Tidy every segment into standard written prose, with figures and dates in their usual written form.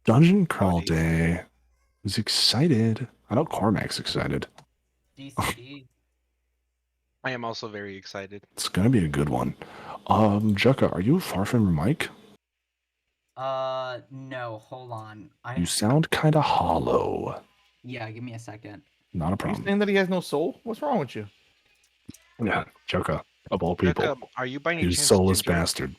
Dungeon Crawl Day. Who's excited? I know Cormac's excited. DCD. I am also very excited. It's gonna be a good one. Jukka, are you far from your mic? No, hold on. You sound kind of hollow. Yeah, give me a second. Not a Are you problem. saying that he has no soul? What's wrong with you? Yeah, Jukka, of all people. Jukka, are you by any You chance soulless ginger? bastard.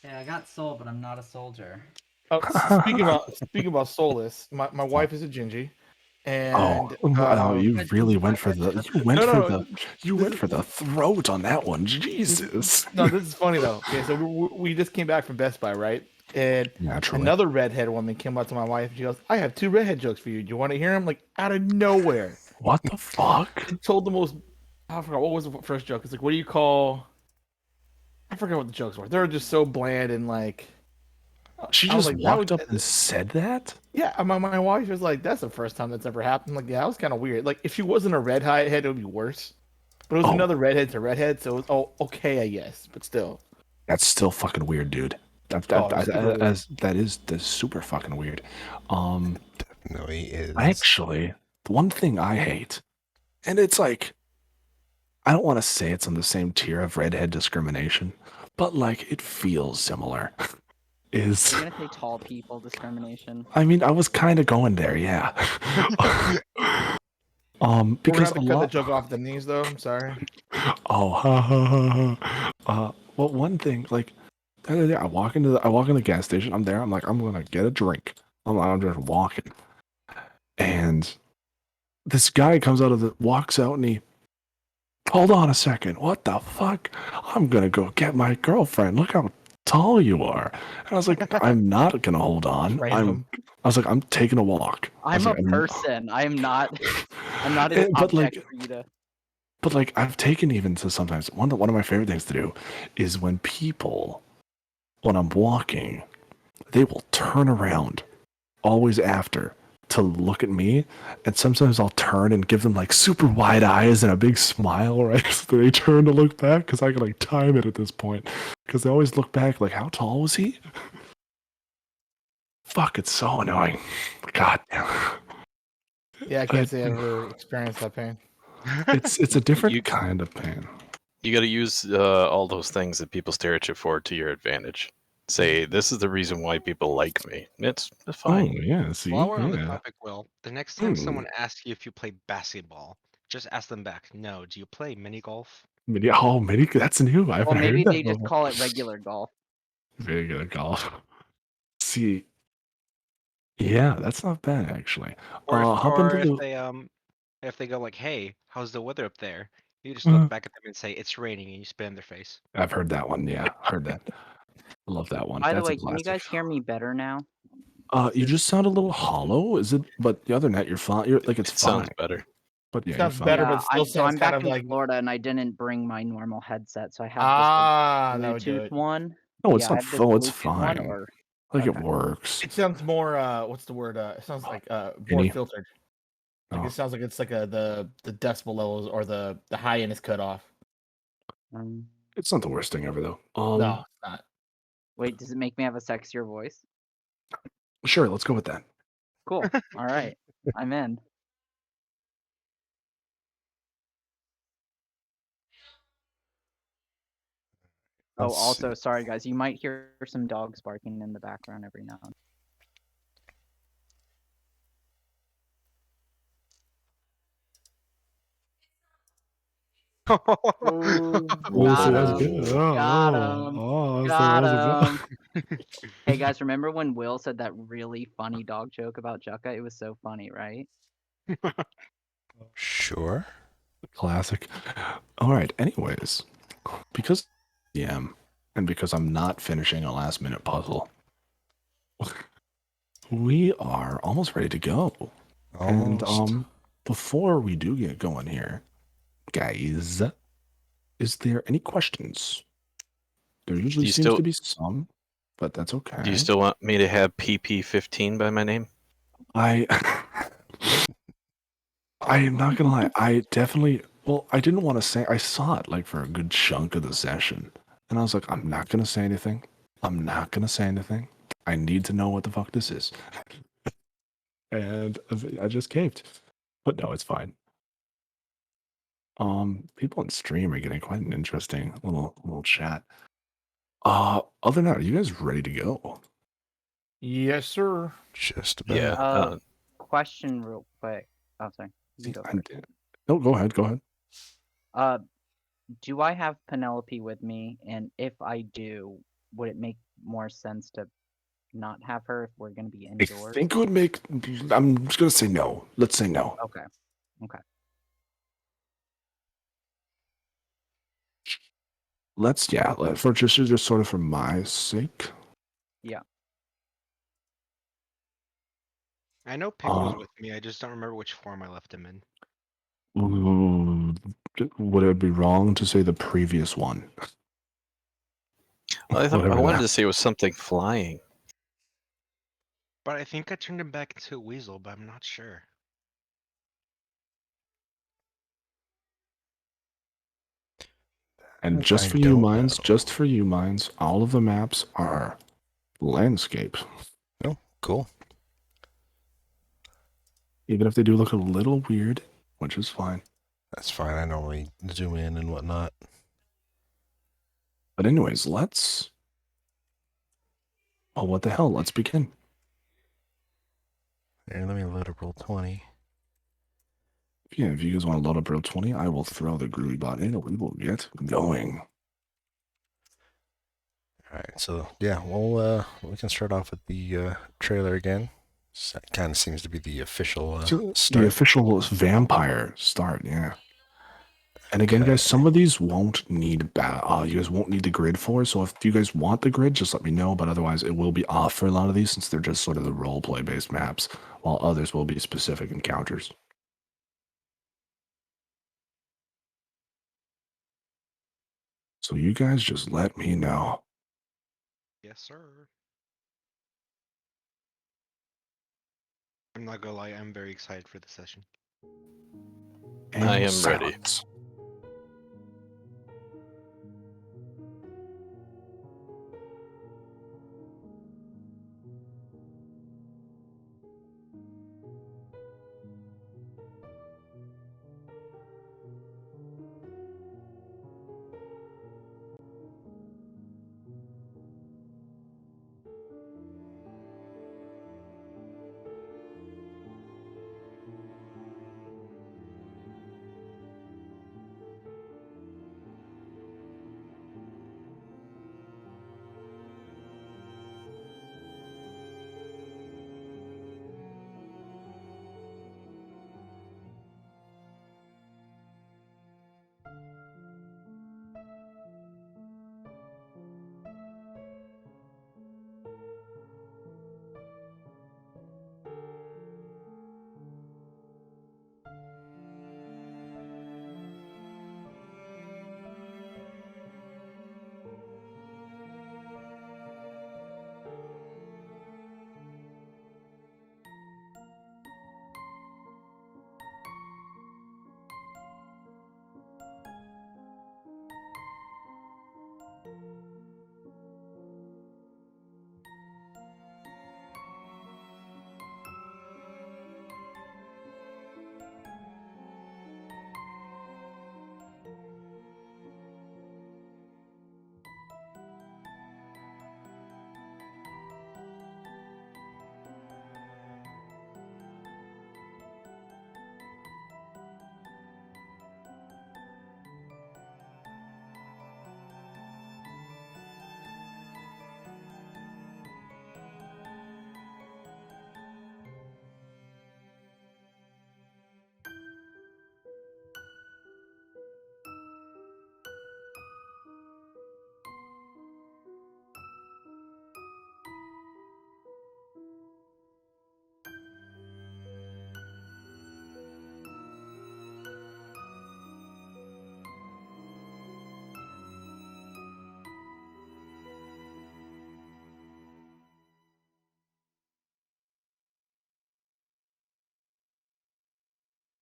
Yeah, I got soul, but I'm not a soldier. Oh, speaking about soulless, my wife is a Gingy, and wow, you really went for the throat on that one. Jesus. No, this is funny though. Okay, so we just came back from Best Buy, right? And Naturally. another redhead woman came up to my wife and she goes, "I have 2 redhead jokes for you. Do you want to hear them?" Like out of nowhere. What the fuck? It told the most. I forgot what was the first joke. It's like, what do you call? I forgot what the jokes were. They're just so bland and like. She I was just like, walked up and said that? Yeah, my wife was like, "That's the first time that's ever happened." Like, yeah, that was kind of weird. Like, if she wasn't a redhead, it would be worse. But it was another redhead to redhead, so it was okay, I guess. But still, that's still fucking weird, dude. That is super fucking weird. Definitely is. Actually, the one thing I hate, and it's like, I don't want to say it's on the same tier of redhead discrimination, but like it feels similar. Is you're gonna say tall people discrimination? I mean, I was kind of going there, yeah. Because we're gonna cut the joke off the knees, though. I'm sorry. Oh, ha ha ha. Well, one thing, like, the other day, I walk in the gas station. I'm there. I'm like, I'm gonna get a drink. I'm just walking, and this guy walks out, and he, hold on a second. What the fuck? I'm gonna go get my girlfriend. Look how tall you are. And I was like, I'm not gonna hold on. I'm taking a walk. I'm a person. I'm not an object for you to. But like, I've taken even to sometimes one of my favorite things to do is when I'm walking, they will turn around always after to look at me, and sometimes I'll turn and give them like super wide eyes and a big smile, right? So they turn to look back because I can like time it at this point because they always look back like, how tall was he? Fuck, it's so annoying. God damn. Yeah, I can't say I ever experienced that pain. It's a different kind of pain. You got to use all those things that people stare at you for to your advantage. Say, this is the reason why people like me. It's fine. Oh, yeah, see? While we're on the topic, Will, the next time someone asks you if you play basketball, just ask them back, no, do you play mini golf? Mini, that's new. I've well, maybe heard they just call it regular golf. Regular golf. See, yeah, that's not bad actually. If they go like, "Hey, how's the weather up there?" You just look back at them and say, "It's raining," and you spit in their face. I've heard that one. Yeah, heard that. I love that one. By the way, can you guys hear me better now? You just sound a little hollow. Is it? But the other net, you're fine. You're like, it sounds better. But yeah, sounds better, but still sounds I'm back kind of in like Florida, and I didn't bring my normal headset, so I have this Bluetooth one. No, it's not full. It's fine. Like it works. It sounds more. What's the word? It sounds like more filtered. Like it sounds like it's like the decibel levels or the high end is cut off. It's not the worst thing ever, though. No, it's not. Wait, does it make me have a sexier voice? Sure, let's go with that. Cool. All right, I'm in. Also, sorry guys, you might hear some dogs barking in the background every now and then. Got him. Hey guys, remember when Will said that really funny dog joke about Jukka? It was so funny, right? Sure. Classic. All right. Anyways, because and because I'm not finishing a last minute puzzle, we are almost ready to go. Almost. And before we do get going here, guys, is there any questions? There usually seems to be some, but that's okay. Do you still want me to have PP15 by my name? I am not gonna lie. I didn't want to say. I saw it like for a good chunk of the session, and I was like, I'm not gonna say anything. I need to know what the fuck this is. And I just caved. But no, it's fine. People in stream are getting quite an interesting little chat. Other than that, are you guys ready to go? Yes, sir. Just about. Yeah. Question real quick. Oh, sorry. You can go first. No, go ahead. Go ahead. Do I have Penelope with me? And if I do, would it make more sense to not have her if we're going to be I indoors? think it would make. I'm just gonna say no. Let's say no. Okay. For just sort of for my sake. I know Pink was with me. I just don't remember which form I left him in. Would it be wrong to say the previous one? I Whatever wanted that- to say it was something flying. But I think I turned him back into a weasel, but I'm not sure. And just I for you, don't Minds, all of the maps are landscape. Oh, cool. Even if they do look a little weird, which is fine. That's fine. I normally zoom in and whatnot. But anyways, let's... Oh, what the hell? Let's begin. Here, let me load up roll 20. Yeah, if you guys want to load up Row 20, I will throw the groovy bot in and we will get going. All right, so yeah, we can start off with the trailer again. So that kind of seems to be the official The start. official vampire start, yeah. And again, Okay. guys, some of these won't need you guys won't need the grid for. So if you guys want the grid, just let me know. But otherwise, it will be off for a lot of these since they're just sort of the roleplay based maps, while others will be specific encounters. So you guys just let me know. Yes, sir. I'm not gonna lie, I'm very excited for the session. And I am ready. silence.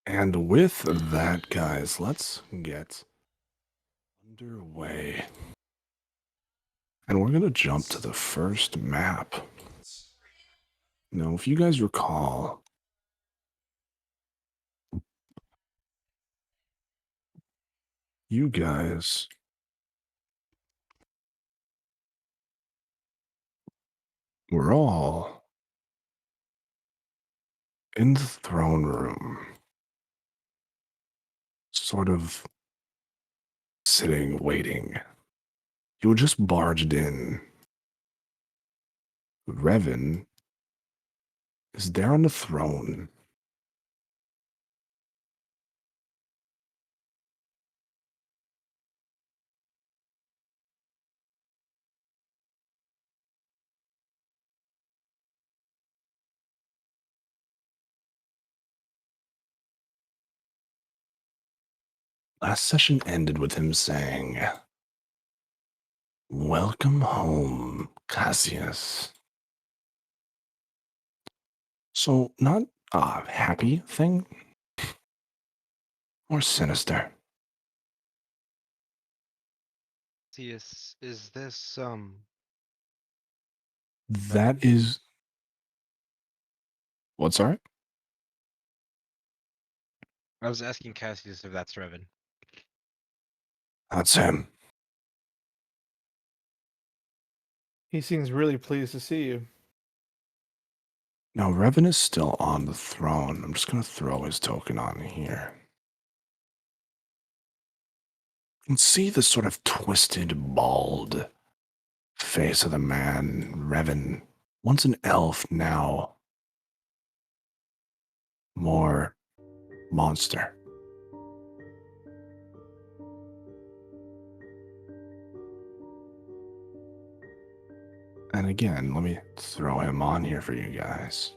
And with that, guys, let's get underway. And we're going to jump to the first map. Now, if you guys recall, you guys were all in the throne room, sort of sitting, waiting. You were just barged in. Revan is there on the throne. Last session ended with him saying, "Welcome home, Cassius." So, not a happy thing, or sinister. Is this That is. What's sorry? I was asking Cassius if that's Revan. That's him. He seems really pleased to see you. Now, Revan is still on the throne. I'm just going to throw his token on here. You can see the sort of twisted, bald face of the man, Revan. Once an elf, now more monster. And again, let me throw him on here for you guys.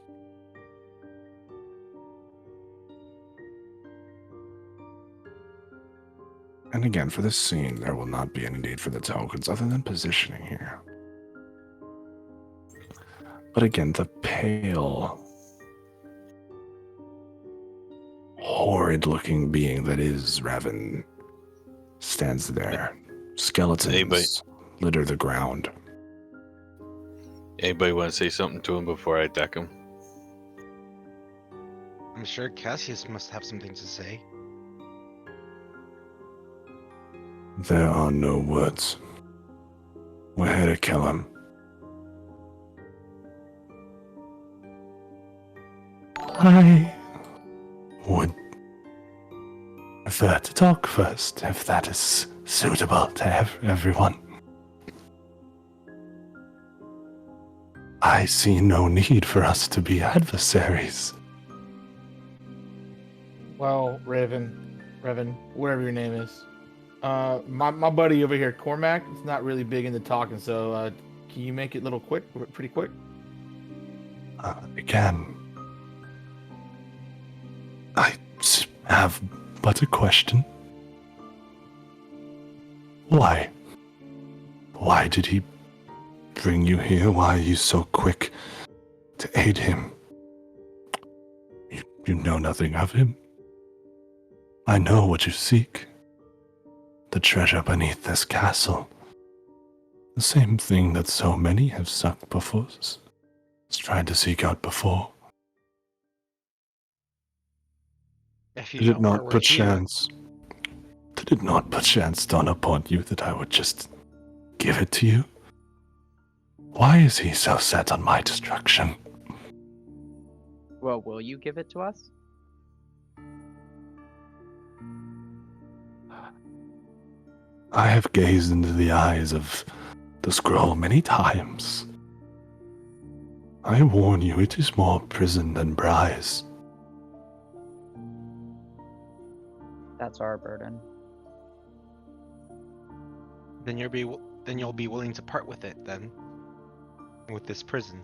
And again, for this scene, there will not be any need for the tokens other than positioning here. But again, the pale, horrid-looking being that is Revan stands there. Skeletons litter the ground. Anybody want to say something to him before I attack him? I'm sure Cassius must have something to say. There are no words. We're here to kill him. I would prefer to talk first, if that is suitable to everyone. I see no need for us to be adversaries. Well, Revan, whatever your name is. My buddy over here, Cormac, is not really big into talking, so can you make it a little quick, pretty quick? Again, I have but a question. Why? Why did he bring you here? Why are you so quick to aid him? You know nothing of him. I know what you seek. The treasure beneath this castle. The same thing that so many have sought before us. Tried to seek out before. If you Did know it where not we're perchance dawn upon you that I would just give it to you? Why is he so set on my destruction? Well, will you give it to us? I have gazed into the eyes of the scroll many times. I warn you, it is more prison than prize. That's our burden. Then you'll be willing to part with it then, with this prison.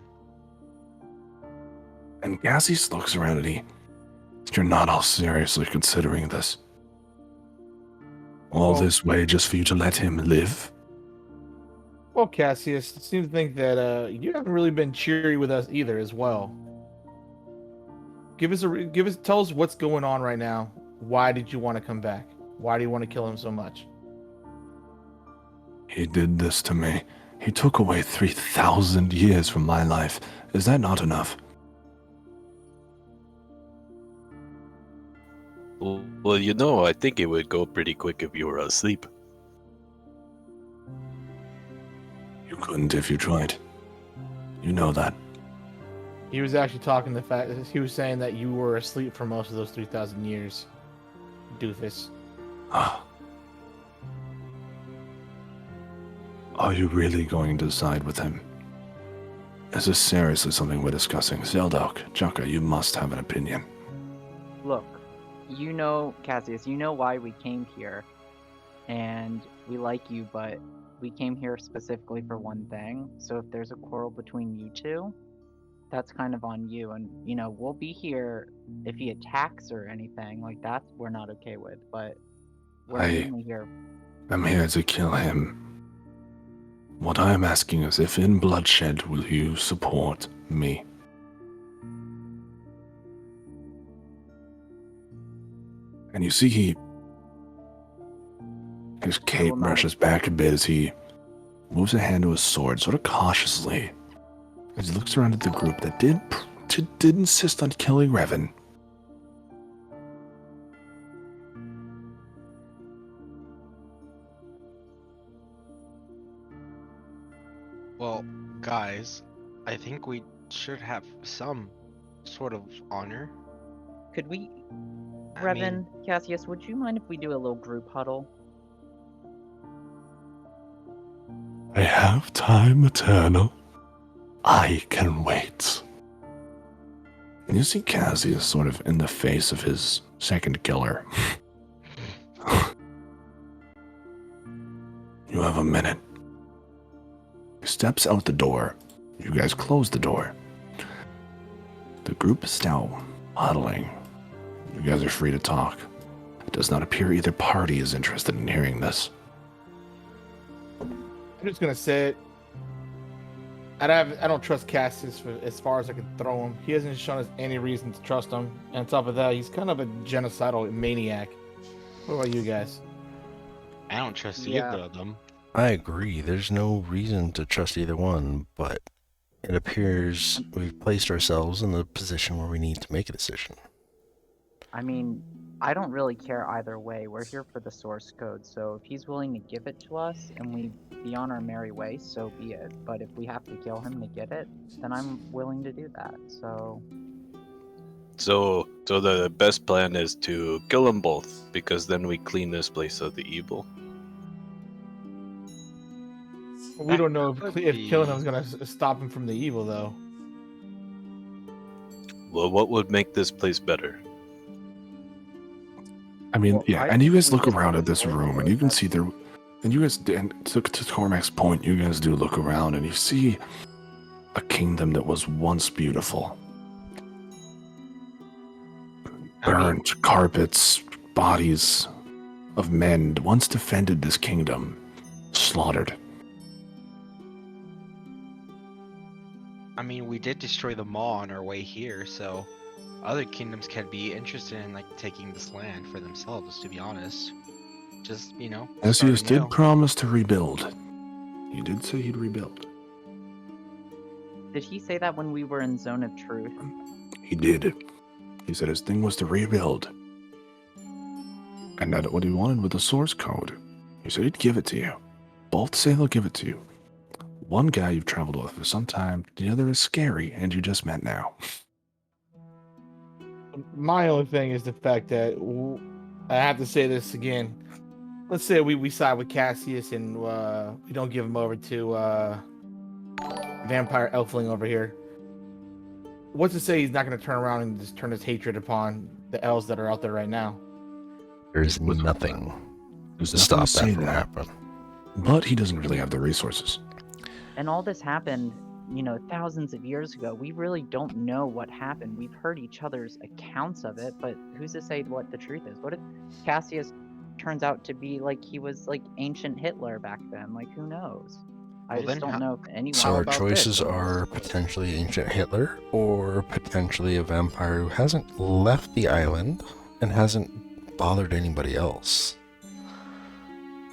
And Cassius looks around and you're not all seriously considering this. All this way just for you to let him live? Well, Cassius, it seems to think that you haven't really been cheery with us either, as well. Tell us what's going on right now. Why did you want to come back? Why do you want to kill him so much? He did this to me. He took away 3,000 years from my life. Is that not enough? Well, you know, I think it would go pretty quick if you were asleep. You couldn't if you tried. You know that. He was actually talking the fact that he was saying that you were asleep for most of those 3,000 years, doofus. Ah. Are you really going to side with him? Is this seriously something we're discussing? Zeldok, Jukka, you must have an opinion. Look, you know, Cassius, you know why we came here, and we like you, but we came here specifically for one thing. So if there's a quarrel between you two, that's kind of on you. And you know, we'll be here if he attacks or anything like that. We're not okay with, but we're mainly here. I'm here to kill him. What I am asking is, if in bloodshed, will you support me? And you see his cape brushes back a bit as he moves a hand to his sword, sort of cautiously, as he looks around at the group that did insist on killing Revan. Well, guys, I think we should have some sort of honor. Could we, I Revan, mean, Cassius, would you mind if we do a little group huddle? I have time eternal. I can wait. And you see Cassius sort of in the face of his second killer. You have a minute. He steps out the door. You guys close the door. The group is now huddling. You guys are free to talk. It does not appear either party is interested in hearing this. I'm just gonna say it. I don't trust Cassius as far as I can throw him. He hasn't shown us any reason to trust him. And on top of that, he's kind of a genocidal maniac. What about you guys? I don't trust Yeah. either of them. I agree. There's no reason to trust either one, but it appears we've placed ourselves in the position where we need to make a decision. I mean, I don't really care either way. We're here for the source code, so if he's willing to give it to us and we be on our merry way, so be it. But if we have to kill him to get it, then I'm willing to do that. So So the best plan is to kill them both, because then we clean this place of the evil. We don't know could if killing be- him is gonna stop him from the evil, though. Well, what would make this place better? I mean, Well, yeah, I and you think guys we look just around need at this to room, and you can that's- see there, and you guys, and to Cormac's point, you guys do look around, and you see a kingdom that was once beautiful. I mean- Burnt carpets, bodies of men once defended this kingdom, slaughtered. I mean, we did destroy the mall on our way here, so other kingdoms can be interested in like taking this land for themselves. To be honest, just Cassius start did anew. promise to rebuild. He did say he'd rebuild. did he say that when we were in Zone of Truth? He did. He said his thing was to rebuild. And that what he wanted with the source code. He said he'd give it to you. Both say they'll give it to you. One guy you've traveled with for some time, the other is scary, and you just met now. My only thing is the fact that I have to say this again. Let's say we side with Cassius and we don't give him over to Vampire Elfling over here. What's to say he's not going to turn around and just turn his hatred upon the elves that are out there right now? There's With- nothing There's to nothing stop to say that from that, happening. but he doesn't really have the resources. And all this happened, you know, thousands of years ago. We really don't know what happened. We've heard each other's accounts of it, but who's to say what the truth is? What if Cassius turns out to be like he was like ancient Hitler back then? Like, who knows? I Well, just then don't how- know if anyone. So our about choices this? are potentially ancient Hitler or potentially a vampire who hasn't left the island and hasn't bothered anybody else.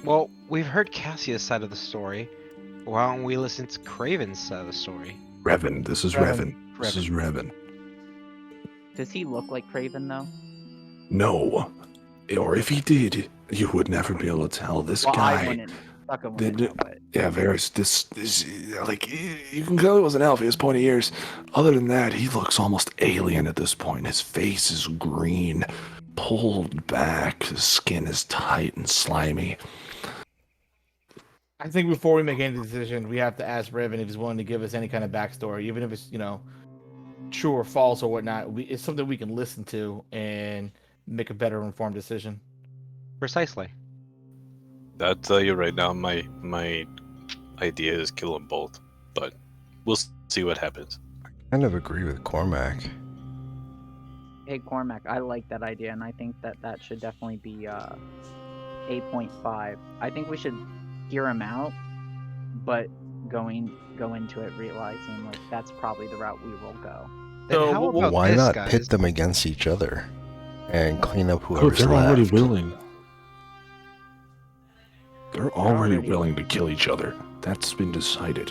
Well, we've heard Cassius' side of the story. Why don't we listen to Craven's side of the story? Revan, this is Revan. Revan. This is Revan. Does he look like Craven though? No. Or if he did, you would never be able to tell. This Well, I guy. wouldn't. Sucka They wouldn't do- know, but Yeah, this, like, you can tell he was an elf. He has pointy ears. Other than that, he looks almost alien at this point. His face is green, pulled back. His skin is tight and slimy. I think before we make any decision, we have to ask Raven if he's willing to give us any kind of backstory, even if it's true or false or whatnot. It's something we can listen to and make a better informed decision. Precisely. I'll tell you right now, my idea is kill them both, but we'll see what happens. Kind of agree with Cormac. hey, Cormac, I like that idea, and I think that should definitely be 8.5. I think we should hear him out, but go into it realizing like that's probably the route we will go. Then So, how well, about Why this, not guys? pit them against each other and clean up Oh, whoever's they're left? already willing. They're already already- willing to kill each other. That's been decided.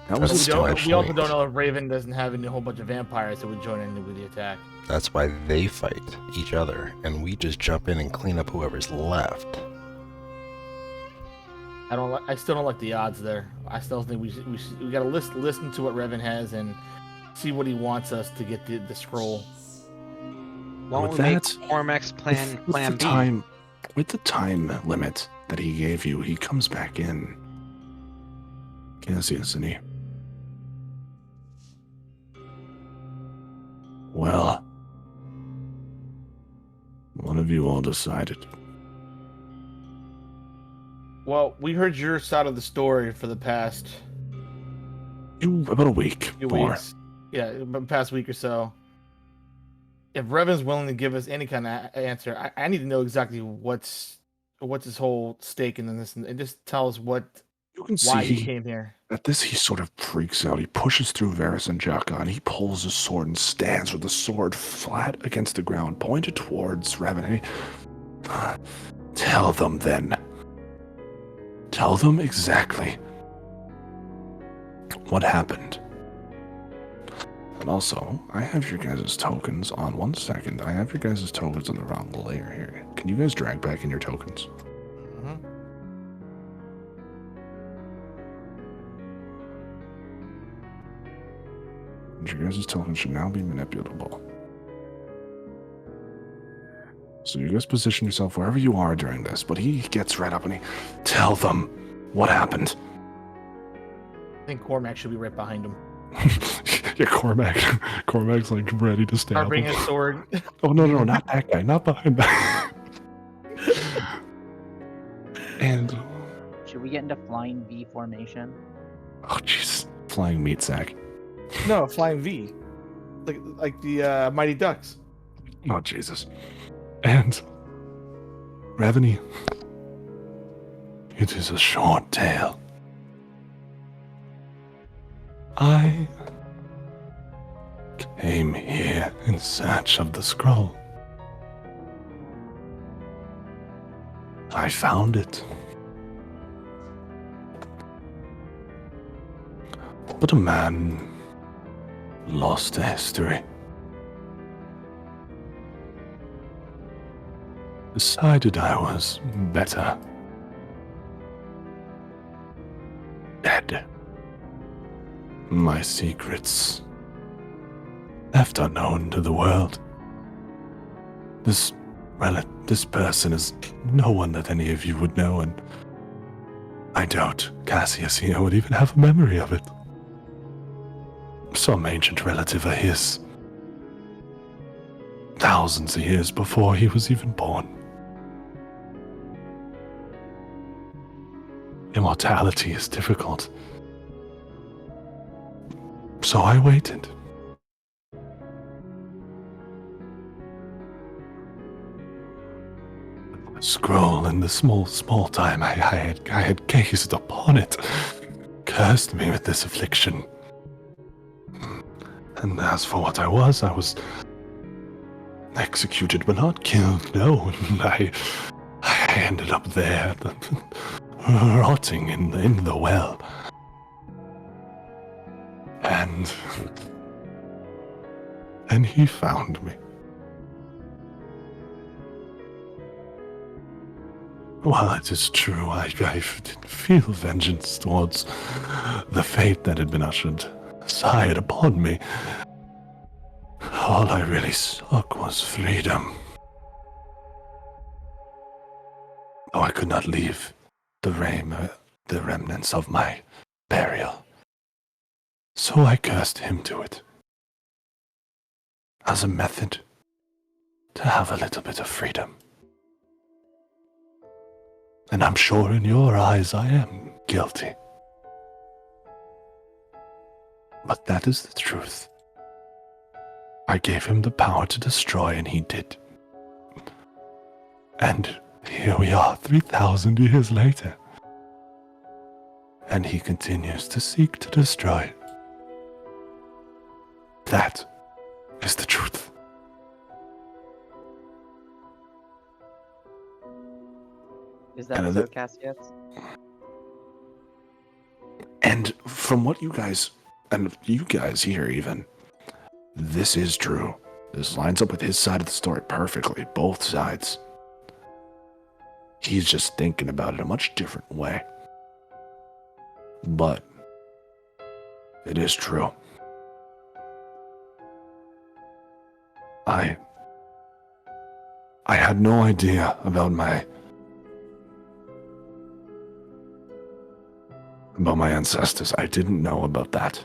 That That's was still my We also point. don't know if Raven doesn't have a whole bunch of vampires that would join in with the attack. That's why they fight each other, and we just jump in and clean up whoever's left. I still don't like the odds there. I still think we gotta listen to what Raven has and see what he wants us to get the scroll. Why don't With we make that, Cormac's plan with plan the B? time, with the time limit that he gave you, he comes back in. Cassius, and he. Well, what have you all decided? Well, we heard your side of the story for the past About a week. few more. weeks. Yeah, the past week or so. If Revan's willing to give us any kind of answer, I need to know exactly what's his whole stake in this, and just tell us You can why see he came here. at this he sort of freaks out. He pushes through Varys and Jaka, and he pulls his sword and stands with the sword flat against the ground, pointed towards Revan. And tell them then. Tell them exactly what happened. And also, I have your guys' tokens on 1 second. I have your guys' tokens on the wrong layer here. Can you guys drag back in your tokens? Mhm. And your guys' tokens should now be manipulatable. So you guys position yourself wherever you are during this, but he gets right up and he tell them what happened. I think Cormac should be right behind him. Yeah, Cormac's like ready to stab Start bringing him. his sword. Oh no, not that guy, not behind that. And Should we get into flying V formation? oh jeez, flying meat sack. No, flying V, like the Mighty Ducks. Oh Jesus. And Revenue. It is a short tale. I came here in search of the scroll. I found it. But a man lost to history. Decided I was better dead. My secrets left unknown to the world. This person is no one that any of you would know, and I doubt Cassius here would even have a memory of it. Some ancient relative of his, thousands of years before he was even born. Immortality is difficult. So I waited. The scroll in the small time I had gazed upon it cursed me with this affliction. And as for what I was executed but not killed, no. I ended up there, rotting in the well. And he found me. While it is true, I did feel vengeance towards the fate that had been ushered aside upon me. All I really sought was freedom. Oh, I could not leave the remnants of my burial. So I cursed him to it. As a method to have a little bit of freedom. And I'm sure in your eyes I am guilty. But that is the truth. I gave him the power to destroy, and he did. And here we are, 3,000 years later. And he continues to seek to destroy. That is the truth. Is that And so, Cassius? And from what you guys here even, this is true. This lines up with his side of the story perfectly, both sides. He's just thinking about it a much different way. But it is true. I had no idea about my ancestors. I didn't know about that.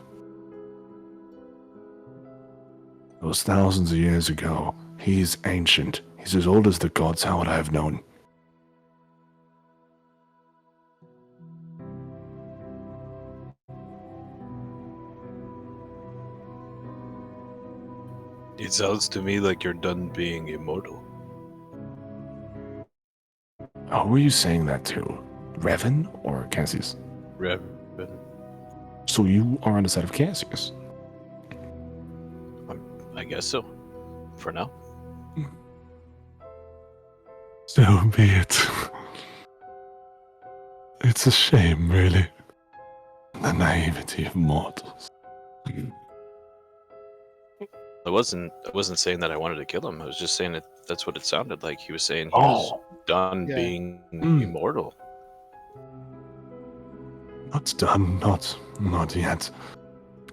It was thousands of years ago. He's ancient. He's as old as the gods. How would I have known? It sounds to me like you're done being immortal. Oh, who are you saying that to? Revan or Cassius? Revan. So you are on the side of Cassius. I guess so. For now. So be it. It's a shame, really. The naivety of mortals. I wasn't saying that I wanted to kill him. I was just saying that that's what it sounded like. He was saying he was done Yeah. being immortal. Not done, not yet.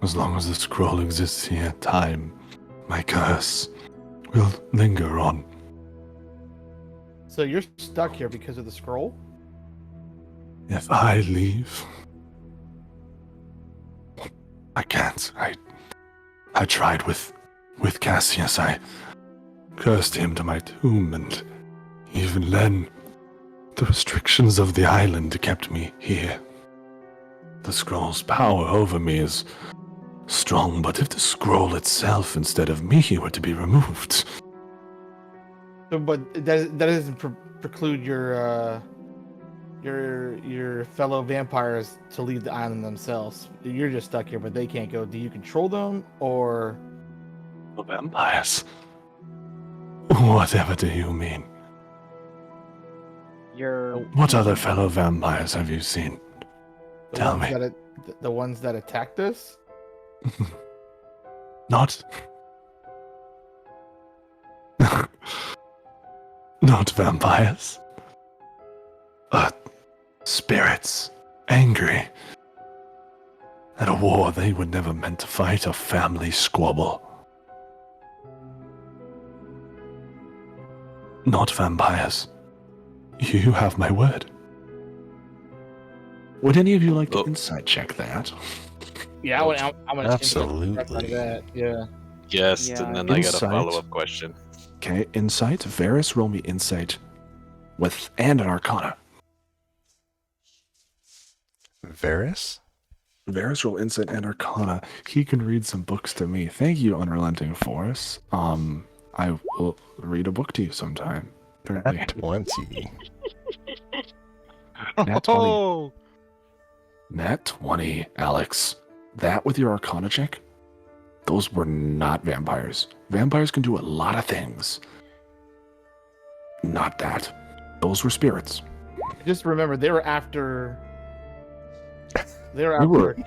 As long as the scroll exists here, time, my curse, will linger on. So you're stuck here because of the scroll? If I leave, I can't. I tried with Cassius. I cursed him to my tomb, and even then, the restrictions of the island kept me here. The scroll's power over me is strong, but if the scroll itself instead of me were to be removed... So, but that doesn't preclude your fellow vampires to leave the island themselves. You're just stuck here, but they can't go. Do you control them, or... The vampires? Whatever do you mean? What other fellow vampires have you seen? Tell me. The ones that attacked us? Not... Not vampires. But spirits. Angry. At a war they were never meant to fight, a family squabble. Not vampires. You have my word. Would any of you like to insight check that? Yeah, I'm gonna Absolutely. that. Yeah. Yes, Yeah. and then I got a Insight. follow-up question. Okay, insight. Varys, roll me insight and an arcana. Varys? Varys roll insight and arcana. He can read some books to me. Thank you, Unrelenting Force. I will read a book to you sometime. Apparently. 20. Nat 20. Nat 20, Alex. That with your arcana check? Those were not vampires. Vampires can do a lot of things. Not that. Those were spirits. Just remember, they were after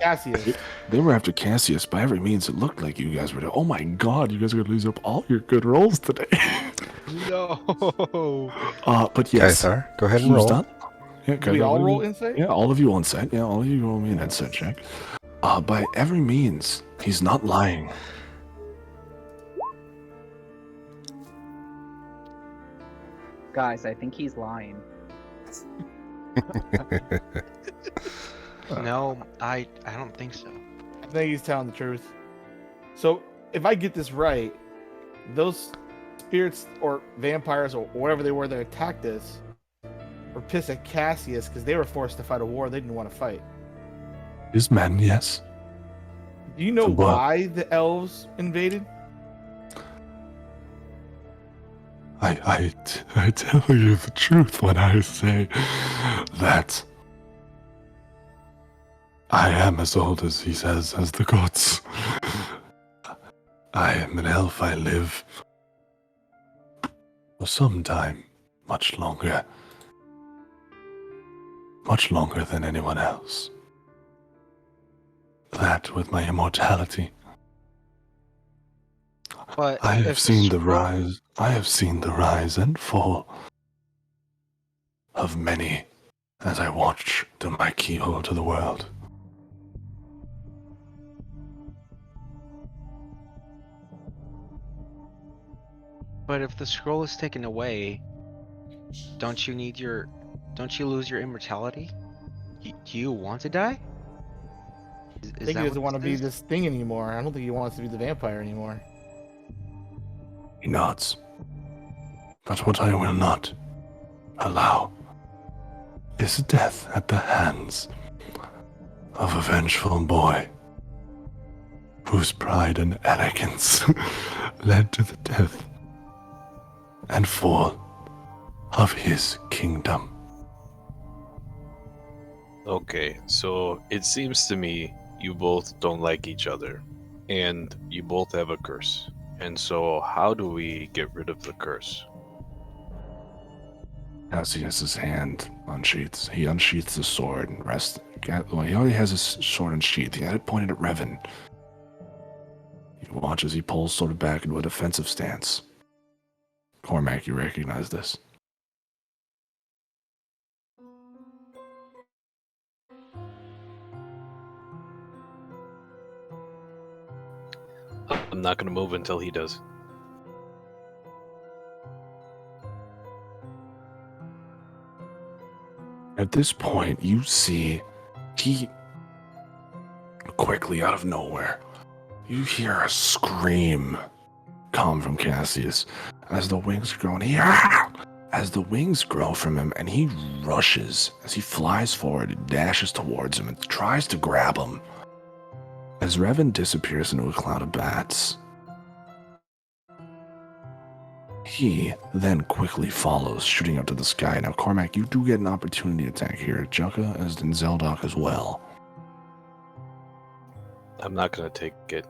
Cassius. They were after Cassius. By every means, it looked like you guys were. Oh my god, you guys are going to lose up all your good rolls today. No. But yes, Kaithar, go ahead and who's roll. done? Yeah, Do we Kaithar, all what do roll you- insight? Yeah, all of you on set. Yeah, all of you roll me an insight check. By every means, he's not lying. Guys, I think he's lying. No, I don't think so. I think he's telling the truth. So, if I get this right, those spirits or vampires or whatever they were that attacked us were pissed at Cassius because they were forced to fight a war they didn't want to fight. His men, yes. Do you know So what? why the elves invaded? I tell you the truth when I say that I am as old as he says, as the gods. I am an elf. I live for some time, much longer than anyone else. That with my immortality. But I have if seen the scroll- rise. I have seen the rise and fall of many as I watch through my keyhole to the world. But if the scroll is taken away, don't you lose your immortality? Do you want to die? I think he doesn't want to be this thing anymore. I don't think he wants to be the vampire anymore. He nods. But what I will not allow is death at the hands of a vengeful boy whose pride and arrogance led to the death and fall of his kingdom. Okay, so it seems to me you both don't like each other, and you both have a curse. And so, how do we get rid of the curse? As he has his hand unsheathed, he unsheaths the sword and rests. Well, he already has his sword unsheathed. He had it pointed at Revan. You watch as he pulls sort of back into a defensive stance. Cormac, you recognize this. I'm not going to move until he does. At this point, you see he quickly out of nowhere, you hear a scream come from Cassius as the wings grow, and as the wings grow from him, and he rushes as he flies forward and dashes towards him and tries to grab him. As Revan disappears into a cloud of bats, he then quickly follows, shooting up to the sky. Now, Cormac, you do get an opportunity attack here. Jukka as in Zeldok as well. I'm not going to take it.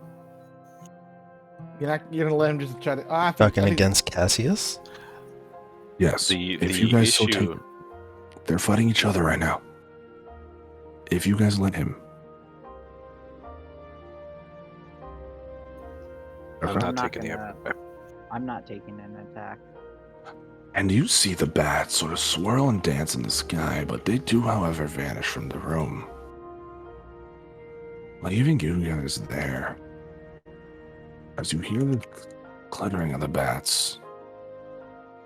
You're gonna let him just try to. Talking against Cassius? Yes. If you guys so take, they're fighting each other right now. If you guys let him, I'm Okay. not taking the I'm not taking an attack. And you see the bats sort of swirl and dance in the sky, but they do, however, vanish from the room. Leaving you guys there. As you hear the clattering of the bats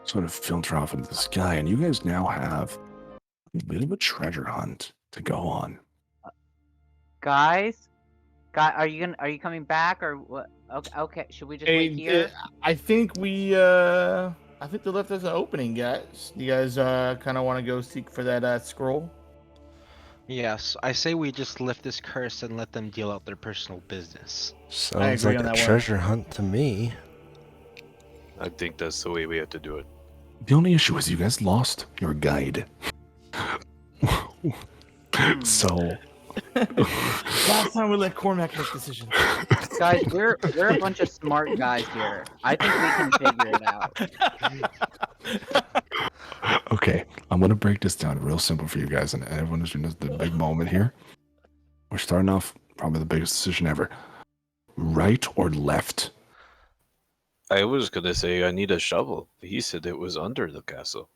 sort of filter off into the sky, and you guys now have a bit of a treasure hunt to go on. Guys, are you coming back or what? Okay, should we just wait here? I think I think they left us an opening, guys. You guys kind of want to go seek for that scroll? Yes, I say we just lift this curse and let them deal out their personal business. Sounds agree like on a that one. treasure hunt to me. I think that's the way we have to do it. The only issue is you guys lost your guide. So Last time we let Cormac make decisions. Guys, we're a bunch of smart guys here. I think we can figure it out. okay, I'm gonna break this down real simple for you guys, and everyone is doing the big moment here. We're starting off probably the biggest decision ever. Right or left? I was gonna say I need a shovel. He said it was under the castle.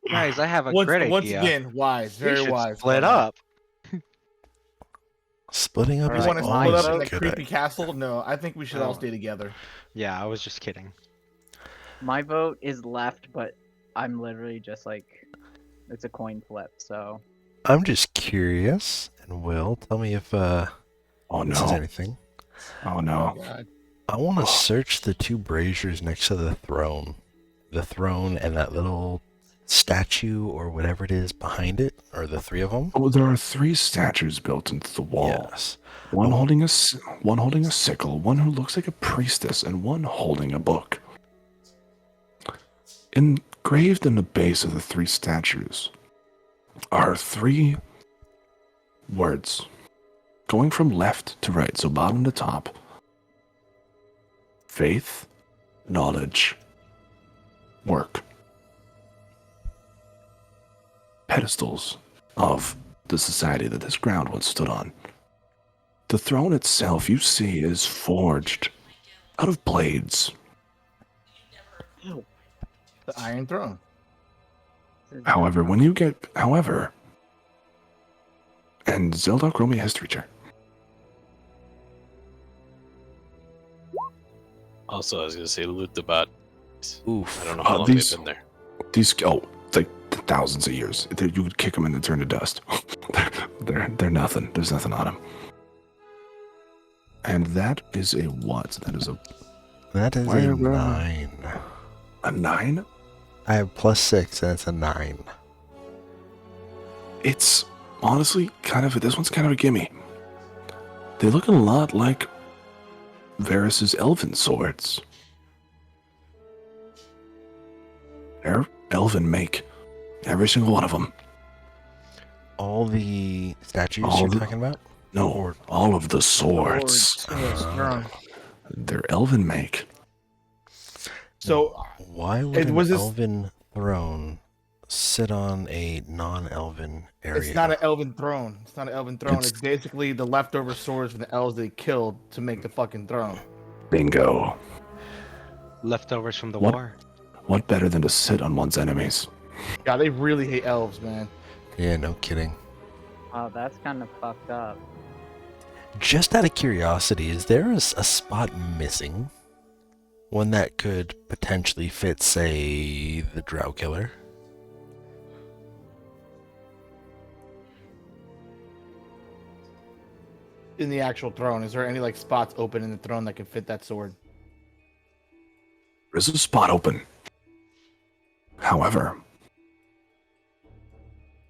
Guys, I have a Once great once idea. again, wise, We very should wise. split by the way. up. Splitting up All You is right, want to my split always up a in vote- that good creepy idea. castle? No, I think we should all Oh. stay together. Yeah, I was just kidding. My vote is left, but I'm literally just like, it's a coin flip. So I'm just curious, and Will, tell me if Oh this is no. anything. Oh Oh no. god. I want to search the two braziers next to the throne. The throne and that little statue or whatever it is behind it, or the three of them. Oh, there are 3 statues built into the wall. Yes. One Oh. holding one holding a sickle, one who looks like a priestess, and one holding a book. Engraved in the base of the 3 statues are 3 words, going from left to right, so bottom to top. Faith, knowledge, work. Pedestals of the society that this ground once stood on. The throne itself, you see, is forged out of blades. The Iron Throne. However, and Zelda, roll me a history check. Also, I was gonna say loot the bot. Oof. I don't know how long they've been there. These, it's like thousands of years. You would kick them and they turn to dust. they're nothing. There's nothing on them. And that is a what? That is That is Where- a where- 9. a 9? I have +6, and it's a 9. It's honestly this one's kind of a gimme. They look a lot like Varys's elven swords. They're elven make. Every single one of them. All the statues All you're the- talking about? No, all of the swords. Yes, throne. They're elven make. So Why would It an was this- elven throne sit on a non-elven area? it's not an elven throne. It's not an elven throne. It's- It's basically the leftover swords from the elves they killed to make the fucking throne. Bingo. Leftovers from the What? war. What better than to sit on one's enemies? Yeah, they really hate elves, man. Yeah, no kidding. wow, that's kind of fucked up. Just out of curiosity, is there a spot missing? One that could potentially fit, say, the Drow Killer? In the actual throne, is there any like spots open in the throne that can fit that sword? There's a spot open. However,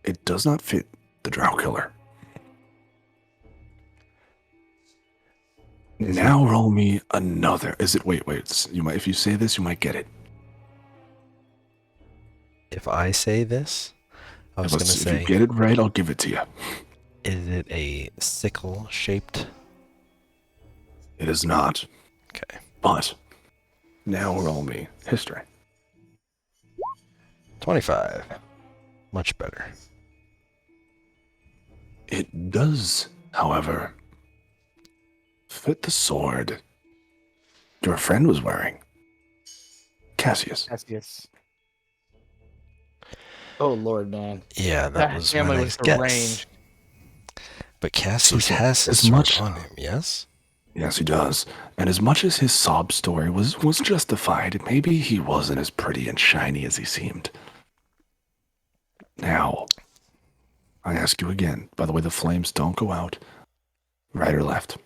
it does not fit the Drow Killer. Now roll me another. Is it? Wait. You might. If you say this, you might get it. If I say this, I was going to If say, you get it right, I'll give it to you. is it a sickle-shaped? It is not. Okay. But now roll me history. 25. Much better. It does, however, fit the sword your friend was wearing. Cassius. Cassius. Oh lord, man. Yeah, that That was my family was next guess. deranged. But Cassius So, has his as sword much- on him, yes? Yes, he does. And as much as his sob story was justified, maybe he wasn't as pretty and shiny as he seemed. Now, I ask you again. By the way, the flames don't go out. Right or left?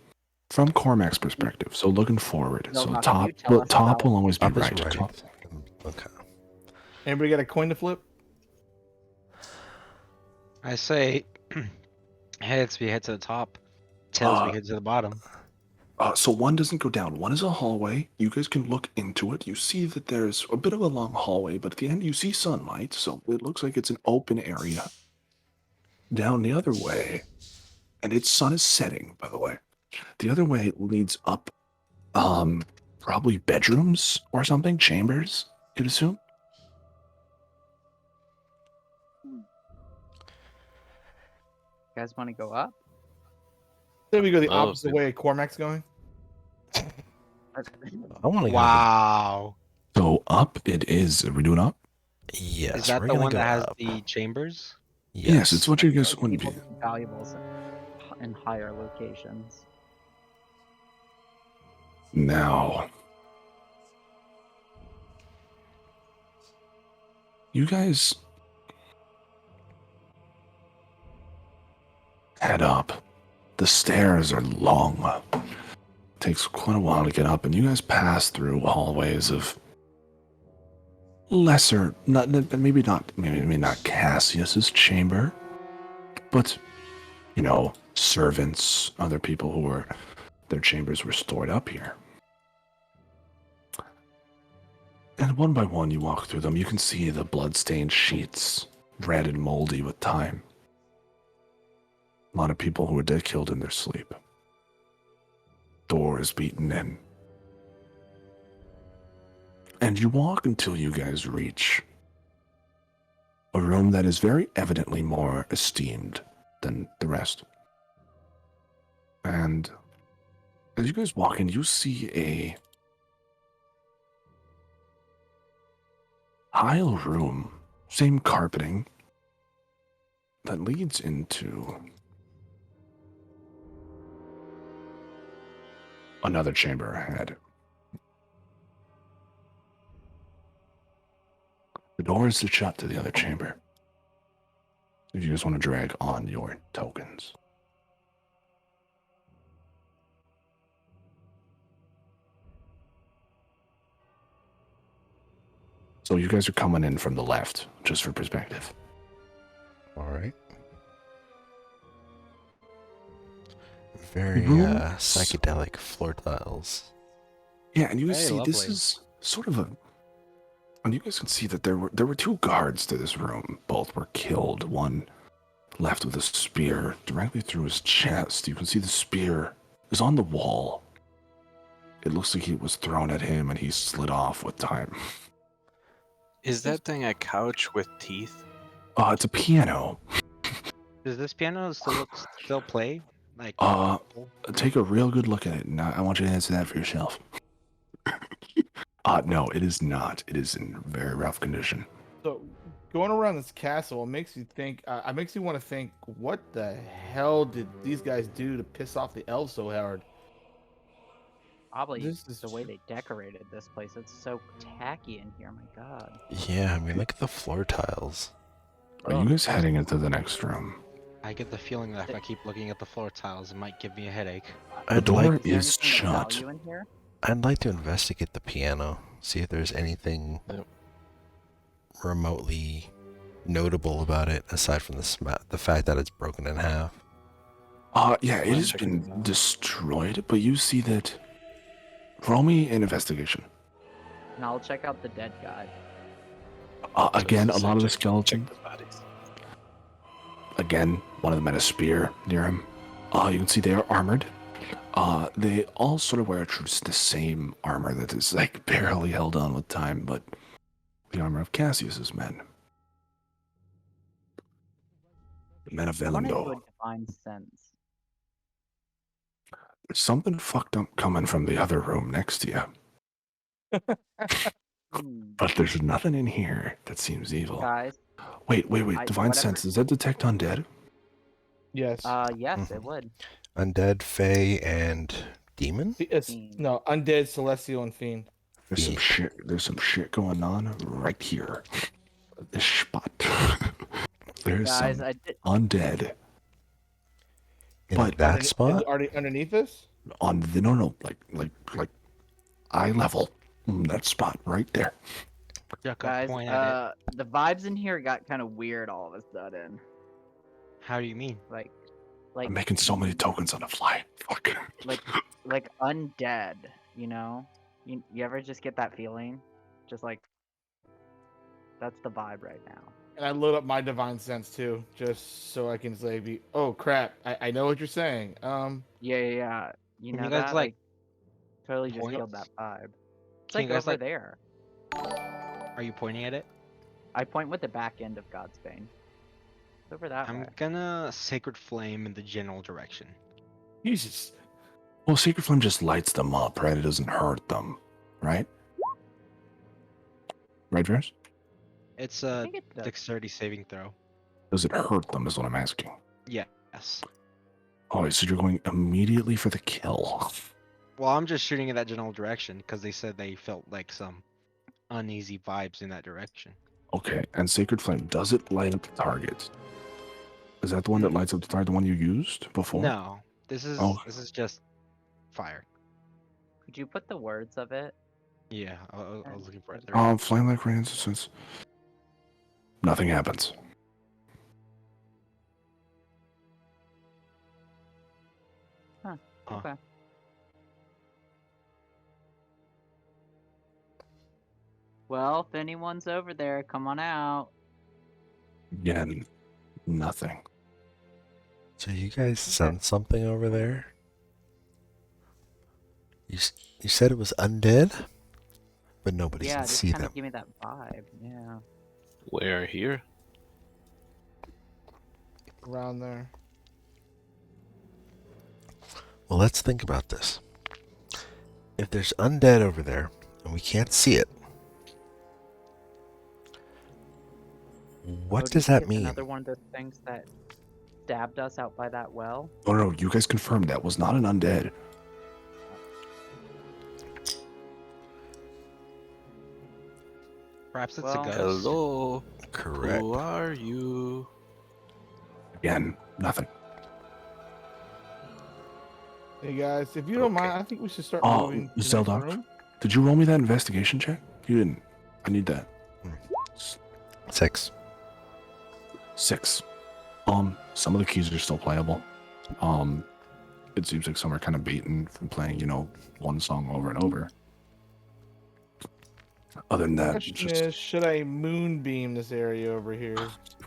From Cormac's perspective. So looking forward. No, So Doc, top, you tell us top about- will always be Up is right. right. Top- Okay. Anybody got a coin to flip? I say heads we head to the top, tails we head to the bottom. So one doesn't go down. One is a hallway. You guys can look into it. You see that there's a bit of a long hallway, but at the end you see sunlight, so it looks like it's an open area. Down the other way, and its sun is setting, by the way. The other way leads up, probably bedrooms or something, chambers, you'd assume. You guys want to go up? Say we go the Oh, opposite good. way Cormac's going. I want to go. Wow. So up it is. Are we doing up? Yes, Is that we're the gonna one go that has up. the chambers? Yes, it's what you guys Like, want to people be. keep valuables in higher locations. Now, you guys head up. The stairs are long. Takes quite a while to get up, and you guys pass through hallways of lesser, maybe not Cassius's chamber, but servants, other people who were their chambers were stored up here. And one by one, you walk through them. You can see the blood-stained sheets, red and moldy with time. A lot of people who were dead killed in their sleep. Doors beaten in. And you walk until you guys reach a room that is very evidently more esteemed than the rest. And as you guys walk in, you see a tile room, same carpeting, that leads into another chamber ahead. The door is shut to the other chamber. If you just want to drag on your tokens. So you guys are coming in from the left, just for perspective. All right. Very Rooms. psychedelic floor tiles. Yeah, and you Very see this lovely. is sort of a. And you guys can see that there were two guards to this room. Both were killed. One left with a spear directly through his chest. You can see the spear is on the wall. It looks like it was thrown at him and he slid off with time. Is that thing a couch with teeth? It's a piano. Does this piano still play? Like, Take a real good look at it, and I want you to answer that for yourself. No, it is not. It is in very rough condition. So, going around this castle, it makes you think. It makes you want to think, what the hell did these guys do to piss off the elves so hard? Probably This is the way they decorated this place. It's so tacky in here. My God. Yeah, I mean, look at the floor tiles. Are you guys heading into the next room? I get the feeling that if I keep looking at the floor tiles, it might give me a headache. The I'd door like, Is there is anything of shut. value in here? I'd like to investigate the piano, see if there's anything Yep. remotely notable about it, aside from the fact that it's broken in half. Yeah, it has been destroyed, but you see that. Roll me an investigation. And I'll check out the dead guy. Again, a Just lot of the check skeleton. the bodies. Again, one of them had a spear near him. You can see they are armored. They all sort of wear the same armor that is like barely held on with time, but the armor of Cassius's men. The men of I want to do a Velendo. divine sense. There's something fucked up coming from the other room next to you. But there's nothing in here that seems evil. Guys, Wait. Divine whatever- sense. Does that detect undead? Yes. yes, it would. Undead, Fey, and Demon? No, undead, celestial, and fiend. There's some Yeah. shit. There's some shit going on right here. This spot. There's Guys, some I did. undead In But- that Is spot? it already underneath us? on the no, like eye level. That spot right there. Yuck, Guys, point at it. the vibes in here got kind of weird all of a sudden. How do you mean? Like I'm making so many tokens on the fly. Fuck. like undead, you know? You ever just get that feeling? Just like that's the vibe right now. And I load up my divine sense too, just so I can say, "Oh crap! I know what you're saying." Yeah. You Can know you guys, that? like, totally just point? killed that vibe. It's Can like you guys, over like- there. Are you pointing at it? I point with the back end of God's Bane. It's over that I'm way. gonna Sacred Flame in the general direction. Jesus. Well, Sacred Flame just lights them up, right? It doesn't hurt them, right? Right, James? It's I a think it does. dexterity saving throw. Does it hurt them is what I'm asking. Yes. Oh, so you're going immediately for the kill. Well, I'm just shooting in that general direction because they said they felt like some uneasy vibes in that direction. Okay, and Sacred Flame, does it light up the target? Is that the one that lights up the target, the one you used before? No, this is Oh. just fire. Could you put the words of it? Yeah, I was looking for it. There we go. Flame like rain since nothing happens. Huh. Okay. Well, if anyone's over there, come on out. Again, nothing. So you guys sense something over there? You said it was undead, but nobody Yeah, can just see kind them. of give me that vibe. Yeah. Where here? Around there. Well, let's think about this. If there's undead over there and we can't see it, what Oh, do you does think that it's mean? Another one of those things that stabbed us out by that well. Oh no, you guys confirmed that was not an undead. Perhaps it's Well- a ghost. Hello. Correct. Who are you? Again, nothing. Hey guys, if you don't Okay. mind, I think we should start Oh, moving to the next Zelda, room. did you roll me that investigation check? You didn't. I need that. 6. 6. Some of the keys are still playable. It seems like some are kind of beaten from playing, one song over and over. Other than that, Question just is, should I moonbeam this area over here?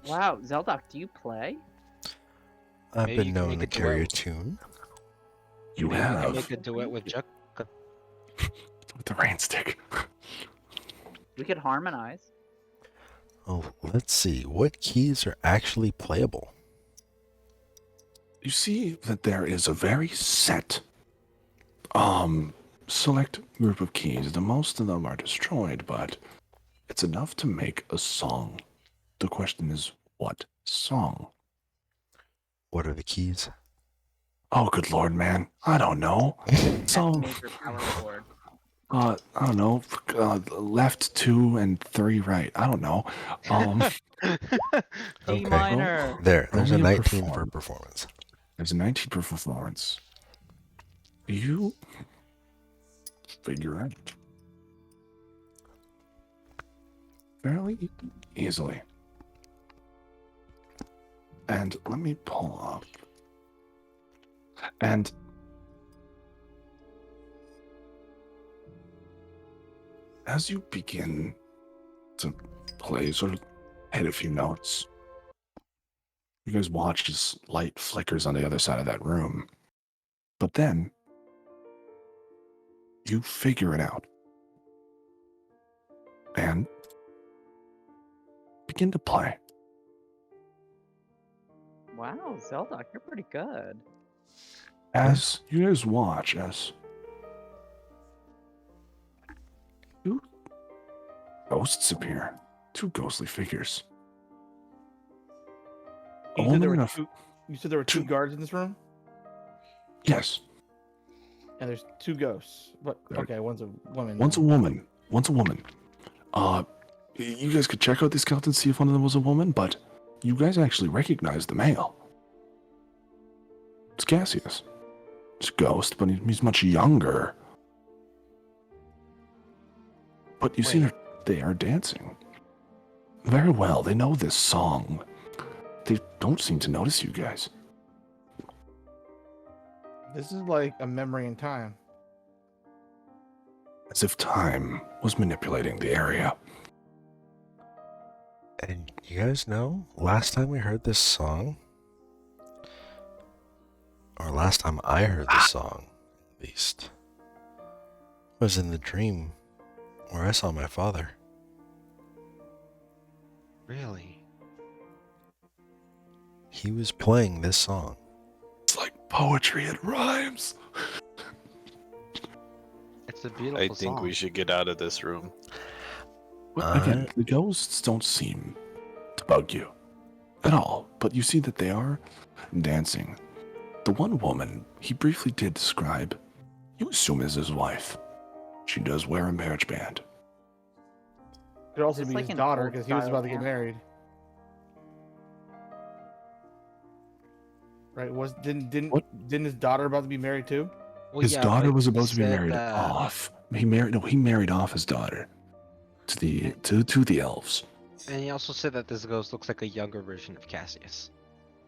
Wow, Zeldoc, do you play? I've Maybe been you can known make to a carry a duet. tune. you Maybe you can have make a duet with Chuck. with the rain stick. We could harmonize. Oh, let's see. What keys are actually playable? You see that there is a very set select group of keys. The most of them are destroyed, but it's enough to make a song. The question is, what song? What are the keys? Oh, good lord, man. I don't know. So, Major power chord. I don't know. Left 2 and 3 right. I don't know. D Okay. minor. There's Roll a me a 19 for performance. There's a 19 for performance. You figure out fairly easily. And let me pull up. And as you begin to play, sort of hit a few notes, you guys watch as light flickers on the other side of that room. But then you figure it out and begin to play. Wow, Zeldoc, you're pretty good. As you guys watch, as two ghosts appear, two ghostly figures. A You said there woman were and a two. You said there were two guards in this room, yes, and there's two ghosts. What? There- Okay, one's a woman. one's a then. woman. One's a woman. You guys could check out these skeletons, see if one of them was a woman, but you guys actually recognize the male. It's Cassius. It's a ghost, but he's much younger. But you see, Wait. they are dancing. Very well, they know this song. They don't seem to notice you guys. This is like a memory in time. As if time was manipulating the area. And you guys know, last time we heard this song, or last time I heard this song, at least, was in the dream where I saw my father. Really? He was playing this song. It's like poetry, it rhymes. a beautiful I think we song. should get out of this room. But again, the ghosts don't seem to bug you at all, but you see that they are dancing. The one woman he briefly did describe, you assume is his wife. She does wear a marriage band. Could also Is this be like his an daughter old because he was style about to get dance? married. Right? Didn't his daughter about to be married too? Well, His yeah, daughter but was he supposed to be said married that- off. He married off his daughter to the elves. And he also said that this ghost looks like a younger version of Cassius.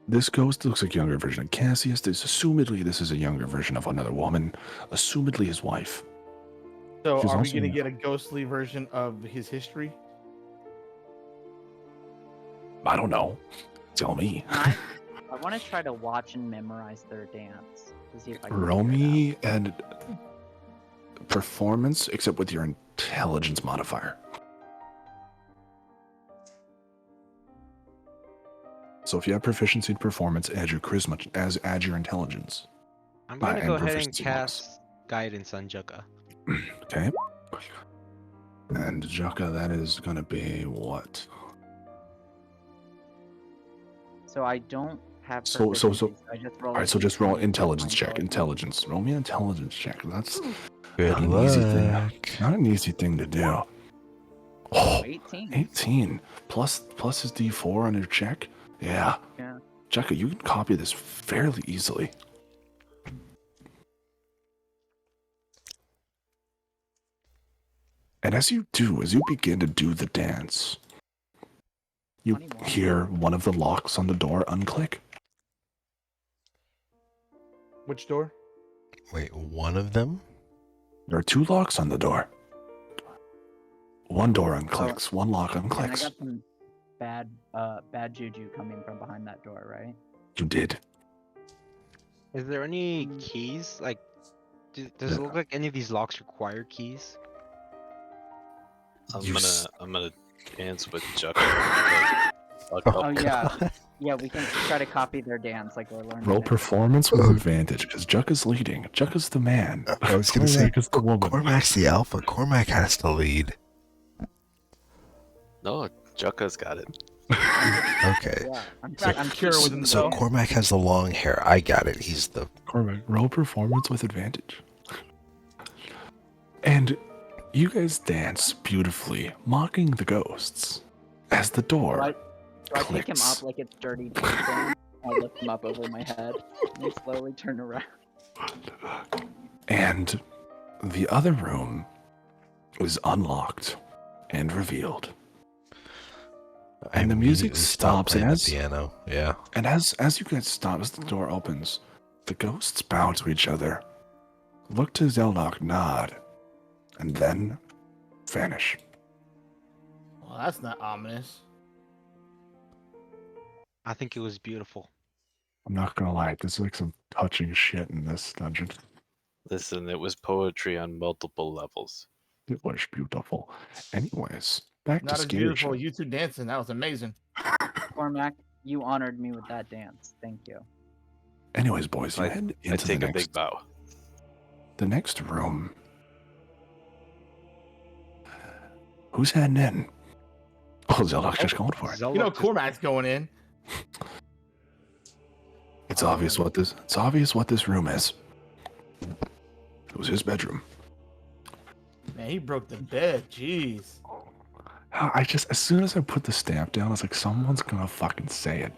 This ghost looks like a younger version of Cassius. Assumedly, this is a younger version of another woman, assumedly his wife. So She's are we also gonna young. get a ghostly version of his history? I don't know. Tell me. I want to try to watch and memorize their dance to see if I can Roll figure it me and performance, except with your intelligence modifier. So if you have proficiency in performance, add your charisma, add your intelligence. I'm gonna go and ahead and proficiency bonus. cast guidance on Jugga. Okay. And Jukka, that is gonna be what? out. So I don't have So- proficiency, I just roll. All right, a so just roll D20 intelligence plus my check. Intelligence. Roll me an intelligence check. That's Good not an easy thing. luck. Not an easy thing to do. Oh, 18. 18 plus his D4 on your check. Yeah. Yeah. Jukka, you can copy this fairly easily. And as you begin to do the dance, you 21. hear one of the locks on the door unclick. Which door? Wait, one of them? There are two locks on the door. One door unclicks, one lock And I unclicks. got some bad juju coming from behind that door, right? You did. Is there any keys? Like, does it look like any of these locks require keys? I'm You gonna dance with Jukka. Oh yeah, yeah. We can try to copy their dance, like we're learning. Roll it. performance with advantage, because Jukka's leading. Jukka's the man. I was gonna say, Cormac's the woman. Cormac's the alpha. Cormac has to lead. No, Jukka's got it. Okay. Yeah, I'm Cure sure within the So belt. Cormac has the long hair. I got it. He's the Cormac, roll performance with advantage. And you guys dance beautifully, mocking the ghosts as the door Do I pick him clicks. up like it's dirty dancing? I lift him up over my head and I slowly turn around. And the other room is unlocked and revealed. And the music immediately stops, playing and the piano. Yeah. And as you guys stop, as the door opens, the ghosts bow to each other, look to Zeldok, nod, and then vanish. Well, that's not ominous. I think it was beautiful. I'm not gonna lie, there's like some touching shit in this dungeon. Listen, it was poetry on multiple levels. It was beautiful. Anyways, back Not to as beautiful. Scary You two dancing. That was amazing. Cormac, you honored me with that dance. Thank you. Anyways, boys, you I- head I into take the a big bow. next room. Who's heading in? Oh, Zeldok's just going for it. You know, Cormac's going in. It's obvious what this room is. It was his bedroom. Man, he broke the bed. Jeez. I just, as soon as I put the stamp down, I was like, someone's gonna fucking say it.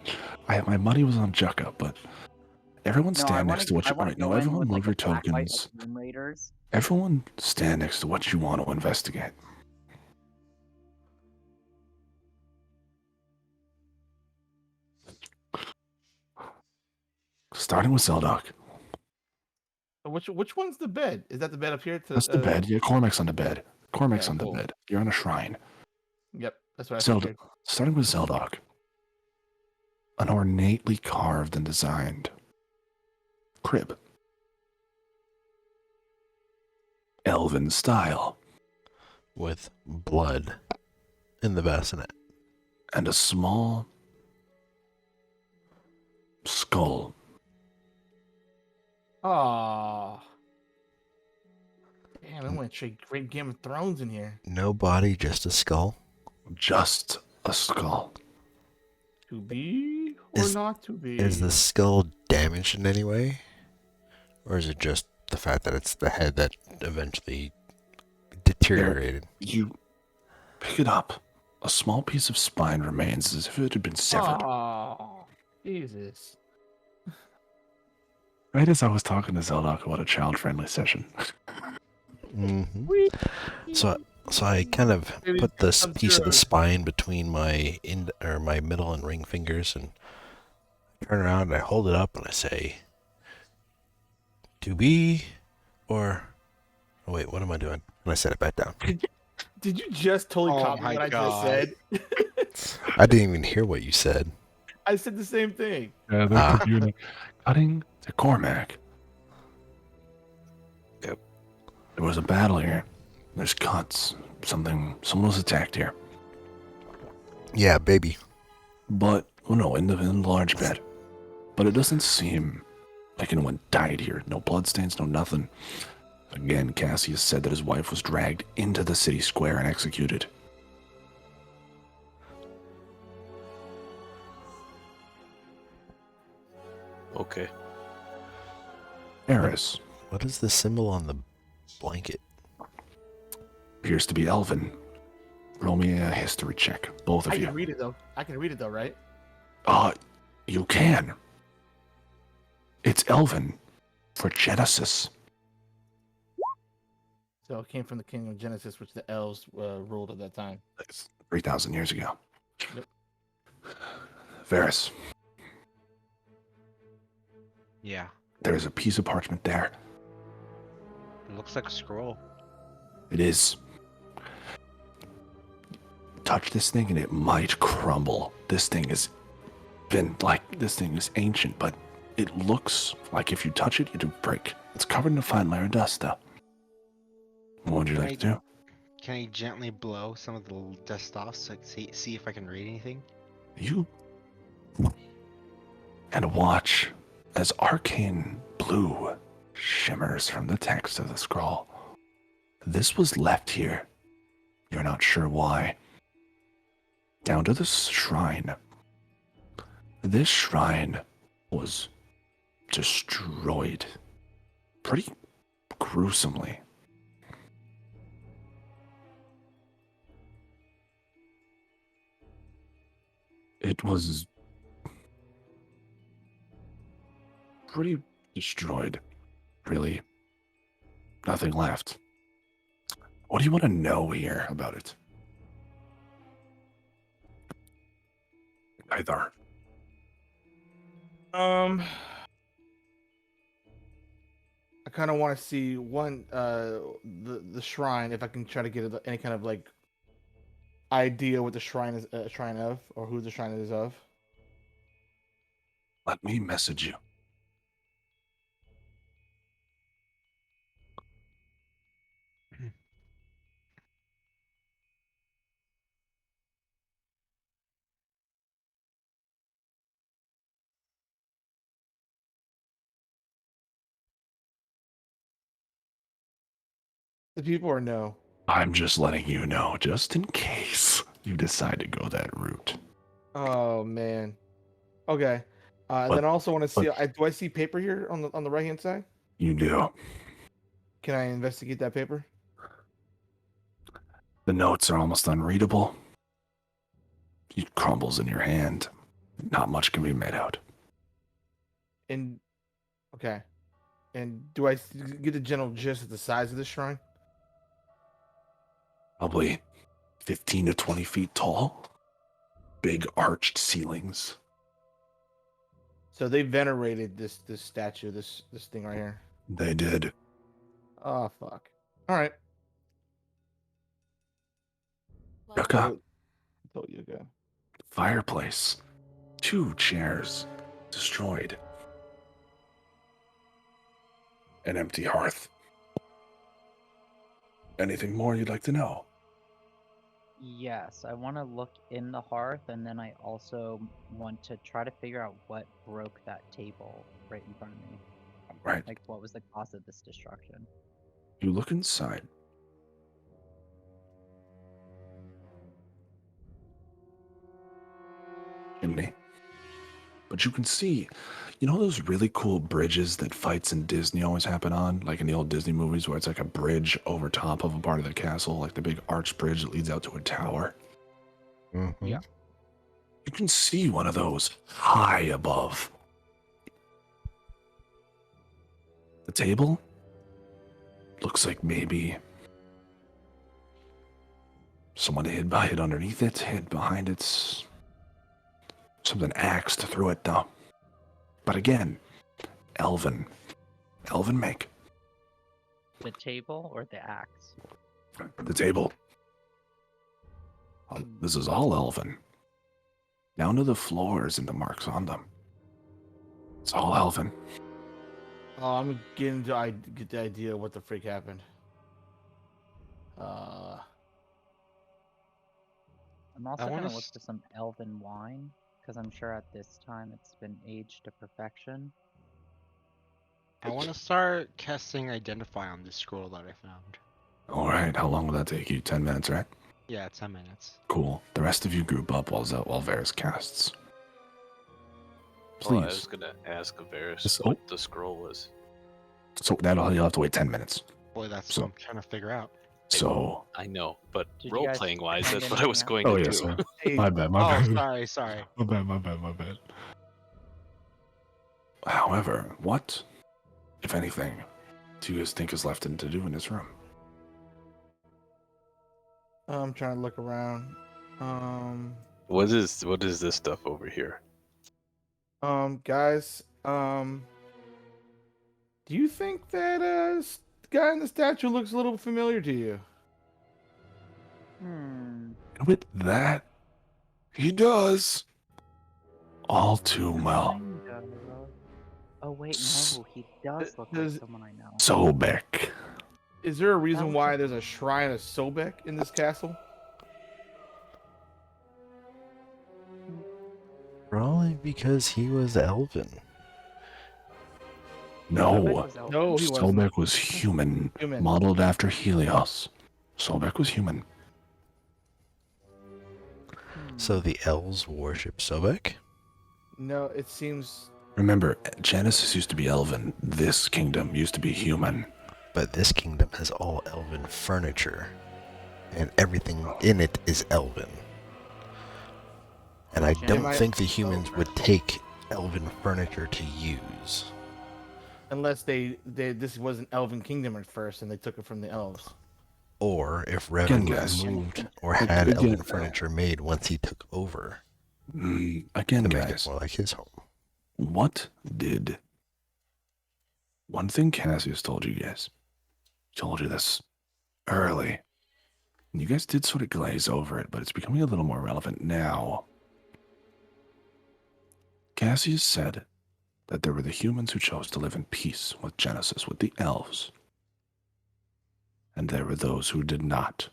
My money was on Jukka, but everyone No, I stand wanna, next to what I you. wanna Alright, no, go in everyone with, move like, your a black light, tokens. like Tomb Raiders. Everyone stand next to what you want to investigate. Starting with Zeldok. Which one's the bed? Is that the bed up here? That's the bed. Yeah, Cormac's on the bed. Cormac's Yeah, on the cool. bed. You're on a shrine. Yep, that's what I Zeldok. figured. Starting with Zeldok. An ornately carved and designed crib. Elven style. With blood in the bassinet. And a small skull. Aw. Damn, it I went straight great Game of Thrones in here. No body, just a skull. Just a skull. To be or Is- not to be? Is the skull damaged in any way? Or is it just the fact that it's the head that eventually deteriorated? You pick it up. A small piece of spine remains as if it had been severed. Oh, Jesus. Right as I was talking to Zelda about a child-friendly session. Mm-hmm. So I kind of Maybe put this some piece of the sort of- spine between my my middle and ring fingers and turn around and I hold it up and I say, "To be," or oh, wait, what am I doing? And I set it back down. Did you just totally Oh copy my what I just God. said? I didn't even hear what you said. I said the same thing. Yeah, Ah. computer cutting to Cormac. Yep. There was a battle here. There's cuts. Someone was attacked here. Yeah, baby. But, well, no, in the large bed. But it doesn't seem like anyone died here. No bloodstains, no nothing. Again, Cassius said that his wife was dragged into the city square and executed. Okay. Eris What is the symbol on the blanket? appears to be Elven. Roll me a history check, both of I you. can read it though. I can read it though, right? You can. It's Elven for Genesis. So it came from the Kingdom of Genesis, which the elves ruled at that time. That's 3,000 years ago. Yep. Varys, Yeah. there's a piece of parchment there. It looks like a scroll. It is. Touch this thing and it might crumble. This thing is ancient, but it looks like if you touch it, it'll break. It's covered in a fine layer of dust, though. What would you like to do? Can I gently blow some of the little dust off so I can see if I can read anything? You and watch as arcane blue shimmers from the text of the scroll. This was left here. You're not sure why. Down to this shrine. This shrine was destroyed pretty gruesomely. It was pretty destroyed, really. Nothing left. What do you want to know here about it? Either. I kind of want to see one the shrine, if I can try to get any kind of like idea what the shrine is a shrine of, or who the shrine is of. Let me message you. The people or no? I'm just letting you know, just in case you decide to go that route. Oh man. Okay. And But- then I also want to see. but- Do I see paper here on the right hand side? You do. Can I investigate that paper? The notes are almost unreadable. It crumbles in your hand. Not much can be made out. And okay. And do I get a general gist of the size of the shrine? Probably 15 to 20 feet tall. Big arched ceilings. So they venerated this statue, this thing right here. They did. Oh fuck. All right. Yucca. I told you again. Fireplace. 2 chairs. Destroyed. An empty hearth. Anything more you'd like to know? Yes, I want to look in the hearth, and then I also want to try to figure out what broke that table right in front of me. Right. Like, what was the cause of this destruction? You look inside. chimney. But you can see, you know those really cool bridges that fights in Disney always happen on? Like in the old Disney movies where it's like a bridge over top of a part of the castle, like the big arch bridge that leads out to a tower. Mhm. Yeah. You can see one of those high above. The table looks like maybe someone hid underneath it, hid behind it. Something axed through it, though. But again, Elven make. The table or the axe? The table. This is all Elven. Down to the floors and the marks on them. It's all Elven. Oh, I'm getting to get the idea of what the freak happened. I'm also wanna gonna look s- for some elven wine, because I'm sure at this time it's been aged to perfection. I want to start casting Identify on this scroll that I found. All right, how long will that take you? 10 minutes, right? Yeah, 10 minutes. Cool. The rest of you group up while Varys casts. Oh, I Please. was gonna ask Varys This- what the scroll was. So that'll you'll have to wait 10 minutes. Boy, that's So- what I'm trying to figure out. So I know, but Did you role guys playing wise, find that's what I was anything going to yes, do. sir. Hey, My bad, my Oh, bad. sorry. My bad. However, what, if anything, do you guys think is left to do in this room? I'm trying to look around. What is this stuff over here? Guys, do you think that the guy in the statue looks a little familiar to you? With that, he does. All too well. Kind of. Oh wait, S- no, he does look like does- someone I know. Sobek. Is there a reason was why a- there's a shrine of Sobek in this castle? Probably because he was elven. No, was elven. No, he wasn't. Sobek was human, Human. modeled after Helios. Sobek was human. So the elves worship Sobek? No, it seems. Remember, Genesis used to be elven. This kingdom used to be human. But this kingdom has all elven furniture, and everything in it is elven. And I Jim, don't I- think the humans would take elven furniture to use. Unless this was an elven kingdom at first and they took it from the elves. Or if Again, Revan guys. moved or Ag- had again, elven furniture made once he took over Again, to make it guys, more like his home. what did... One thing Cassius told you guys. Told you this early. And you guys did sort of glaze over it, but it's becoming a little more relevant now. Cassius said that there were the humans who chose to live in peace with Genesis, with the elves. And there were those who did not.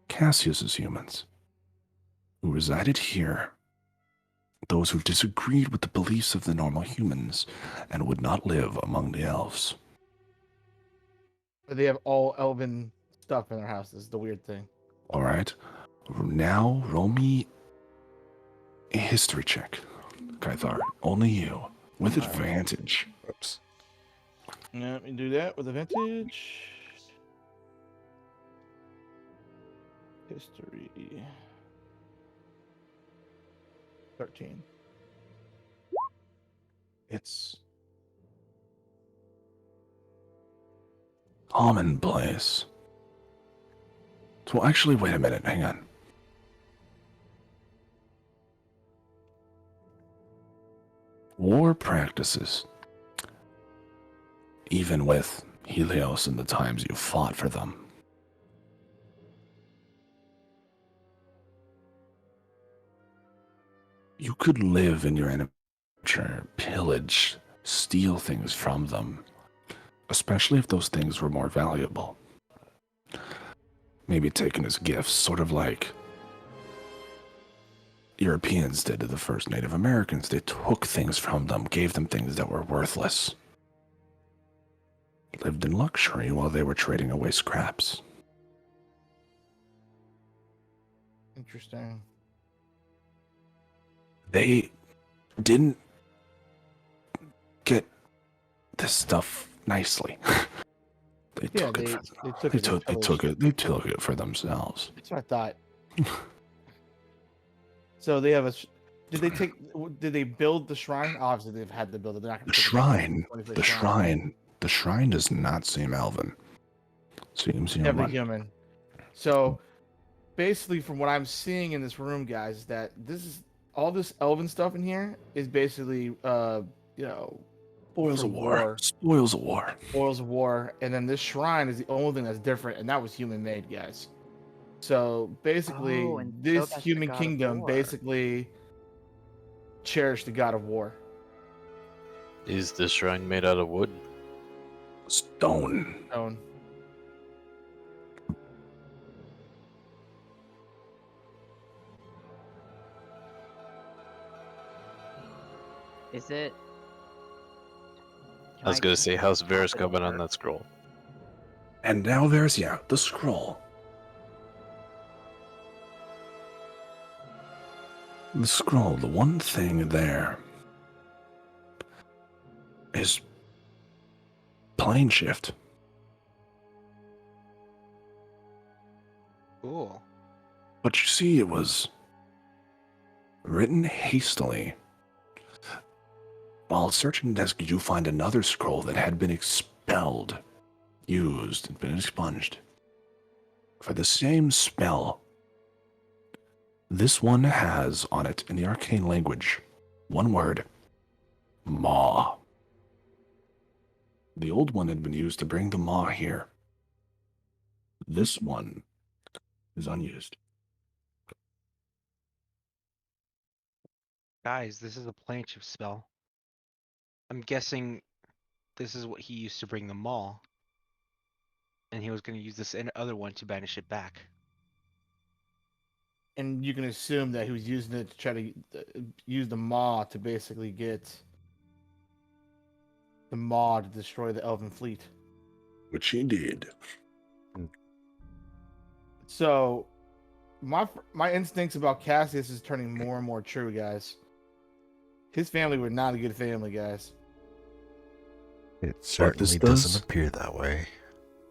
Cassius's humans, who resided here, those who disagreed with the beliefs of the normal humans and would not live among the elves. But they have all elven stuff in their houses. The weird thing. All right. Now, roll me a history check, Kythar. Only you, with advantage. Oops. Yeah, let me do that with advantage. History. 13. It's commonplace. So actually, wait a minute. Hang on. War practices, even with Helios and the times you fought for them, you could live in your enemy, pillage, steal things from them, especially if those things were more valuable. Maybe taken as gifts, sort of like Europeans did to the first Native Americans. They took things from them, gave them things that were worthless. Lived in luxury while they were trading away scraps. Interesting. They didn't get this stuff nicely. They Yeah, took it. they For, took it. they took it. They took it for themselves. That's what I thought. So they have a. Did they take? Did they build the shrine? Obviously, they've had to build it. They're not going The to shrine. The shrine does not seem elven. Seems Definitely human. human. So basically, from what I'm seeing in this room, guys, is that this is all this elven stuff in here is basically, you know, Spoils for of war. war. Spoils of war. Spoils of war, and then this shrine is the only thing that's different, and that was human made, guys. So basically, Oh, and so this that's the human god of kingdom war. basically cherished the god of war. Is the shrine made out of wood? Stone. Stone. Is it? I was gonna say, how's Varys coming on that scroll? And now there's the scroll. The scroll. The one thing there is plane shift. Cool. But you see, it was written hastily. While searching the desk, you find another scroll that had been expelled, used, and been expunged for the same spell. This one has on it, in the arcane language, one word: Maw. The old one had been used to bring the Maw here. This one is unused. Guys, this is a plane shift spell. I'm guessing this is what he used to bring the maw. And he was going to use this other one to banish it back. And you can assume that he was using it to try to use the maw to basically get the maw to destroy the elven fleet. Which he did. So my instincts about Cassius is turning more and more true, guys. His family were not a good family, guys. It certainly doesn't appear that way.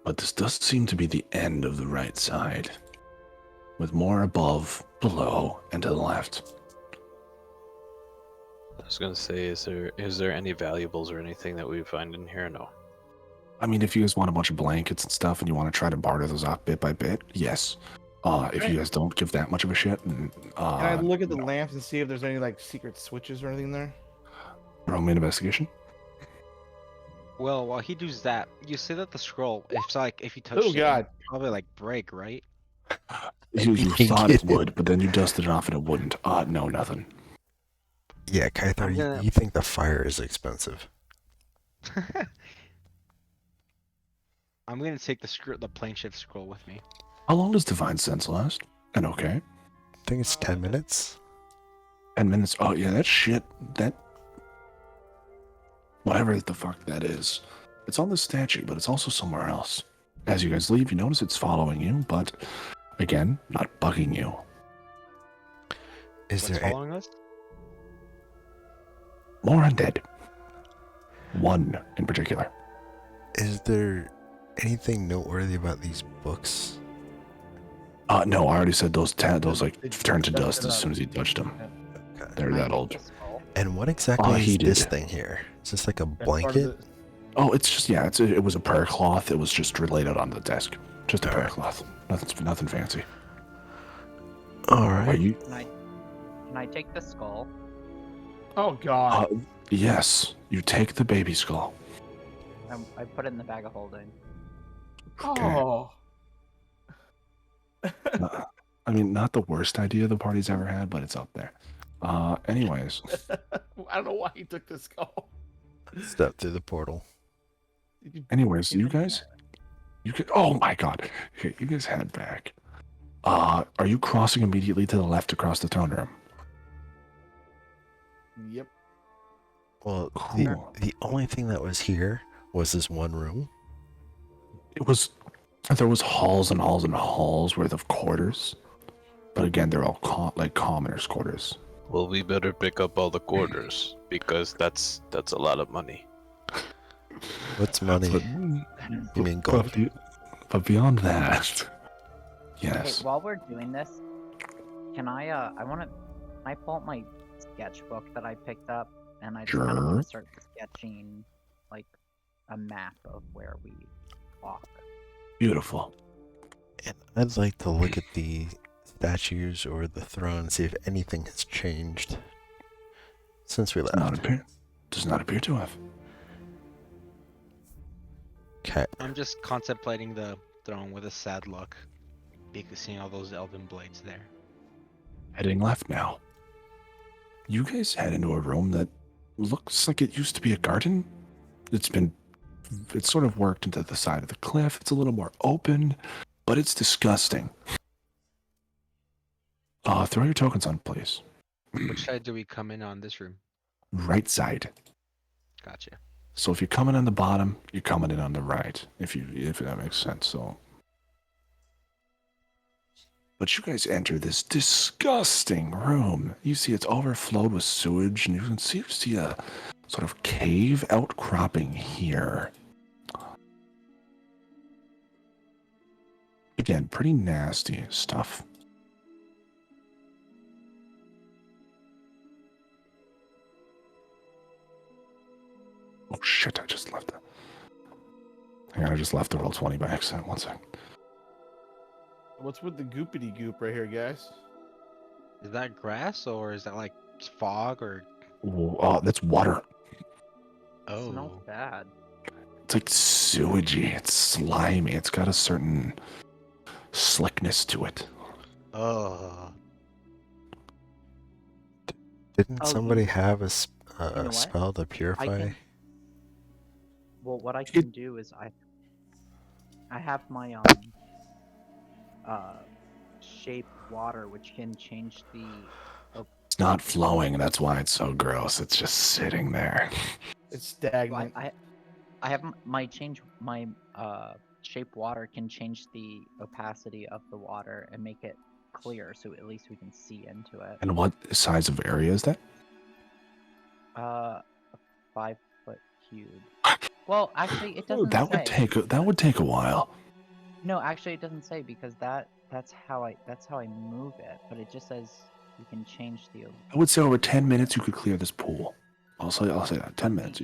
But this does seem to be the end of the right side, with more above, below, and to the left. I was gonna say, is there any valuables or anything that we find in here? No. I mean, if you guys want a bunch of blankets and stuff and you want to try to barter those off bit by bit, yes. If you guys don't give that much of a shit, Can I look at the lamps and see if there's any like secret switches or anything there? roll me an investigation. Well, while he does that, you say that the scroll, if you touch it, God. it'd probably like break, right? You thought it would, but then you dusted it off and it wouldn't. No, nothing. Yeah, Kythar, you think the fire is expensive. I'm gonna take the plane shift scroll with me. How long does Divine Sense last? And okay. I think it's 10 minutes. 10 minutes. Oh, yeah, that shit. That. Whatever the fuck that is. It's on the statue, but it's also somewhere else. As you guys leave, you notice it's following you, but again, not bugging you. Is What's there following us? More undead. One in particular. Is there anything noteworthy about these books? No, I already said those like turned to dust as soon as he touched them. Okay. They're that old. And what exactly is he this did. thing here? Is this like a That's part of blanket? Oh, it's just it was a prayer cloth. It was just laid out on the desk. Just a prayer Alright. cloth. Nothing fancy. All Are right. you? Can I take the skull? Oh God. Yes. You take the baby skull. I put it in the bag of holding. Okay. Oh. I mean, not the worst idea the party's ever had, but it's up there. Anyways, I don't know why he took the skull. Step through the portal. you guys, you could. Oh my God! Okay, you guys head back. Are you crossing immediately to the left across the throne room? Yep. Well, Cool. the only thing that was here was this one room. It was. There was halls and halls and halls worth of quarters, but again, they're all like commoners' quarters. Well, we better pick up all the quarters because that's a lot of money. What's money? But, You mean but, gold? but beyond that, Hey, yes. while we're doing this, can I want to, I pull up my sketchbook that I picked up, and I just kind of want Sure. to start sketching, like, a map of where we walk. Beautiful. And I'd like to look at the statues or the throne and see if anything has changed since we left. Does not appear to have. Okay. I'm just contemplating the throne with a sad look, because seeing all those elven blades there. Heading left now. You guys head into a room that looks like it used to be a garden. It's sort of worked into the side of the cliff. It's a little more open, but it's disgusting. Throw your tokens on, please. Which side do we come in on this room? Right side. Gotcha. So if you're coming on the bottom, you're coming in on the right. If that makes sense. So, but you guys enter this disgusting room. You see it's overflowed with sewage, and you can see a sort of cave outcropping here. Again, pretty nasty stuff. Oh shit, I just left it. Hang on, I just left the roll 20 by accident. One second. What's with the goopity goop right here, guys? Is that grass or is that like fog or? Oh, that's water. Oh. Smells bad. It's like sewagey. It's slimy. It's got a certain slickness to it. Oh. Didn't Oh, somebody you- have a know what? spell to purify? can- Well, what I can do is I have my shape water, which can change the. It's not flowing, and that's why it's so gross. It's just sitting there. It's Well, stagnant. I have my shape water can change the opacity of the water and make it clear, so at least we can see into it. And what size of area is that? A 5-foot cube. Well, actually, it Oh, doesn't that would take a while. No, actually, it doesn't say because that's how I move it. But it just says you can change the. I would say over 10 minutes you could clear this pool. I'll say that 10 minutes.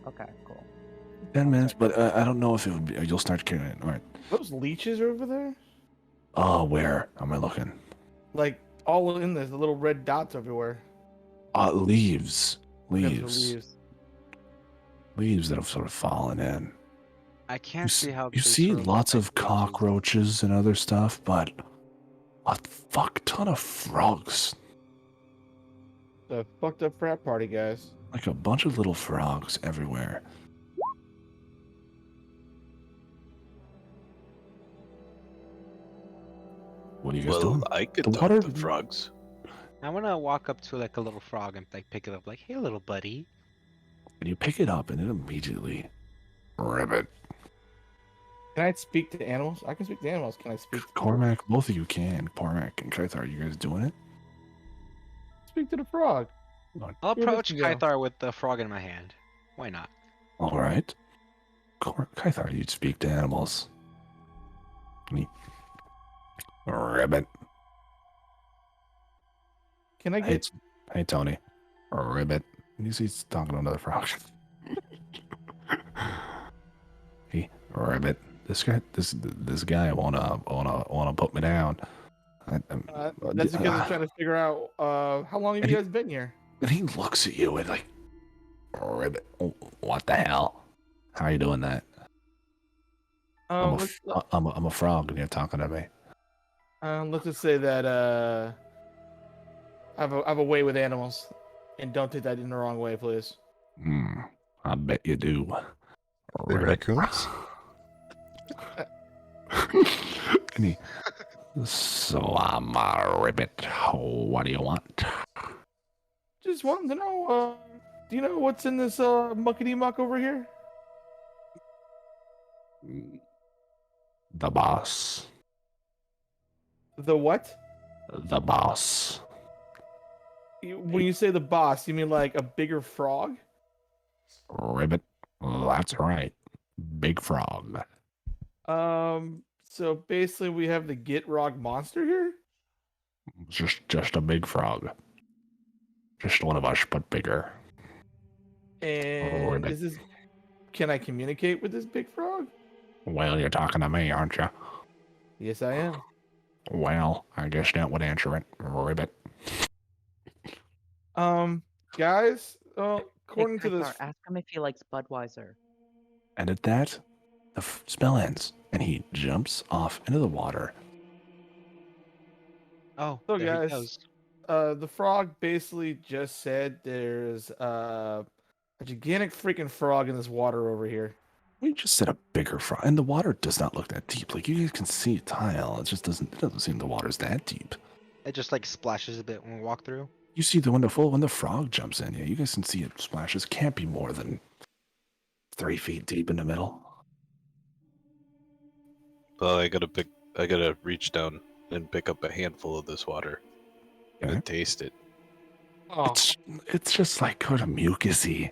Okay, cool. 10 minutes, but I don't know if it would be. You'll start carrying it. All right. Those leeches over there? Oh, where am I looking? Like all in there, the little red dots everywhere. Leaves. That's the Leaves. Leaves that have sort of fallen in. I can't see how. You they see sort of lots look of like leeches. cockroaches and other stuff, but a fuck ton of frogs. The fucked up frat party, guys. Like a bunch of little frogs everywhere. What are you guys Well, doing? I could The talk water- to frogs. I want to walk up to like a little frog and like pick it up, like, "Hey, little buddy." And you pick it up and it immediately ribbit. Can I speak to animals? I can speak to animals. Can I speak to Cormac, both of you can. Cormac and Kaithar, are you guys doing it? speak to the frog? I'll Where approach does he go? Kaithar with the frog in my hand. Why not? All right. Kaithar, you speak to animals. Ribbit. Can I get Hey, Tony. Ribbit. He's talking to another frog. Hey, Ribbit. This guy wanna put me down. that's because I'm trying to figure out how long have you guys been here? And he looks at you and like, Ribbit. What the hell? How are you doing that? I'm a frog and you're talking to me. Let's just say that I have a way with animals, and don't take that in the wrong way, please. I bet you do. The raccoons? So I'm a ribbit. What do you want? Just wanted to know, do you know what's in this muckety muck over here? The boss. The what? The boss. When you say the boss, you mean like a bigger frog? Ribbit. That's right. Big frog. So basically, we have the Gitrog monster here. Just a big frog. Just one of us, but bigger. And Ribbit. is this? Can I communicate with this big frog? Well, you're talking to me, aren't you? Yes, I am. Well, I guess that would answer it. Ribbit. Guys, Hey, according to this, Kryptar, ask him if he likes Budweiser. And at that, the spell ends, and he jumps off into the water. Oh, So, there he guys, goes. the frog basically just said there's a gigantic freaking frog in this water over here. We just said a bigger frog, and the water does not look that deep. Like, you guys can see a tile. It just doesn't seem the water's that deep. It just like splashes a bit when we walk through. You see the window full when the frog jumps in. Yeah, you guys can see it splashes. Can't be more than 3 feet deep in the middle. Well, I gotta reach down and pick up a handful of this water Okay. and taste it. Oh, It's just like kind of mucusy,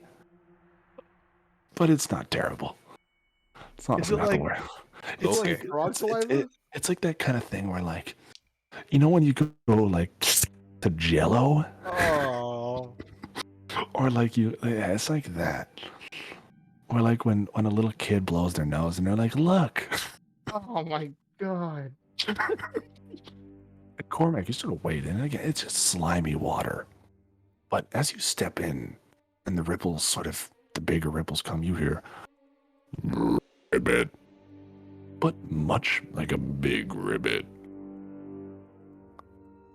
but it's not terrible. It's not Is it not the like- word. it's Okay. like frog saliva. It's like that kind of thing where, like, you know, when you go like to Jello, Oh, or like yeah, it's like that. Or like when a little kid blows their nose and they're like, "Look." oh my god. Cormac, you sort of wade in. Again, it's just slimy water. But as you step in, and the ripples the bigger ripples come, you hear, ribbit. But much like a big ribbit.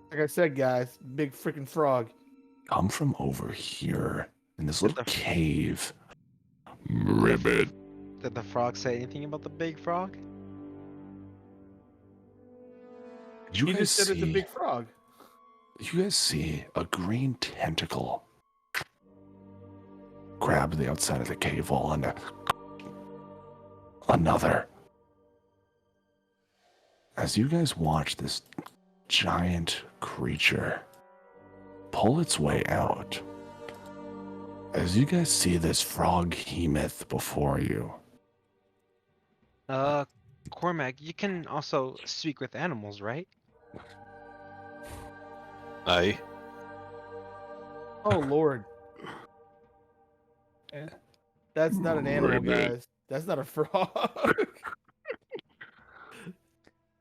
Like I said, guys, big freaking frog. Come from over here, in this Did little the- cave. Ribbit. Did the frog say anything about the big frog? Did you You guys just said it's a see- big frog. You guys see a green tentacle grab the outside of the cave wall and another. As you guys watch this giant creature pull its way out, as you guys see this frog hemoth before you, Cormac, you can also speak with animals, right? Aye. Oh lord. That's not an animal, Ribbit. guys. That's not a frog.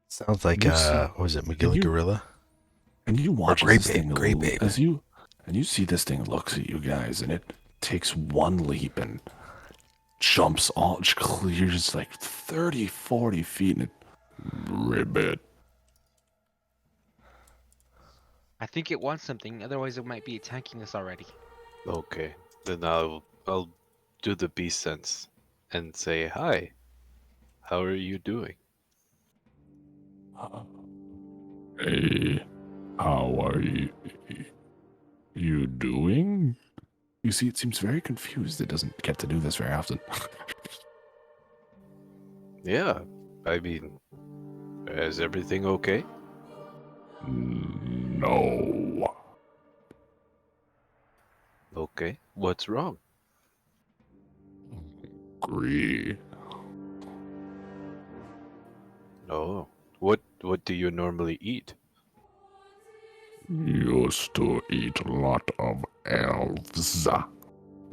Sounds like You see- what was it, Magilla you- Gorilla? and you watch Grape this Ape, thing Grape Ape. as you see this thing looks at you guys, and it takes one leap and jumps all clears like 30, 40 feet, and it ribbit. I think it wants something, otherwise it might be attacking us already. Okay. Then I'll do the beast sense and say hi. How are you doing? Hey, how are you doing? You see, it seems very confused. It doesn't get to do this very often. Yeah. I mean, is everything okay? No. Okay. What's wrong? Agree. Oh. What do you normally eat? Used to eat a lot of elves.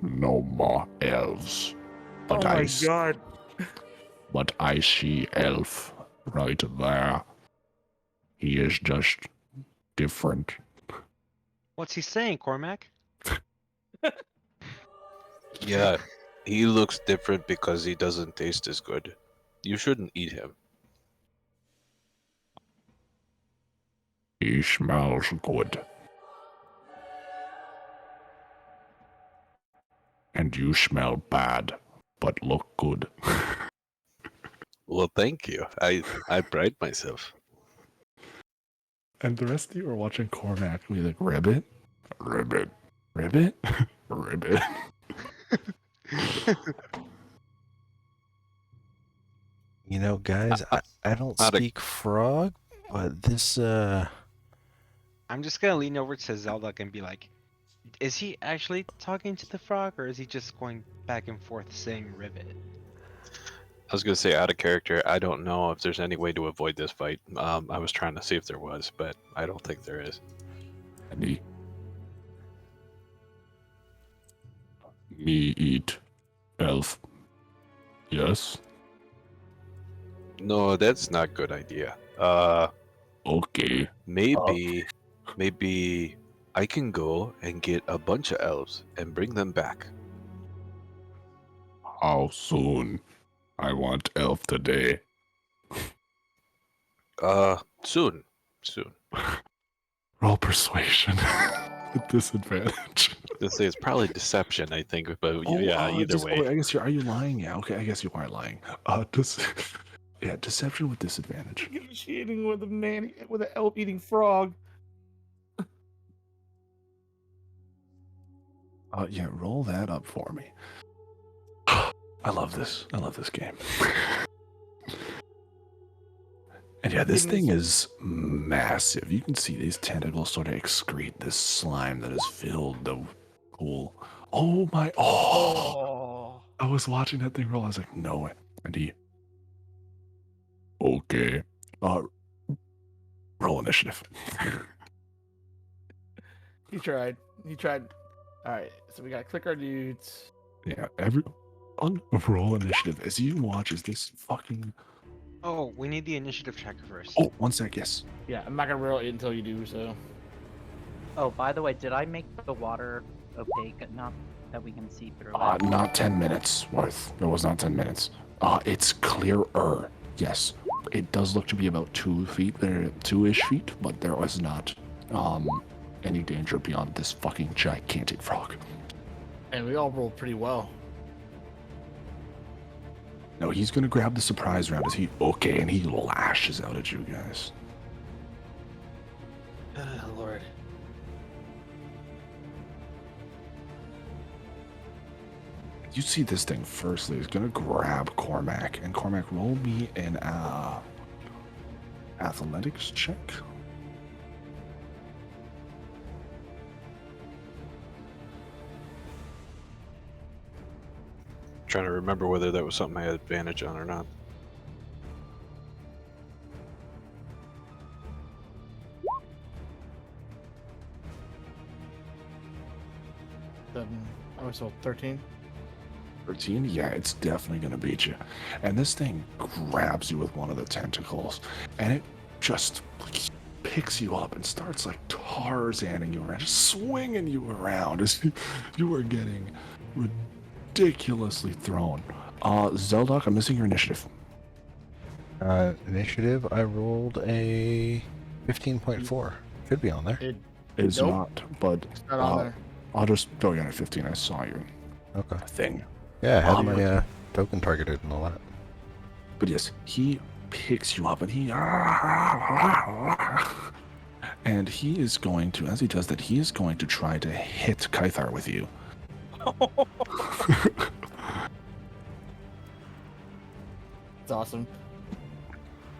No more elves. But oh my I god. But I see elf right there. He is just different. What's he saying, Cormac? Yeah. He looks different because he doesn't taste as good. You shouldn't eat him. He smells good. And you smell bad, but look good. Well, thank you. I pride myself. And the rest of you are watching Cormac be like, ribbit, ribbit, ribbit, ribbit. You know, guys, I don't Not a- speak frog, but this I'm just gonna lean over to Zelda and be like, is he actually talking to the frog, or is he just going back and forth saying rivet? I was gonna say out of character. I don't know if there's any way to avoid this fight. I was trying to see if there was, but I don't think there is. Me eat elf. Yes. No, that's not a good idea. Okay. Maybe I can go and get a bunch of elves and bring them back. How soon? I want elf today. Soon. Roll persuasion with disadvantage. Let's say it's probably deception, I think, but yeah, either way. I guess are you lying? Yeah, okay, I guess you are lying. Yeah, deception with disadvantage. Negotiating with a man with an elf eating frog. Yeah, roll that up for me. I love this. I love this game. And yeah, this thing is massive. You can see these tentacles sort of excrete this slime that has filled the pool. Oh my! Oh! I was watching that thing roll. I was like, no way. And he. Okay. Roll initiative. He tried. All right, so we got to click our dudes. Yeah, on roll initiative as you watch as this fucking. Oh, we need the initiative checker first. Oh, one sec. Yes. Yeah, I'm not gonna roll it until you do so. Oh, by the way, did I make the water opaque enough that we can see through it? Not 10 minutes worth. It was not 10 minutes. It's clearer. Yes, it does look to be about 2 feet there, 2-ish feet, but there was not any danger beyond this fucking gigantic frog. And we all rolled pretty well. No, he's gonna grab the surprise round as he and he lashes out at you guys. Oh, Lord. You see this thing firstly is gonna grab Cormac, and Cormac, roll me an athletics check. Trying to remember whether that was something I had advantage on or not. I was told 13. 13? Yeah, it's definitely gonna beat you. And this thing grabs you with one of the tentacles, and it just picks you up and starts like Tarzaning you around, just swinging you around as you are getting ridiculously thrown. Zeldok, I'm missing your initiative. Initiative, I rolled a 15.4. Should be on there. It's Nope. not, but It's not on there. I'll just throw you on a 15. I saw your Okay. thing. Yeah, I had Um, my token targeted and all that. But yes, he picks you up and he is going to, as he does that, he is going to try to hit Kythar with you. It's awesome.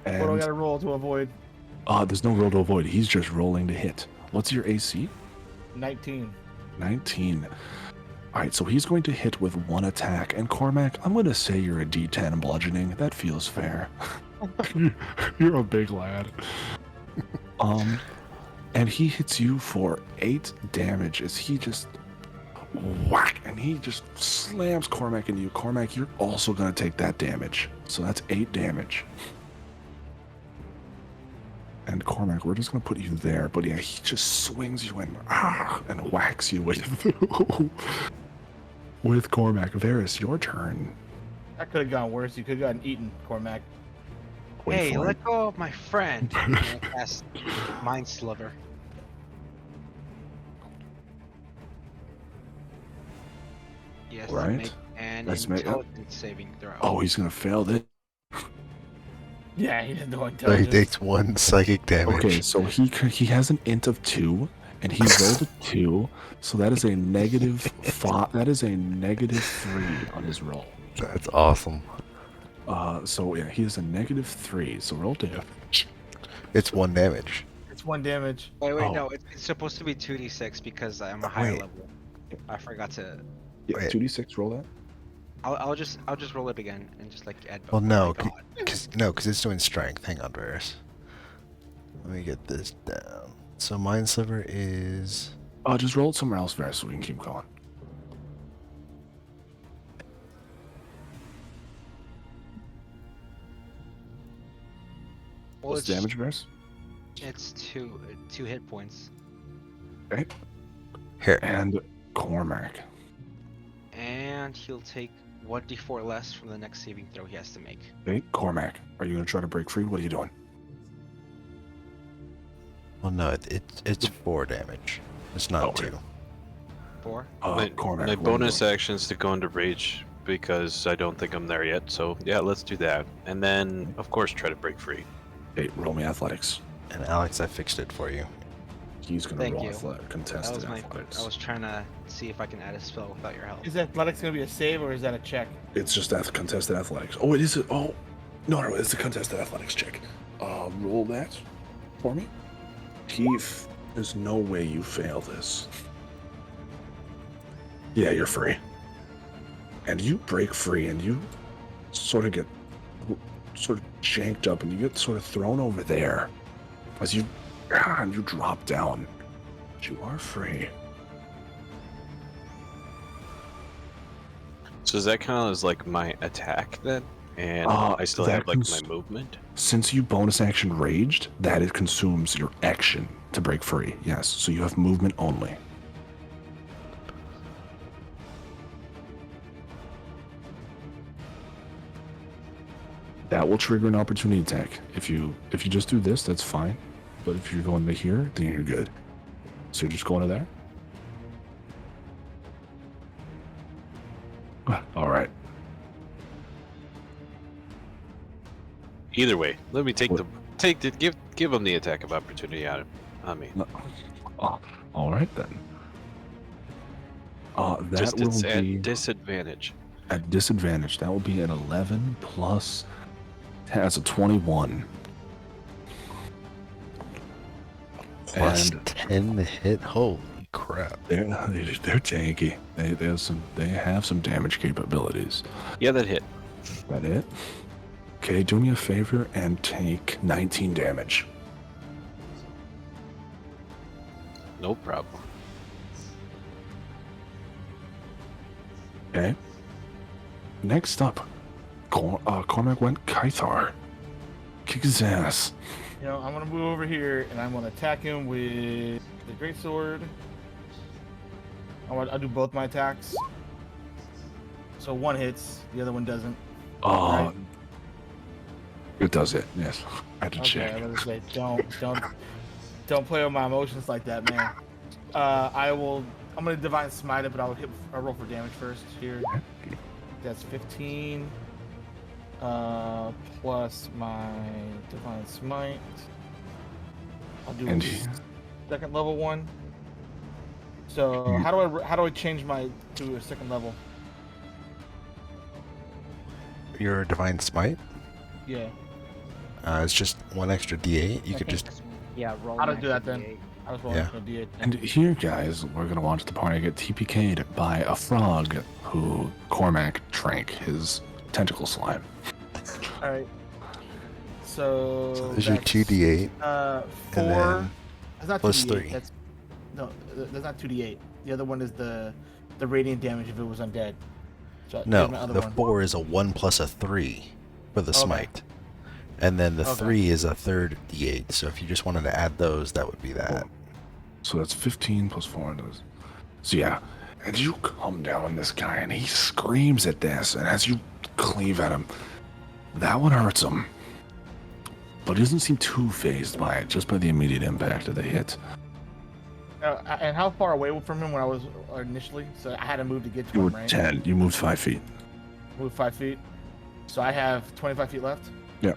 And What do I gotta roll to avoid? there's no roll to avoid. He's just rolling to hit. What's your AC? 19. 19. All right, so he's going to hit with one attack. And Cormac, I'm going to say you're a D10 bludgeoning. That feels fair. You're a big lad. And he hits you for 8 damage as he just whack, and he just slams Cormac into you. Cormac, you're also going to take that damage. So that's 8 damage. And Cormac, we're just going to put you there. But yeah, he just swings you in and whacks you with Cormac. Varys, your turn. That could have gone worse. You could have gotten eaten, Cormac. Wait Hey, for let it. go of my friend. And I cast Mindz Sliver. Yes, Right. make an Let's make- intelligence saving throw. Oh, he's going to fail this. Yeah, he didn't know So he intelligence. takes 1 psychic damage. Okay, so he has an int of 2, and he rolled a 2, so that is a negative 5. That is a negative 3 on his roll. That's awesome. So yeah, he is a negative 3. So roll damage. It's 1 damage. It's 1 damage. Wait, Oh. no, it's supposed to be 2d6 because I'm a Oh, higher wait. level. I forgot to. Yeah, Wait. 2d6. Roll that. I'll just roll it again and just like add. Well, oh no, my God. because it's doing strength. Hang on, Varys. Let me get this down. So Mind Sliver is Just roll it somewhere else, Varys, so we can keep going. Well, What's it's damage, Varys? It's two hit points, Okay. here. And Cormac. and he'll take 1d4 less from the next saving throw he has to make. Okay, Cormac. Are you gonna try to break free? What are you doing? Well, no, it's 4 damage. It's not Okay. 2. 4. Cormac. My what are you bonus doing? action is to go into rage because I don't think I'm there yet. So yeah, let's do that. And then of course try to break free. Hey, roll me athletics. And Alex, I fixed it for you. He's gonna Thank roll you. athletic, That contested was my. athletics. I was trying to see if I can add a spell without your help. Is athletics gonna be a save or is that a check? It's just contested athletics. Oh, it is. Oh, no, it's a contested athletics check. Roll that for me. Keith, there's no way you fail this. Yeah, you're free. And you break free, and you sort of get sort of janked up, and you get sort of thrown over there as you and you drop down. But you are free. So does that count as like my attack then? And I still that have like cons- my movement. Since you bonus action raged, that it consumes your action to break free. Yes, so you have movement only. That will trigger an opportunity attack. If you just do this, that's fine. But if you're going to here, then you're good. So you're just going to there? All right. Either way, let me What- give him the attack of opportunity on me. No. All right then. That Just will it's at be disadvantage. at disadvantage. That will be an 11 plus. That's a 21. Plus And 10 to hit. Holy crap. they're tanky. They have some damage capabilities. Yeah, that hit. That it? Okay, do me a favor and take 19 damage. No problem. Okay. Next up, Cormac went Kythar. Kick his ass. You know, I'm gonna move over here and I'm gonna attack him with the greatsword. I'll do both my attacks. So one hits, the other one doesn't. Right. It does it. Yes. I had to Okay, check. I was gonna say don't play with my emotions like that, man. I'm gonna divine smite it, but I'll roll for damage first here. That's 15. Plus my divine smite. I'll do And a second level one. So how do I change my to a second level? Your Divine Smite? Yeah. It's just 1 extra D8. You I could think just. yeah, roll. How to an do that extra then? D8. I was rolling Yeah. for a D8. And here, guys, we're gonna watch the party get TPK'd by a frog who Cormac drank his tentacle slime. All right. So There's your that's, 2D8. 4. And then That's not plus 2d8. 3. That's not 2d8. The other one is the radiant damage if it was undead. So No, here's my other the one. 4 is a 1 plus a 3 for the Okay. smite. And then the Okay. 3 is a third D8. So if you just wanted to add those, that would be that. So that's 15 plus 4. So yeah, and you come down on this guy, and he screams at this, and as you cleave at him, that one hurts him. But he doesn't seem too phased by it, just by the immediate impact of the hit. And how far away from him when I was initially? So I had to move to get to You were him, right? 10. You moved 5 feet. Move 5 feet. So I have 25 feet left. Yeah.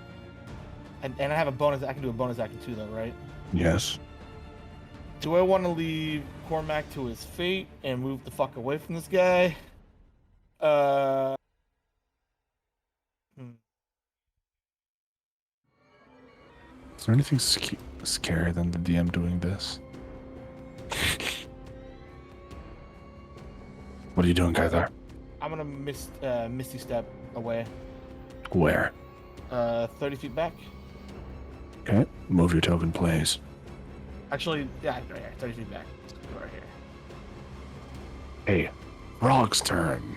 And I have a bonus. I can do a bonus action too, though, right? Yes. Do I want to leave Cormac to his fate and move the fuck away from this guy? Is there anything scarier than the DM doing this. What are you doing, Kythar? I'm gonna Misty Step away. Where? 30 feet back. Okay, move your token, please. Actually, yeah, right here, 30 feet back. Right here. Hey, Frog's turn.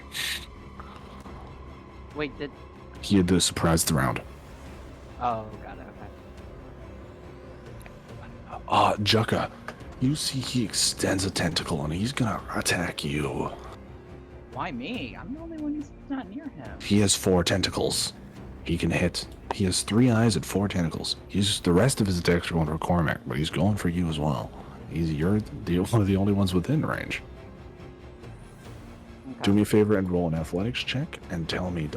Wait, did. He had the surprise round. Oh, got it. Okay. Jukka, you see he extends a tentacle and he's gonna attack you. Why me? I'm the only one who's not near him. He has 4 tentacles. He can hit. He has 3 eyes and 4 tentacles. The rest of his attacks are going for Cormac, but he's going for you as well. You're one of the only ones within range. Okay. Do me a favor and roll an athletics check and tell me,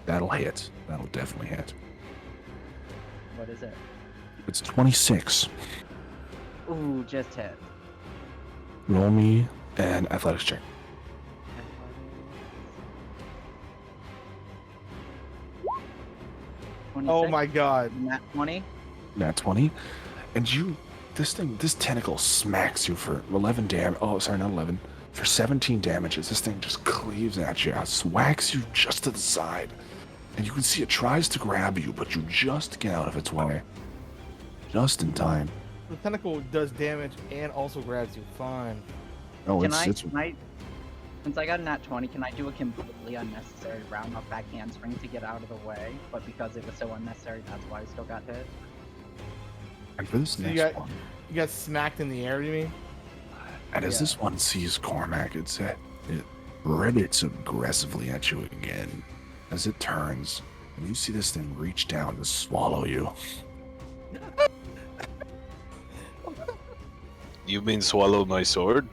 that'll hit. That'll definitely hit. What is it? It's 26. Ooh, just hit. Roll me an athletics check. Oh my god. Nat 20? Nat 20. And this tentacle smacks you for 11 damage. Oh, sorry, not 11. For 17 damages. This thing just cleaves at you, swacks you just to the side. And you can see it tries to grab you, but you just get out of its way. Just in time. The tentacle does damage and also grabs you. Fine. Oh, Can it's since I got a nat 20, can I do a completely unnecessary round up back handspring to get out of the way? But because it was so unnecessary, that's why I still got hit. and for this So next one. you got smacked in the air, you mean? And as Yeah. this one sees Cormac, it ribbits aggressively at you again. As it turns, and you see this thing reach down to swallow you. You mean swallow my sword?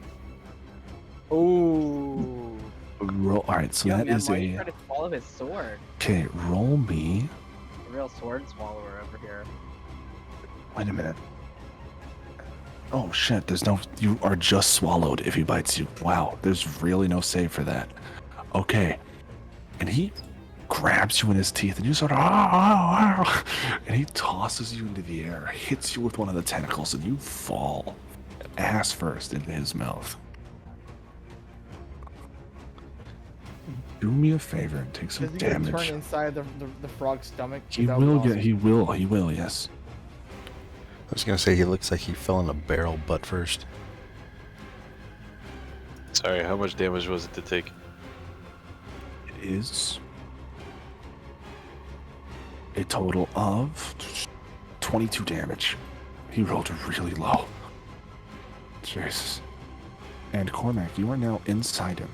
Ooh. Alright, so Yo, that man, is why you try to swallow his sword? Okay, roll me. A real sword swallower over here. Wait a minute. Oh shit, you are just swallowed if he bites you. Wow, there's really no save for that. Okay. And he grabs you in his teeth and you sort of, and he tosses you into the air, hits you with one of the tentacles, and you fall ass first into his mouth. Do me a favor and take some Does he get a damage. turn inside the frog's stomach? He That was will awesome. he will, yes. I was gonna say he looks like he fell in a barrel butt first. Sorry, how much damage was it to take? It is a total of 22 damage. He rolled really low. Jesus. And Cormac, you are now inside him.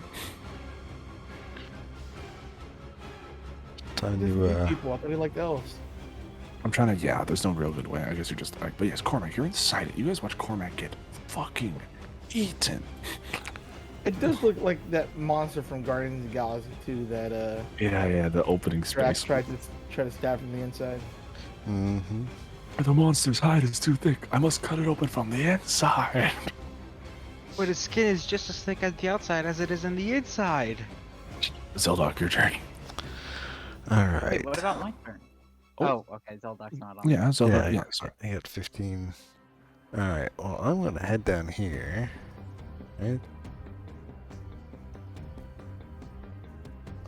Time These to people, I thought he liked elves. I'm trying to, yeah, there's no real good way. I guess you're just like, but yes, Cormac, you're inside it. You guys watch Cormac get fucking eaten. It does look like that monster from Guardians of the Galaxy 2 that Yeah, the opening Drax space. tried to stab from the inside. Mm-hmm. The monster's hide is too thick. I must cut it open from the inside. But his skin is just as thick at the outside as it is on the inside. Zeldok, your turn. All right. Wait, what about my turn? Oh. Oh, okay, Zeldok's not on. Yeah, Zeldok, Yeah, yeah, sorry. I got 15. All right. Well, I'm gonna head down here. Right.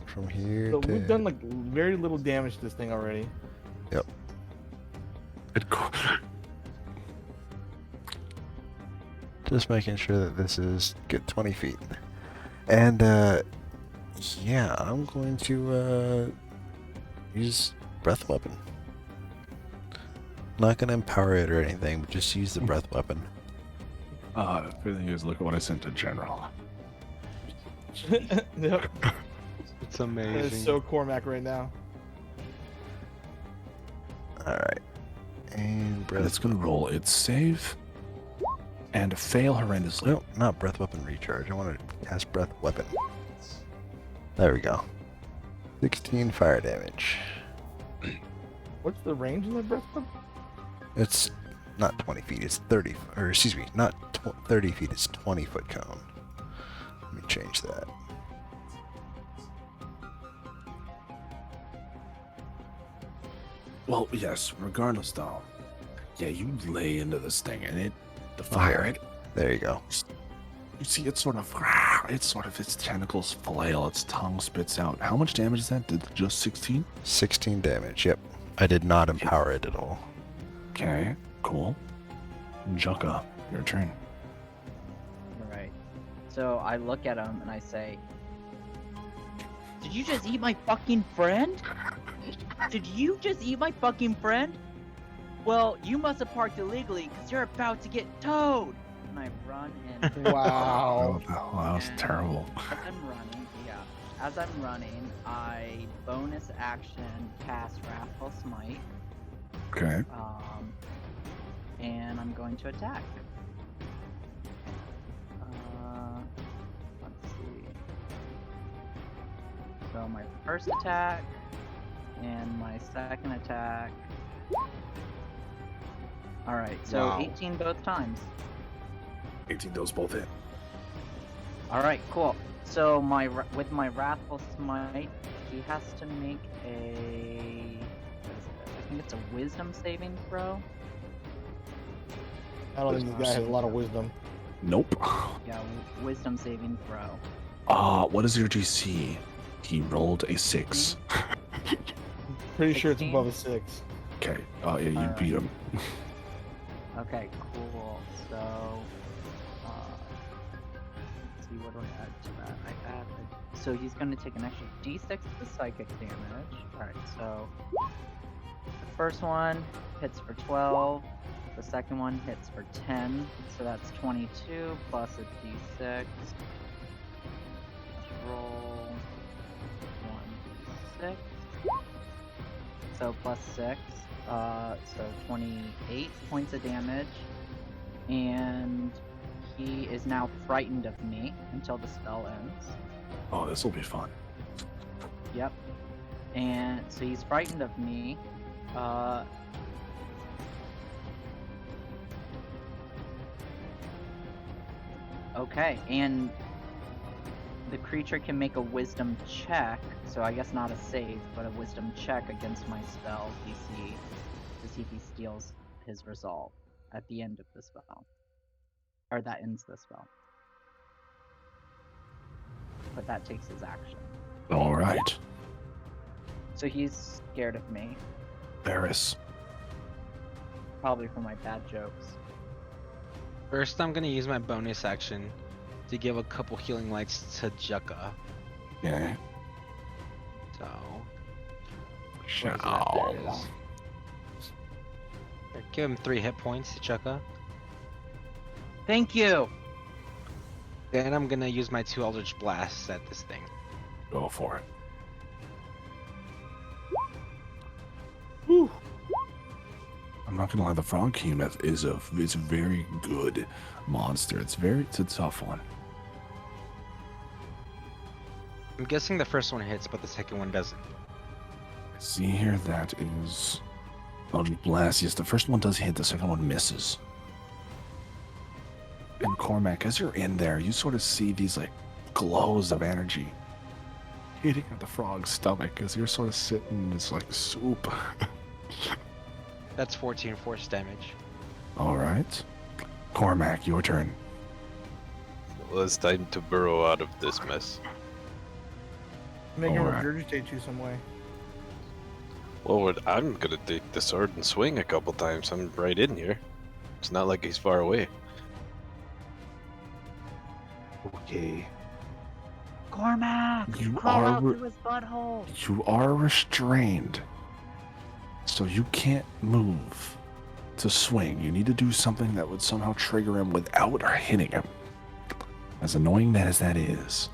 From here So to. we've done like very little damage to this thing already. Just making sure that this is good 20 feet. And, yeah, I'm going to, use breath weapon. Not gonna empower it or anything, but just use the breath weapon. The thing is, look at what I sent to General. Yep. It's That amazing. is so Cormac right now. Alright. And breath. It's gonna roll its save and fail horrendously. No, not breath weapon recharge. I want to cast breath weapon. There we go. 16 fire damage. What's the range in the breath weapon? It's not 20 feet, it's 30, or excuse me, not 30 feet, it's 20 foot cone. Let me change that. Well, yes, regardless though, Yeah, you lay into this thing, and the fire. There you go. You see, its tentacles flail, its tongue spits out. How much damage is that? Did just 16? 16 damage. Yep. I did not empower it at all. Okay, cool. Jucka, your turn. Alright. So I look at him and I say, "Did you just eat my fucking friend? Did you just eat my fucking friend? Well, you must have parked illegally because you're about to get towed." And I run in. Wow. Oh, that was And terrible. As I'm running, I bonus action cast Wrathful Smite. Okay. And I'm going to attack. Let's see. So my first attack and my second attack. Alright, so Wow. 18 both times. 18 those both hit. Alright, cool. So with my Wrathful Smite, he has to make a... what is it? I think it's a Wisdom saving throw. I don't think this guy has a lot of wisdom. Nope. Yeah, Wisdom saving throw. What is your DC? He rolled a 6. Pretty sure it's 16? above a 6. Okay. Oh, yeah, you Alright. beat him. Okay, cool. So, let's see, what do I add to that? I added. So he's going to take an extra d6 of psychic damage. Alright, so the first one hits for 12. The second one hits for 10. So that's 22 plus a d6. Let's roll 1d6. So plus 6. So 28 points of damage, and he is now frightened of me until the spell ends. Oh, this will be fun. Yep. And so he's frightened of me. Okay, and the creature can make a wisdom check, so I guess not a save, but a wisdom check against my spell DC to see if he steals his resolve at the end of the spell. Or that ends the spell. But that takes his action. All right. So he's scared of me, Varys. probably for my bad jokes. First, I'm gonna use my bonus action to give a couple healing lights to Jucka. Yeah. So, Ciao. there it is. Here, give him 3 hit points, Jucka. Thank you! Then I'm gonna use my 2 Eldritch Blasts at this thing. Go for it. Whew. I'm not gonna lie, the Frog King is a very good monster. It's a tough one. I'm guessing the first one hits, but the second one doesn't. See here, that is Eldritch Blast. Yes, the first one does hit, the second one misses. And Cormac, as you're in there, you sort of see these like glows of energy hitting at the frog's stomach as you're sort of sitting in this like soup. That's 14 force damage. All right, Cormac, your turn. Well, it's time to burrow out of this mess. Make him Alright. regurgitate you some way. Well, I'm gonna take the sword and swing a couple times. I'm right in here. It's not like he's far away. Okay. Cormac! You Crawl are out re- through his butthole! You are restrained, so you can't move to swing. You need to do something that would somehow trigger him without hitting him. As annoying as that is.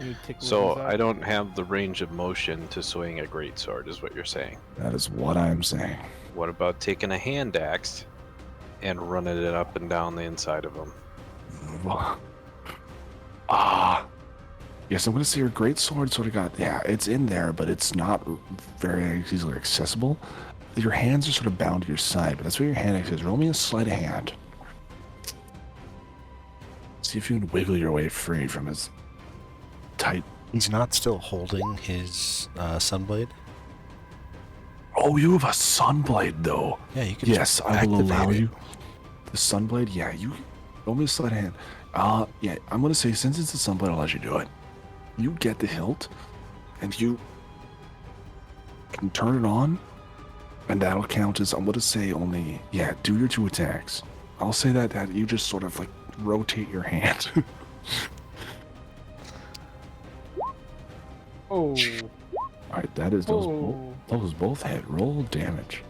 You tickle So his I don't have the range of motion to swing a greatsword, is what you're saying. That is what I'm saying. What about taking a hand axe and running it up and down the inside of him? Yes, I'm gonna say your great sword sort of got, yeah, it's in there, but it's not very easily accessible. Your hands are sort of bound to your side, but that's where your hand axe is. Roll me a sleight of hand. See if you can wiggle your way free from his tight. He's not still holding his Sunblade. Oh, you have a Sunblade, though. Yeah, you can. Yes, just I will activate allow it. you. The Sunblade, yeah, you roll me a sleight of hand. Yeah, I'm gonna say since it's a Sunblade, I'll let you do it. You get the hilt, and you can turn it on, and that'll count as, I'm gonna say only, yeah, do your 2 attacks. I'll say that you just sort of like rotate your hand. Oh. Alright, that is those both hit. Roll damage.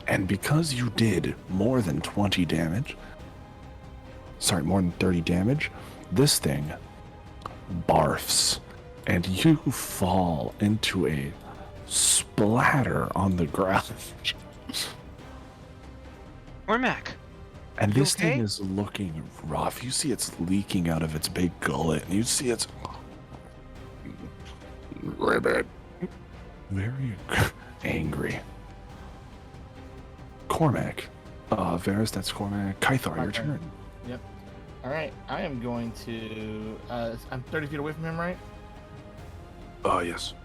And because you did more than 20 damage, sorry, more than 30 damage, this thing barfs, and you fall into a splatter on the ground. Cormac. And You this thing okay? is looking rough. You see it's leaking out of its big gullet, and you see it's ribbit, very angry. Cormac, Varus, that's Cormac. Kythar, your Okay. turn. Yep. All right. I am going to. I'm 30 feet away from him, right? Yes.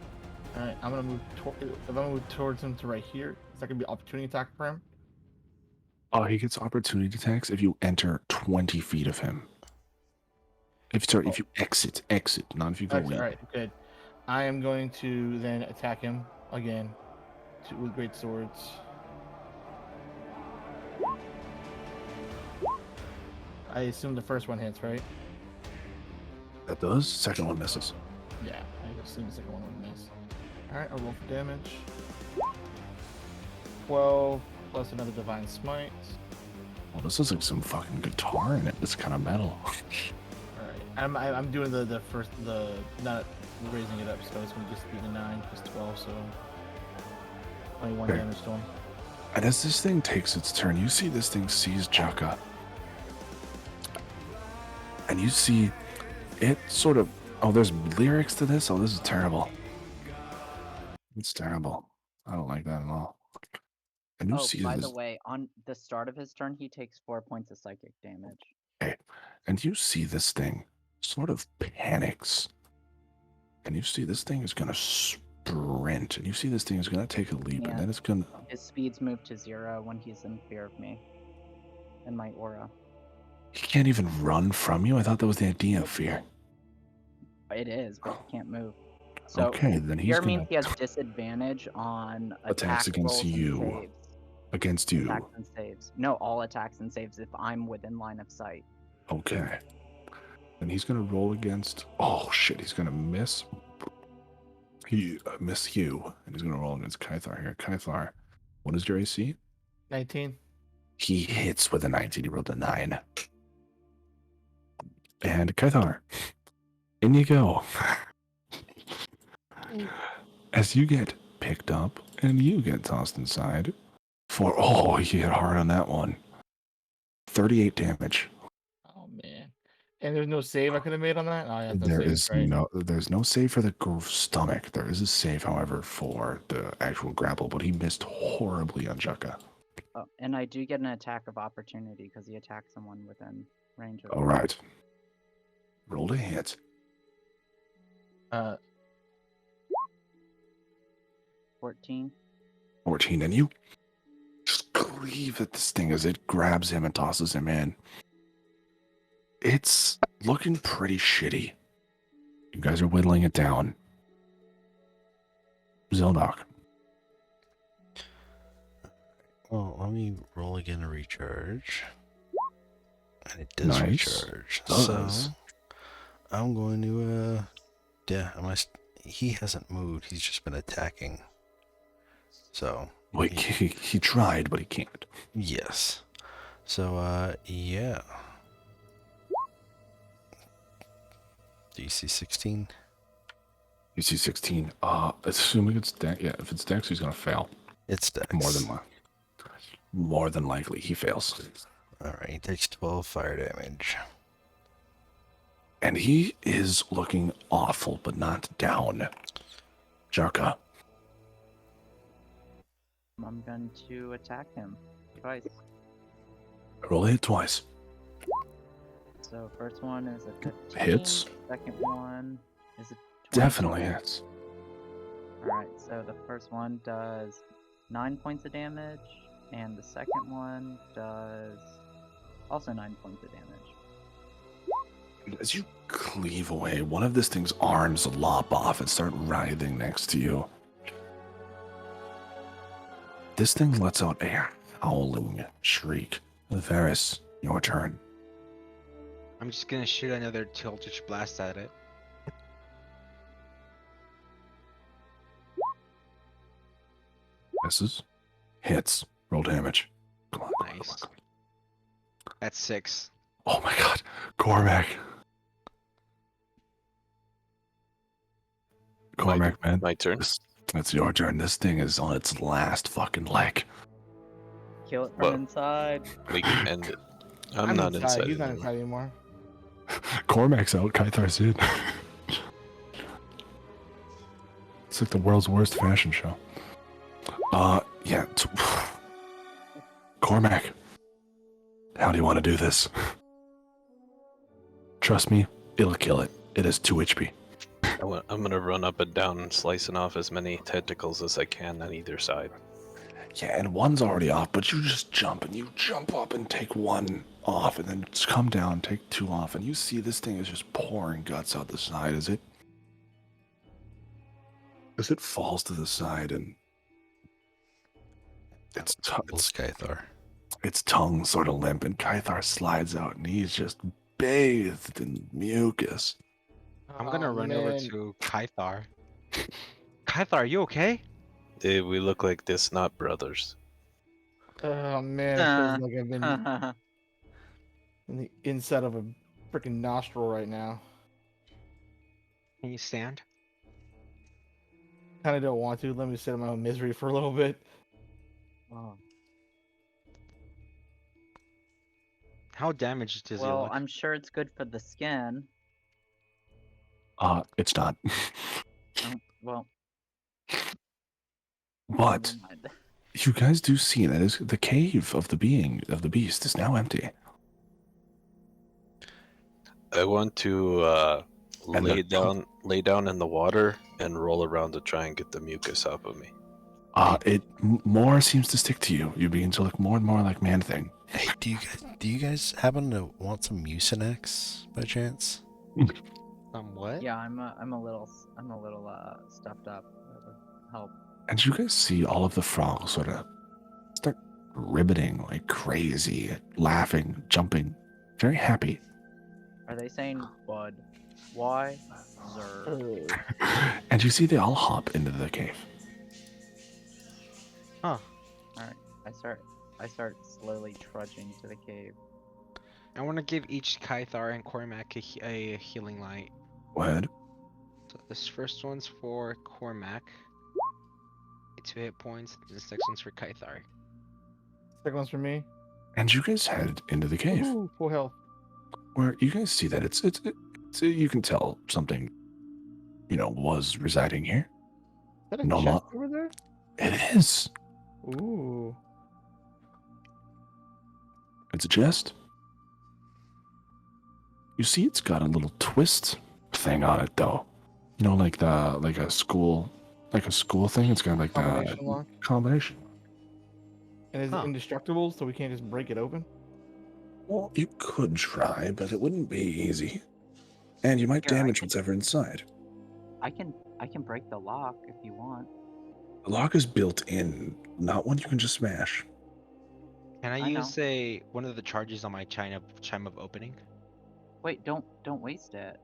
All right. I'm gonna move. If I'm gonna move towards him to right here, is that gonna be an opportunity attack for him? He gets opportunity attacks if you enter 20 feet of him. If you exit, not if you go All in. right. Good. I am going to then attack him again with great swords. I assume the first one hits, right? That does. Second one misses. Yeah, I assume the second one would miss. Alright, I'll roll for damage. 12 plus another Divine Smite. Well, this is like some fucking guitar in it. It's kind of metal. Alright, I'm doing the first, not raising it up, so it's going to just be the 9 plus 12, so 21 Okay. damage to him. And as this thing takes its turn, you see this thing seize Jaka. And you see it sort of... Oh, there's lyrics to this? Oh, this is terrible. It's terrible. I don't like that at all. And you Oh, see by this... the way, on the start of his turn, he takes 4 points of psychic damage. Okay. And you see this thing sort of panics. And you see this thing is going to sprint. And you see this thing is going to take a leap. Yeah. And then it's going to... His speeds move to 0 when he's in fear of me and my aura. He can't even run from you? I thought that was the idea of fear. It is, but he can't move. So Okay, then he's fear going means to... he has disadvantage on Attacks attack against rolls and you. saves. Against you. Attacks and saves. No, all attacks and saves if I'm within line of sight. Okay. And he's going to roll against... Oh, shit. He's going to miss... miss you. And he's going to roll against Kythar here. Kythar, what is your AC? 19. He hits with a 19. He rolled a 9. And Kythar, in you go. As you get picked up and you get tossed inside for... Oh, he hit hard on that one. 38 damage. Oh, man. And there's no save I could have made on that? Oh, yeah, that's There save, is right? there's no save for the stomach. There is a save, however, for the actual grapple, but he missed horribly on Jaka. Oh, and I do get an attack of opportunity because he attacked someone within range of All right. Roll to hit. 14. 14, and you just cleave at this thing as it grabs him and tosses him in. It's looking pretty shitty. You guys are whittling it down. Zildok. Well, let me roll again to recharge. And it does Nice. recharge. Does. So I'm going to yeah, he hasn't moved, he's just been attacking. So Wait, he tried, but he can't. yes. So yeah. DC 16. You see 16. Assuming it's Dex. Yeah, if it's Dex, he's gonna fail. It's Dex. More than likely, he fails. Alright, he takes 12 fire damage. And he is looking awful, but not down. Jaka. I'm going to attack him twice. Roll a hit twice. So first one is a 15. Hits. Second one is a 22. Definitely hits. So the first one does 9 points of damage, and the second one does also 9 points of damage. As you cleave away, one of this thing's arms lop off and start writhing next to you. This thing lets out a howling shriek. Varys, your turn. I'm just gonna shoot another Eldritch Blast at it. Misses. Hits. Roll damage. Come on. Nice. That's 6. Oh my god. Cormac. Cormac, man. My turn. That's your turn. This thing is on its last fucking leg. Kill it from Well- inside. We can end it. I'm not inside. He's not anymore. inside anymore. Cormac's out. Kythar's in. It's like the world's worst fashion show. Yeah. Cormac. How do you want to do this? Trust me, it'll kill it. It has 2 HP. I'm gonna run up and down and slicing off as many tentacles as I can on either side. Yeah, and one's already off, but you just jump and you jump up and take 1 off and then just come down, take 2 off, and you see this thing is just pouring guts out the side as it falls to the side and its Skythar. its tongue sort of limp, and Kythar slides out and he's just bathed in mucus. I'm gonna Oh, run over man. to Kythar. Kythar, are you okay? We look like this, not brothers. Oh man, it feels like I've been in the inside of a freaking nostril right now. Can you stand? Kind of don't want to. Let me sit in my own misery for a little bit. Oh. How damaged does he Well, look? I'm sure it's good for the skin. It's not. Well, But never mind. you guys do see that is the cave of the beast is now empty. I want to And lay the- lay down in the water and roll around to try and get the mucus off of me. It more seems to stick to you. You begin to look more and more like Man Thing. Hey, do you guys happen to want some Mucinex by chance? What? Yeah, I'm a little stuffed up. That would help. And you guys see all of the frogs sort of start ribbiting like crazy, laughing, jumping, very happy. Are they saying bud? Why? Zer. And you see they all hop into the cave. Huh. I start slowly trudging to the cave. I want to give each Kythar and Cormac a healing light. Go ahead. So this first one's for Cormac. 2 hit points. This next one's for Kythar. Second one's for me. And you guys head into the cave, Ooh, full health. where you guys see that it's you can tell something, was residing here. Is that a No, chest not- over there? It is. Ooh. It's a chest. You see, it's got a little twist thing on it, though. Like a school thing. It's got like Combination the lock. combination. And is Huh. it indestructible, so we can't just break it open? Well, you could try, but it wouldn't be easy, and you might Here, I damage can- what's ever inside. I can break the lock if you want. The lock is built in, not one you can just smash. Can I I know. use one of the charges on my chime of opening? Wait, don't waste it.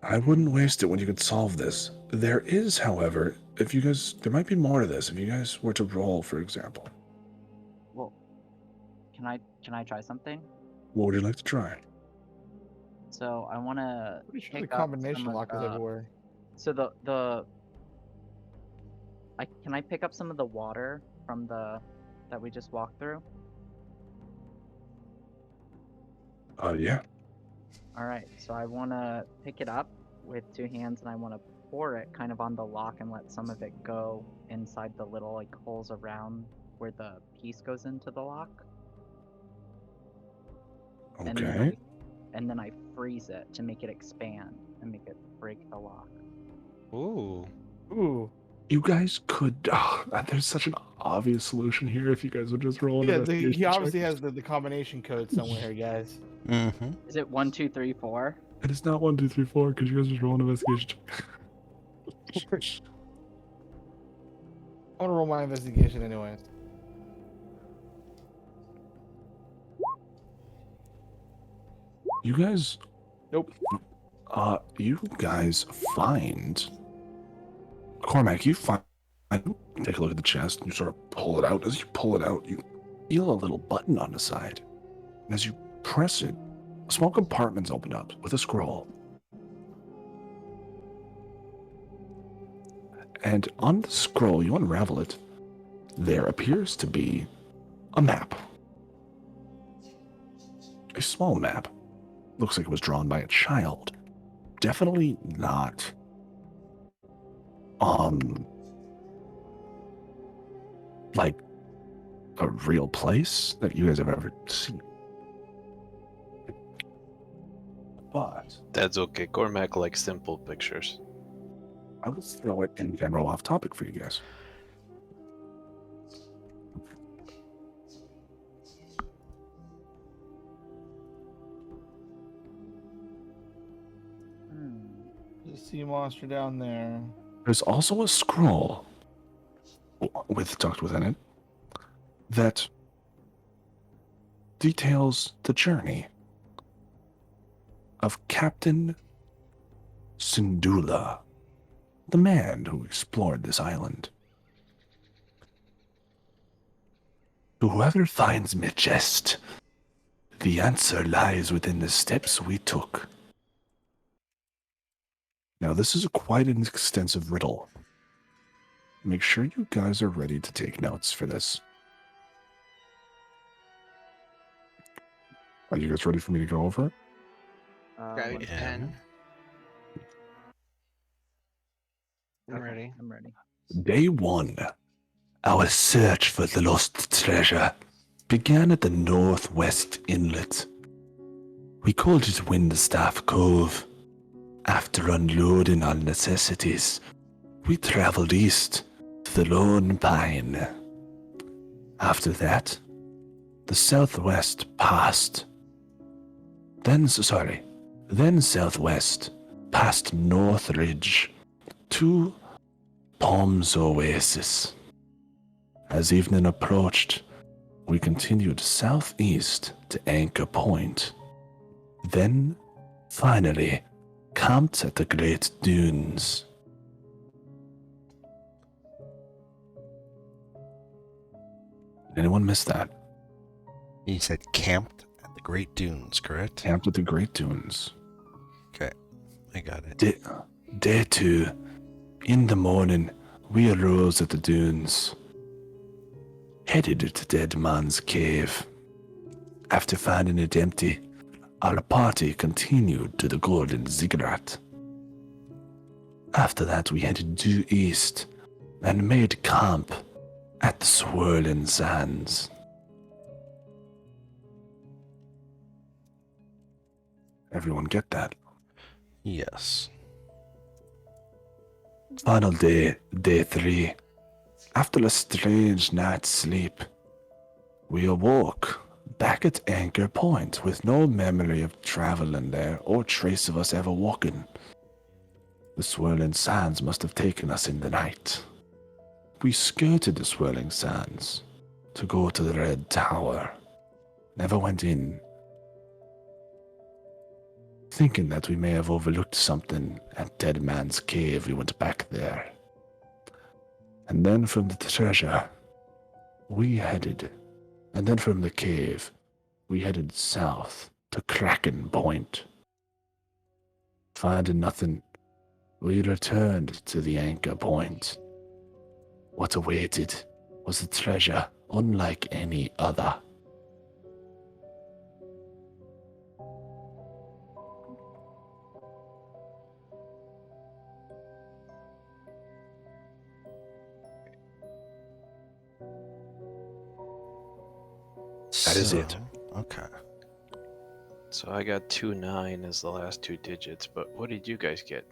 I wouldn't waste it when you could solve this. There is, however, there might be more to this. If you guys were to roll, for example, Well, can I try something? what would you like to try? So I want to Pretty sure the pick up some combination of lock is the- everywhere. So can I pick up some of the water from that we just walked through? Yeah. All right. So I want to pick it up with 2 hands and I want to pour it kind of on the lock and let some of it go inside the little like holes around where the piece goes into the lock. Okay. And then I freeze it to make it expand and make it break the lock. Ooh. Ooh. You guys could. There's such an obvious solution here if you guys would just roll an Yeah, investigation he obviously check. has the combination code somewhere, guys. Mm-hmm. Is it 1, 2, 3, 4? It is not 1, 2, 3, 4 because you guys just roll an investigation check. I want to roll my investigation anyways. You guys. Nope. You guys find. Cormac, you find. Take a look at the chest and you sort of pull it out. As you pull it out, you feel a little button on the side. And as you press it, a small compartment's opened up with a scroll. And on the scroll, you unravel it, there appears to be a map. A small map. Looks like it was drawn by a child. Definitely not, like a real place that you guys have ever seen. But That's okay. Cormac likes simple pictures. I will throw it in general off topic for you guys. There's a sea monster down there. There's also a scroll with tucked within it that details the journey of Captain Sindula, the man who explored this island. To whoever finds Majest, the answer lies within the steps we took. Now, this is quite an extensive riddle. Make sure you guys are ready to take notes for this. Are you guys ready for me to go over it? Grab your Yeah. pen. I'm Okay, ready. I'm ready. Day 1. Our search for the lost treasure began at the northwest inlet. We called it Windstaff Cove. After unloading our necessities, we traveled east to the Lone Pine. After that, the southwest passed. Then southwest past Northridge to Palms Oasis. As evening approached, we continued southeast to Anchor Point. Then, finally, camped at the Great Dunes. Did anyone miss that? You said camped at the Great Dunes, correct? Camped at the Great Dunes. Okay, I got it. Day 2. In the morning, we arose at the dunes, headed to Dead Man's Cave. After finding it empty, our party continued to the Golden Ziggurat. After that, we headed due east and made camp at the Swirling Sands. Everyone get that? Yes. Final day, day 3. After a strange night's sleep, we awoke back at Anchor Point with no memory of traveling there or trace of us ever walking. The Swirling Sands must have taken us in the night. We skirted the Swirling Sands to go to the Red Tower. Never went in. Thinking that we may have overlooked something at Dead Man's Cave, we went back there. And then from the treasure, and then from the cave, we headed south to Kraken Point. Finding nothing, we returned to the Anchor Point. What awaited was a treasure unlike any other. That is it. Okay. So I got 29 as the last two digits, but what did you guys get?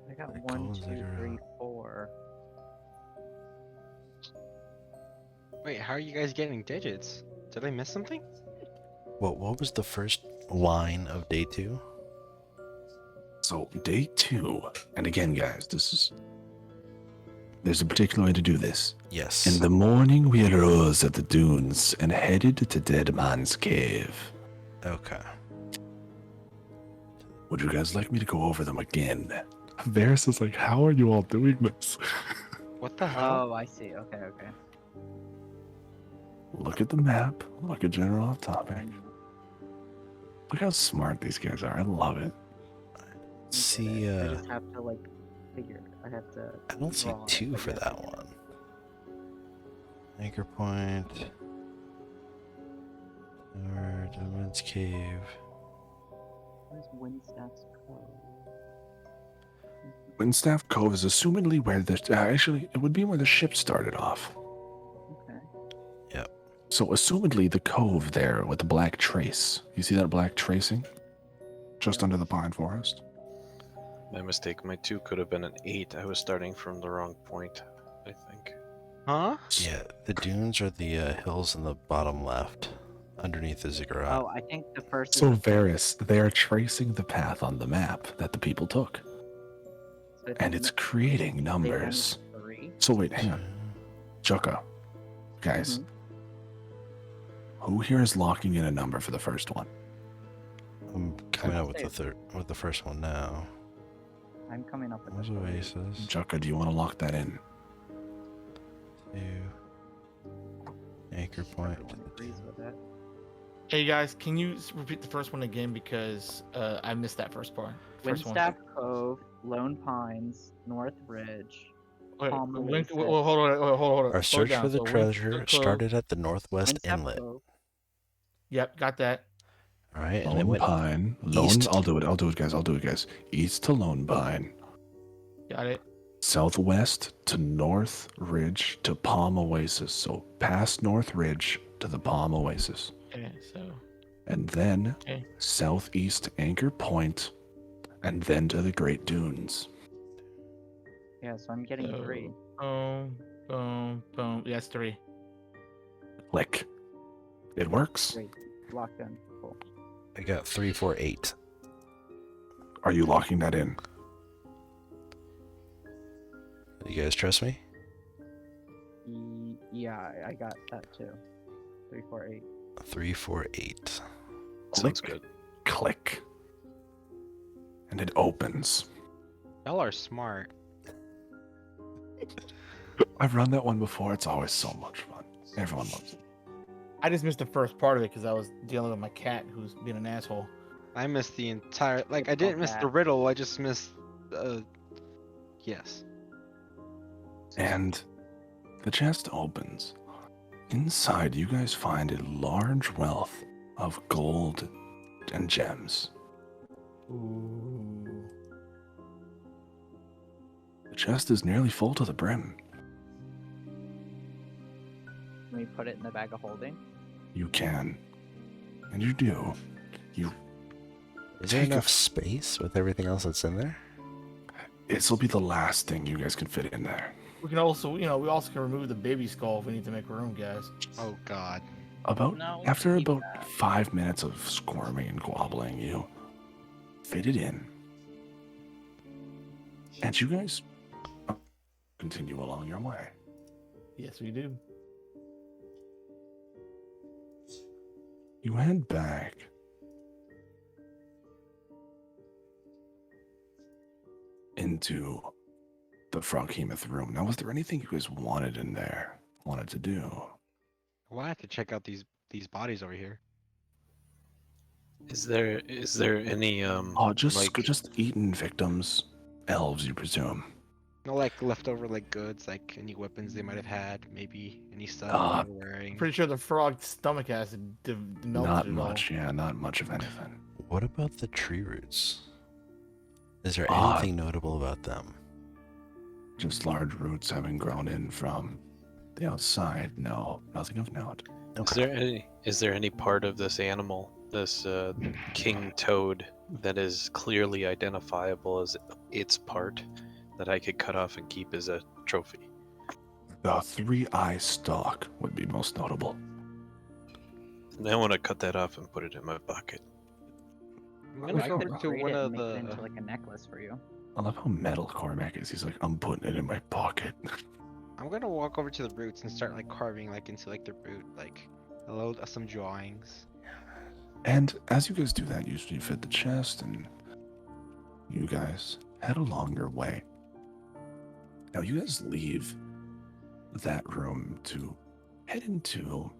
I got Like 1, goals, 2, like, 3, 4. Wait, how are you guys getting digits? Did I miss something? What was the first line of day 2? So day 2, and again, guys, there's a particular way to do this. Yes. In the morning, we arose at the dunes and headed to Dead Man's Cave. Okay. Would you guys like me to go over them again? Varys is like, how are you all doing this? What the hell? Oh, I see. Okay. Look at the map. Look at general off topic. And Look how smart these guys are. I love it. See, I just have to like figure. I have to. I don't see draw it, 2 I for guess. that one. Anchor point. Or Demon's Cave. Where's Windstaff's Cove? Windstaff Cove is assumedly where the actually it would be where the ship started off. Okay. So assumedly the cove there with the black trace. You see that black tracing? Just under the pine forest. My mistake. My 2 could have been an 8. I was starting from the wrong point, I think. Huh? Yeah, the dunes are the hills in the bottom left, underneath the ziggurat. Oh, I think the first. So is Varys, they are tracing the path on the map that the people took. so And it's creating they numbers. went 3. So wait, hang on. Jukka. Guys. Mhm. Who here is locking in a number for the first one? I'm coming I'll up with say- the third, with the first one now. I'm coming up with There's the Oasis. Jukka, do you want to lock that in? 2. Anchor point. Everyone agrees with it. Hey guys, can you repeat the first one again because I missed that first part. First one. Windstaff Cove, Lone Pines, North Ridge. Wait, Palm hold Oasis. on. Our Slow search down. for the So treasure Windstaff Cove- started at the northwest Windstaff inlet. Cove. Yep, got that. All right, and it Lone went Pine. east. I'll do it, guys. East to Lone Pine. Got it. Southwest to North Ridge to Palm Oasis. So past North Ridge to the Palm Oasis. Okay, so And then Okay. southeast Anchor Point. And then to the Great Dunes. Yeah, so I'm getting So- 3. boom. Yeah, that's 3. Click. It works. Great. Locked in. Cool. I got 3, 4, 8. Are you locking that in? You guys trust me? Yeah, I got that too. 3, 4, 8. 3, 4, 8. Sounds Click. good. Click. And it opens. Y'all are smart. I've run that one before. It's always so much fun. Everyone loves it. I just missed the first part of it because I was dealing with my cat who's being an asshole. I missed the entire. Like, I It's all didn't miss the bad. riddle. I just missed. Yes. And the chest opens. Inside, you guys find a large wealth of gold and gems. Ooh. The chest is nearly full to the brim. Can we put it in the bag of holding? You can. And you do. You. Is there Take a enough f- space with everything else that's in there? This will be the last thing you guys can fit in there. We can also, we also can remove the baby skull if we need to make room, guys. Oh God. No, After keep about that. 5 minutes of squirming and wobbling, you fit it in. And you guys continue along your way. Yes, we do. You head back. Into the Froghemoth room. Now, was there anything you guys wanted in there? Wanted to do? Well, I have to check out these bodies over here. Is there any Oh, just like just eaten victims, elves, you presume. No, like leftover like goods, like any weapons they might have had, maybe any stuff Ah, they were wearing. Pretty sure the frog's stomach acid melted Not it much, yeah, not much of anything. What about the tree roots? Is there Ah. anything notable about them? Just large roots having grown in from the outside. No, nothing of note. is there any part of this animal, this king toad, that is clearly identifiable as its part? that I could cut off and keep as a trophy. The three-eye stalk would be most notable. And I want to cut that off and put it in my pocket. I'm I gonna could go over to braid one it of and make it the. into like a necklace for you. I love how metal Cormac is. He's like, I'm putting it in my pocket. I'm gonna walk over to the roots and start like carving like into like the root, like some drawings. And as you guys do that, you fit the chest, and you guys head along your way. Now, you guys leave that room to head into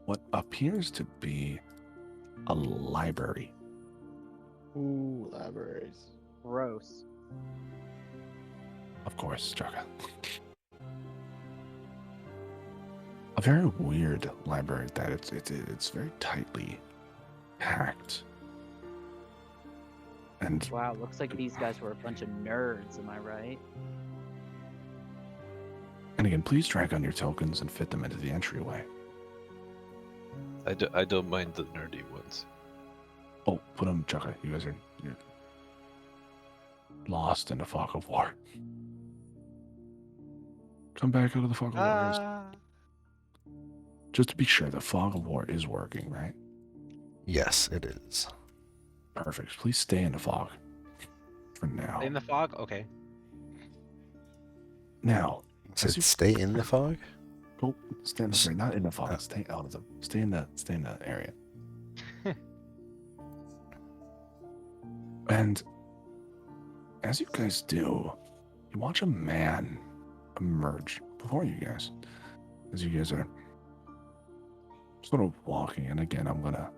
what appears to be a library. Ooh, libraries. Gross. Of course, Chaka. A very weird library that it's very tightly packed. And Wow, looks like these guys were a bunch of nerds, am I right? and again, please track on your tokens and fit them into the entryway. I don't mind the nerdy ones. Oh, put them, Chaka. You guys you're lost in the fog of war. Come back out of the fog of war. Ah. Just to be sure, the fog of war is working, right? Yes, it is. Perfect. Please stay in the fog for now. In the fog? Okay. Now, Said as you stay in the fog? go, stay in the sorry, not in the fog. Stay out of the. Stay in the area. And as you guys do, you watch a man emerge before you guys. As you guys are sort of walking, and again, I'm gonna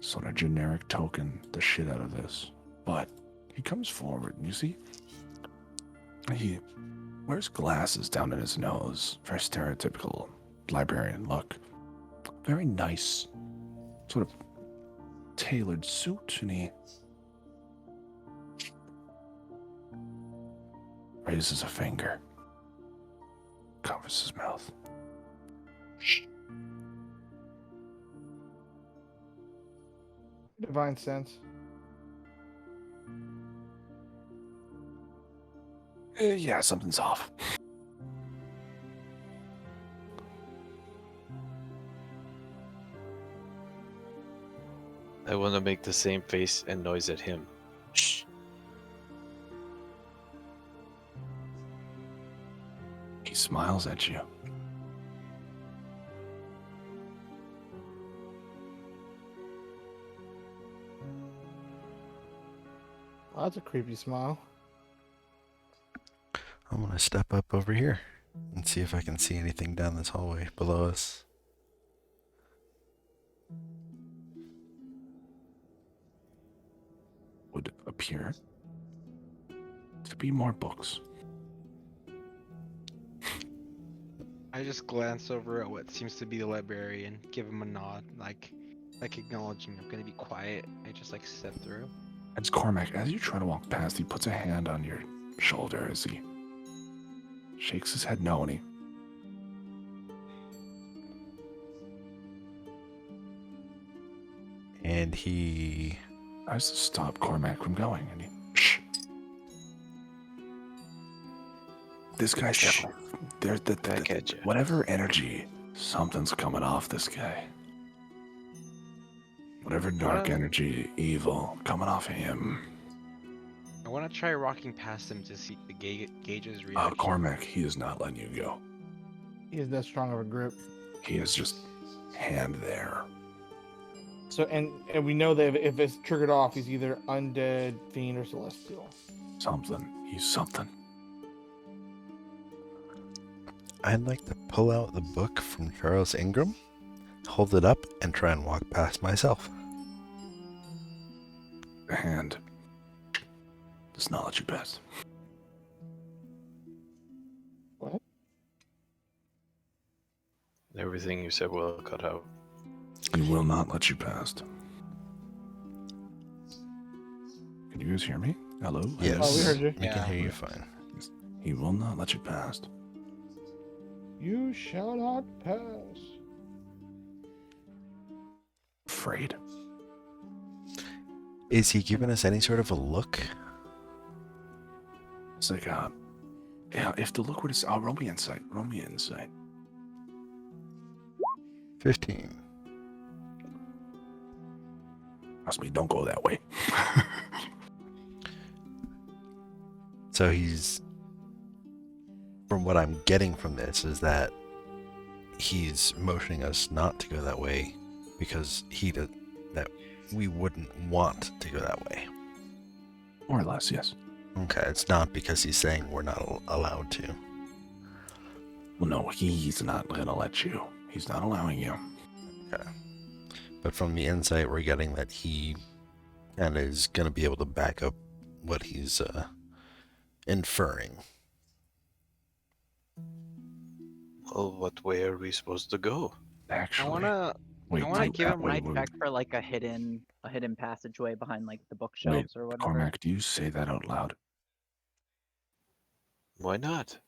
sort of generic token the shit out of this. But he comes forward, and you see he wears glasses down in his nose. Very stereotypical librarian look. Very nice, sort of tailored suit, and he raises a finger, covers his mouth. Shh. Divine sense. Yeah, something's off. I want to make the same face and noise at him. Shh. He smiles at you. Well, that's a creepy smile. I'm gonna step up over here and see if I can see anything down this hallway below us. Would appear to be more books. I just glance over at what seems to be the librarian, give him a nod, like acknowledging I'm gonna be quiet. I just like step through. As Cormac, as you try to walk past, he puts a hand on your shoulder as he shakes his head no, and he tries to stop Cormac from going, and he shh. This guy's definitely there's Back at ya. whatever energy, something's coming off this guy. Whatever dark energy, evil, coming off of him. I want to try walking past him to see the gauge's reaction. Cormac, he is not letting you go. He has that strong of a grip. He is just hand there. So and we know that if it's triggered off, he's either undead, fiend, or celestial. Something. He's something. I'd like to pull out the book from Charles Ingram, hold it up, and try and walk past myself. The hand does not let you pass. What? Everything you said will cut out. He will not let you past. Can you guys hear me? Hello? Yes, Oh, we heard you. We Yeah. can hear you fine. He will not let you past. You shall not pass. Afraid. Is he giving us any sort of a look? It's like yeah. If the look what it's roll me insight. Roll me insight. 15. Trust me, don't go that way. So he's, from what I'm getting from this, is that he's motioning us not to go that way because that we wouldn't want to go that way. More or less, yes. Okay, it's not because he's saying we're not allowed to. Well, no, he's not gonna let you. He's not allowing you. Okay. But from the insight we're getting that he kind of is going to be able to back up what he's inferring. Well, what way are we supposed to go? I Actually, wanna wait, I wanna do- give him wait, Might wait, check for like a hidden passageway behind like the wait, bookshelves or whatever. Cormac, do you say that out loud? Why not?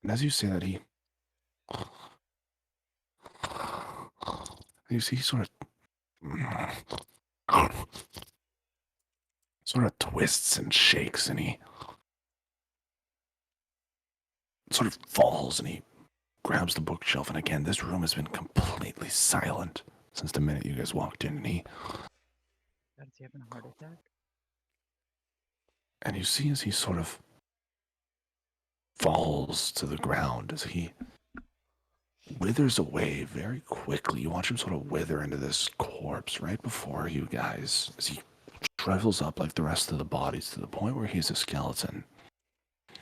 And as you say that, you see, he sort of twists and shakes, and he sort of falls, and he grabs the bookshelf. And again, this room has been completely silent since the minute you guys walked in, and God, is he having a heart attack? and you see as he sort of falls to the ground, as he withers away very quickly. You watch him sort of wither into this corpse right before you guys, as he shrivels up like the rest of the bodies to the point where he's a skeleton.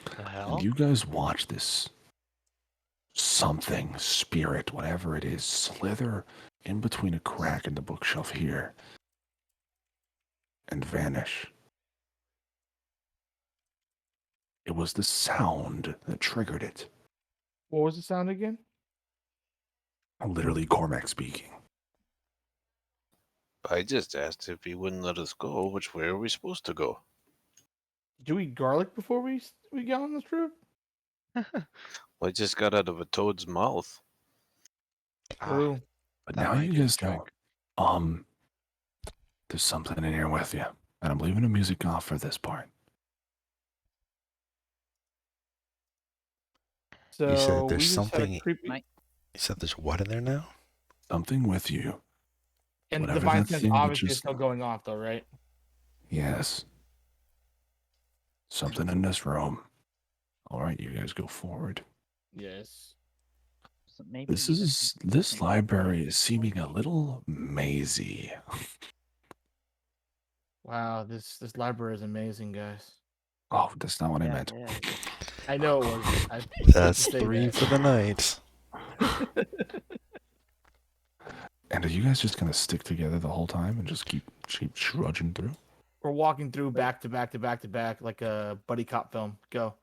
the And hell. you guys watch this something, spirit, whatever it is, slither in between a crack in the bookshelf here and vanish. It was the sound that triggered it. What was the sound again? Literally Cormac speaking. I just asked if he wouldn't let us go. Which way are we supposed to go? Did we eat garlic before we got on this trip? I just got out of a toad's mouth. True. But That now might you do the guys know, there's something in here with you. And I'm leaving the music off for this part. So You said there's we just had a something- creepy Might- You said there's what in there now? Something with you. and whatever divine that sense thing that obviously is just- still going off though, right? Yes. Something in this room. All right, you guys go forward. Yes. So maybe This even is this library is seeming a little mazy. Wow, this library is amazing, guys. Oh, that's not what I Yeah, meant. yeah. I know it was. I That's say 3 that. for the night. And are you guys just gonna stick together the whole time and just keep trudging through? We're walking through back to back to back to back like a buddy cop film. Go.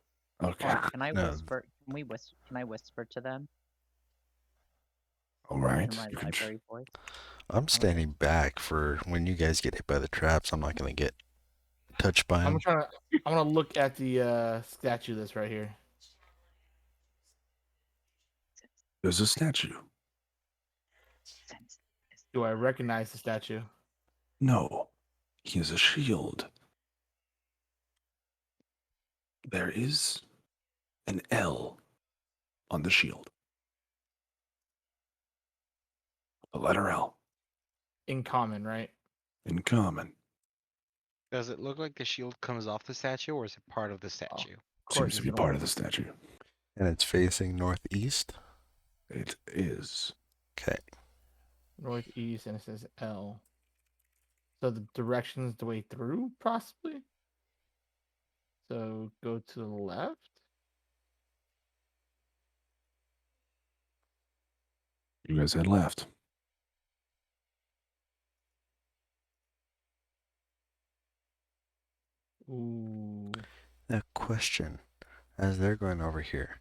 Okay. Or can I No. whisper? Can I whisper to them All right. in my You can library voice? I'm standing back for when you guys get hit by the traps. I'm not going to get touched by them. I'm gonna look at the statue that's right here. There's a statue. Sense. Do I recognize the statue? No. He has a shield. There is an L on the shield. The letter L In common, right? in common. Does it look like the shield comes off the statue, or is it part of the statue? Of course, Seems to it's be an part old- of the statue. And it's facing northeast. It is. Okay. northeast, and it says L. So the direction's the way through, possibly. So go to the left. You guys had left. Ooh. Now, question. As they're going over here,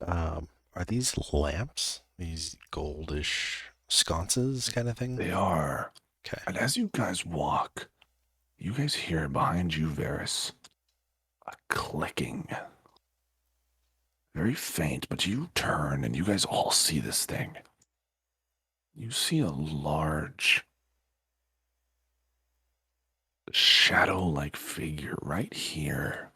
are these lamps? These goldish sconces kind of thing? They are. Okay. And as you guys walk, you guys hear behind you, Varys, a clicking. Very faint, but you turn and you guys all see this thing. You see a large shadow-like figure right here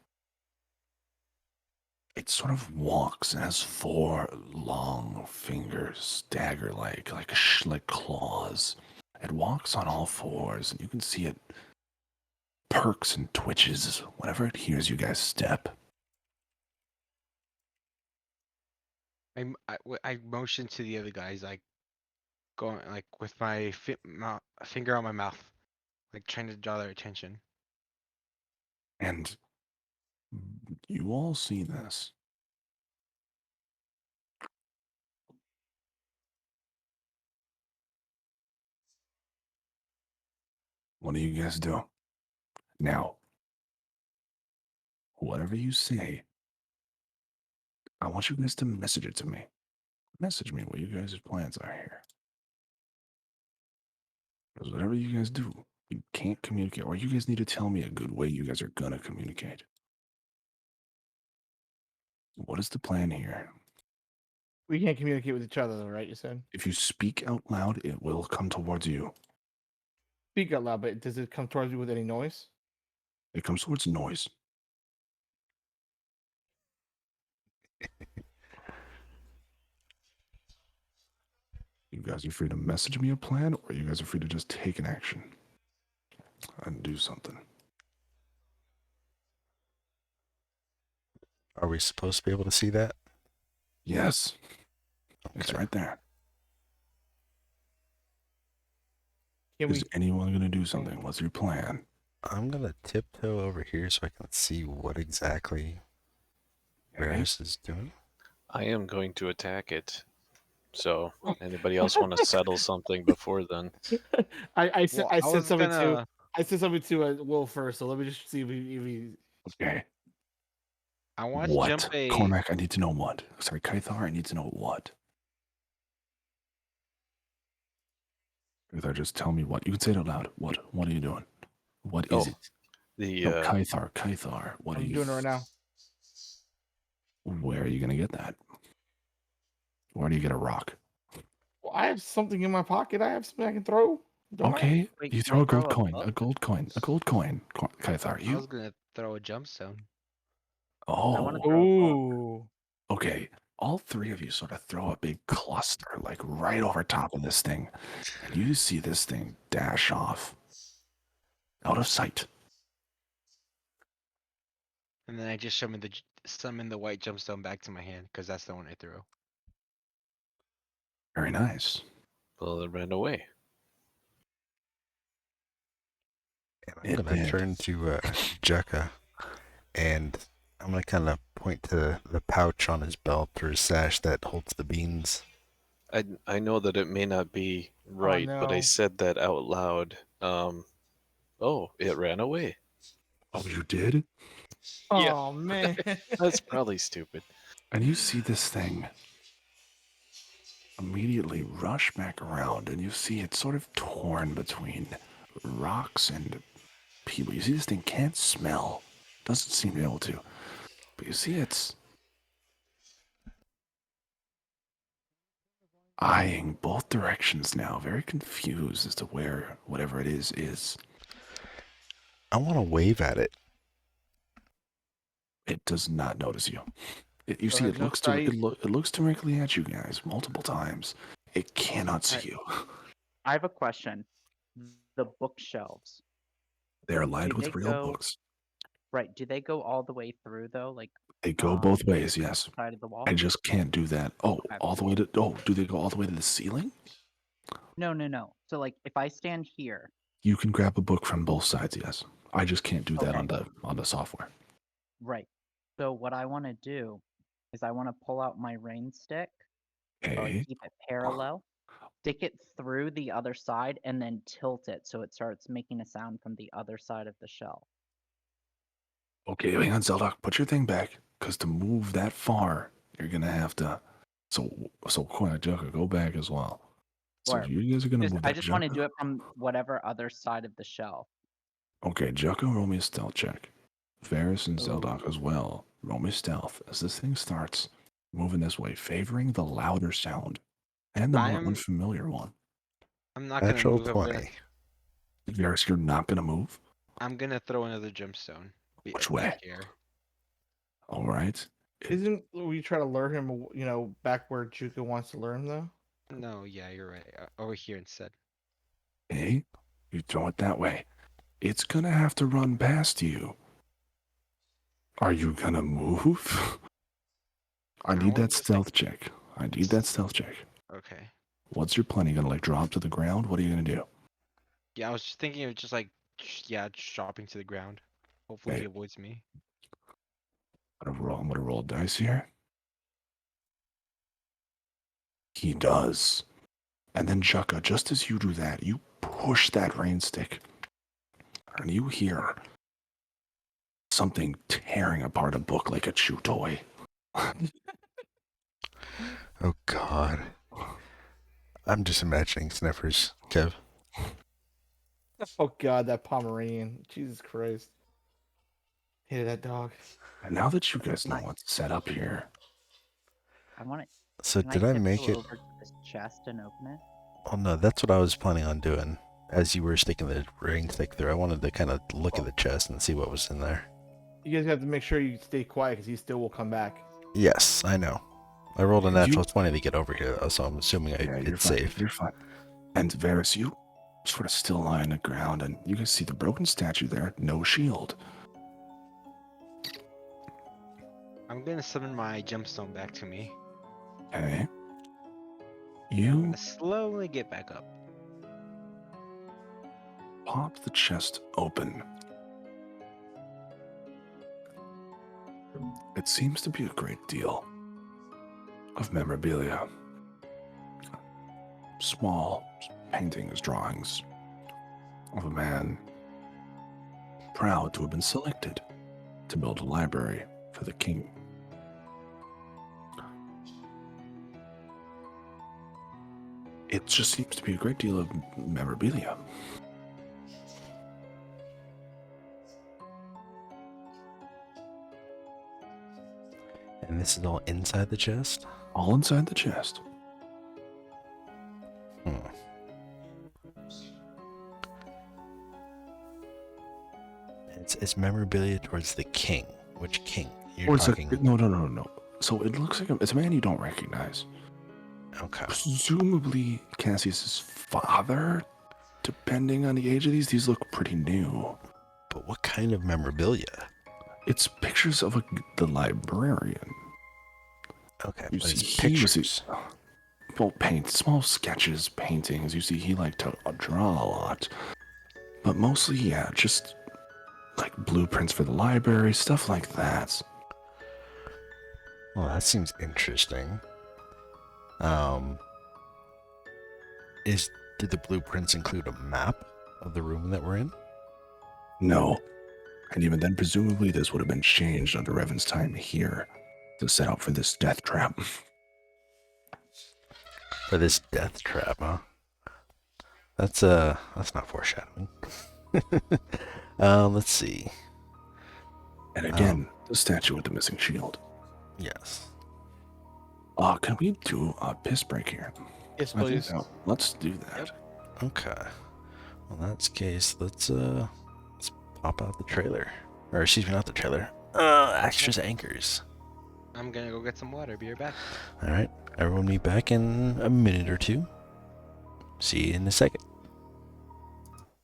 it sort of walks and has 4 long fingers, dagger-like, like claws. It walks on all 4s, and you can see it perks and twitches whenever it hears you guys step. I motion to the other guys, like going like with my finger on my mouth, like trying to draw their attention. And you all see this. What do you guys do? Now, whatever you say, I want you guys to message it to me. Message me what you guys' plans are here. Because whatever you guys do, you can't communicate, or you guys need to tell me a good way you guys are gonna communicate. What is the plan here? We can't communicate with each other, though, right? You said. If you speak out loud, it will come towards you. Speak out loud, but does it come towards you with any noise? It comes towards noise. You guys are free to message me a plan, or you guys are free to just take an action and do something. Are we supposed to be able to see that? Yes, it's Okay. right there. Can Is we? anyone gonna do something? What's your plan? I'm gonna tiptoe over here so I can see what exactly Varys is doing. I am going to attack it. So, anybody else want to settle something before then? I said Well, I said was something to gonna. I said something to Will first. So let me just see if he Okay. I want to What? jump a. Cormac, I need to know what. Sorry, Kythar, I need to know what. Kythar, just tell me what. You can say it out loud. What? What are you doing? What is Oh, it? The No, Kythar, what are I'm you doing it right now. Where are you gonna get that? Where do you get a rock? Well, I have something in my pocket. I have something I can throw. Don't I? Okay, Wait, you can throw I a gold throw a coin. book? A gold coin. A gold coin. Kythar, I you? was gonna throw a gemstone. I want Oh, to throw a book. Ooh. okay. All 3 of you sort of throw a big cluster, like right over top of this thing, and you see this thing dash off, out of sight. And then I just summon the white gemstone back to my hand because that's the one I threw. Very nice. well, it ran away. And I'm It gonna did. turn to Jekka, and I'm gonna kind of point to the pouch on his belt or his sash that holds the beans. I know that it may not be right, but I no. said that out loud. Oh, it ran away. Oh, you did? Yeah. Oh man. That's probably stupid. And you see this thing immediately rush back around, and you see it sort of torn between rocks and people. You see this thing can't smell. Doesn't seem to be able to. But you see it's eyeing both directions now, very confused as to where whatever it is. I want to wave at it. It does not notice you. You Go see, ahead, it no looks sight. it looks directly at you guys multiple times. It cannot see you. I have a question. The bookshelves, They're lined do with they real go books. right? Do they go all the way through though? Like They go both ways, the yes. side of the wall? I just can't do that. Oh, Okay. all the way to. Oh, do they go all the way to the ceiling? No. So like if I stand here, You can grab a book from both sides, yes. I just can't do that Okay. on the software. right. So what I want to do is I want to pull out my rain stick, but like Okay. keep it parallel, stick it through the other side, and then tilt it so it starts making a sound from the other side of the shell. Okay, hang on, Zelda. Put your thing back, because to move that far, you're gonna have to. So Corner Joker, go back as well. So Or if you guys are gonna move I that just want to Jucka. do it from whatever other side of the shell. Okay, Jucka, roll me a stealth check. Varys and Ooh. Zeldok as well. Roll me stealth as this thing starts moving this way, favoring the louder sound and the more I'm unfamiliar one. not gonna Natural move. 20. Varys, you're not gonna move. I'm gonna throw another gemstone. Which back way? here. All right. Isn't we try to lure him, back where Juka wants to lure him though? No, yeah, you're right. Over here instead. Hey, you throw it that way. It's gonna have to run past you. Are you gonna move? I need Now, that stealth check. I need that stealth check. Okay. What's your plan? You gonna like drop to the ground? What are you gonna do? Yeah, I was just thinking of just like, yeah, just dropping to the ground. Hopefully Hey. he avoids me. I'm gonna roll dice here. He does. And then Chukka, just as you do that, you push that rain stick. And you hear something tearing apart a book like a chew toy. Oh God. I'm just imagining sniffers, Kev. Oh God, that Pomeranian! Jesus Christ! Hated that dog. And now that you guys know what's set up here, I want to. So Can did I I tiptoe make it? over to this chest and open it? Oh no, that's what I was planning on doing. As you were sticking the ring stick through, I wanted to kind of look at the chest and see what was in there. You guys have to make sure you stay quiet because he still will come back. Yes, I know. I rolled a natural 20 to get over here, though, so I'm assuming you're it's fine. safe. You're fine. And Varys, you sort of still lie on the ground, and you can see the broken statue there, no shield. I'm gonna summon my gemstone back to me. Okay. I'm You gonna slowly get back up. pop the chest open. It seems to be a great deal of memorabilia. Small paintings, drawings of a man proud to have been selected to build a library for the king. It just seems to be a great deal of memorabilia. And this is all inside the chest? All inside the chest. It's memorabilia towards the king. Which king? You're Or it's talking... no. So it looks like it's a man you don't recognize. Okay. Presumably Cassius's father, depending on the age of these. These look pretty new. But what kind of memorabilia? It's pictures of the librarian. Okay, You but see, it's he was pictures. well, small sketches, paintings. You see, he liked to draw a lot, but mostly, yeah, just like blueprints for the library, stuff like that. Well, that seems interesting. Did the blueprints include a map of the room that we're in? No, and even then, presumably, this would have been changed under Evan's time here to set up for this death trap. For this death trap, huh? That's not foreshadowing. Let's see. And again, the statue with the missing shield. Yes. Can we do a piss break here? Yes, I think please. so. Let's do that. Okay. Well, in that case, let's pop out the trailer. Or excuse me, not the trailer. Extras anchors. I'm gonna go get some water. Be right back. All right. Everyone meet back in a minute or two. See you in a second.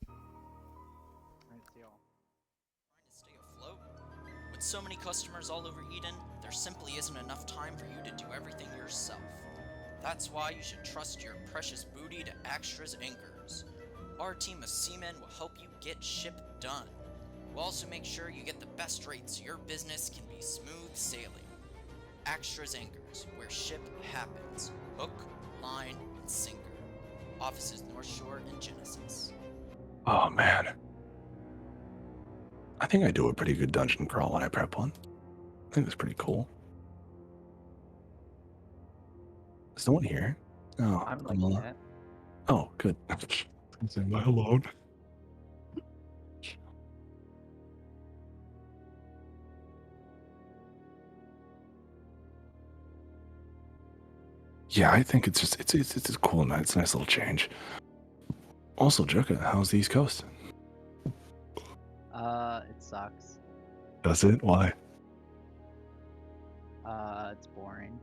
Alright, see y'all. Trying to stay afloat? With so many customers all over Eden, there simply isn't enough time for you to do everything yourself. That's why you should trust your precious booty to Axtra's Anchors. Our team of seamen will help you get ship done. We'll also make sure you get the best rates so your business can be smooth sailing. Axtra's Anchors, where ship happens. Hook, line, and sinker. Offices North Shore and Genesis. Oh man. I think I do a pretty good dungeon crawl when I prep one. I think it's pretty cool. Is no one here? Oh, I'm I'm liking alone. it. Oh, good. Am I alone? Yeah, I think it's just it's a cool night. It's a nice little change. Also, Joka, how's the East Coast? It sucks. Does it? Why? It's boring.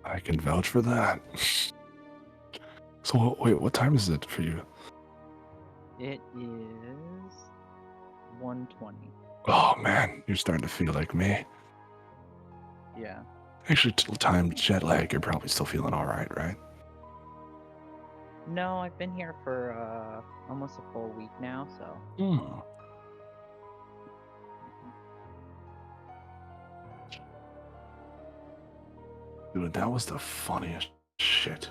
I can vouch for that. So wait, what time is it for you? It is 1:20. Oh man, you're starting to feel like me. Yeah. Actually, time jet lag, you're probably still feeling all right, right? No, I've been here for almost a full week now, so. Hmm. Dude, that was the funniest shit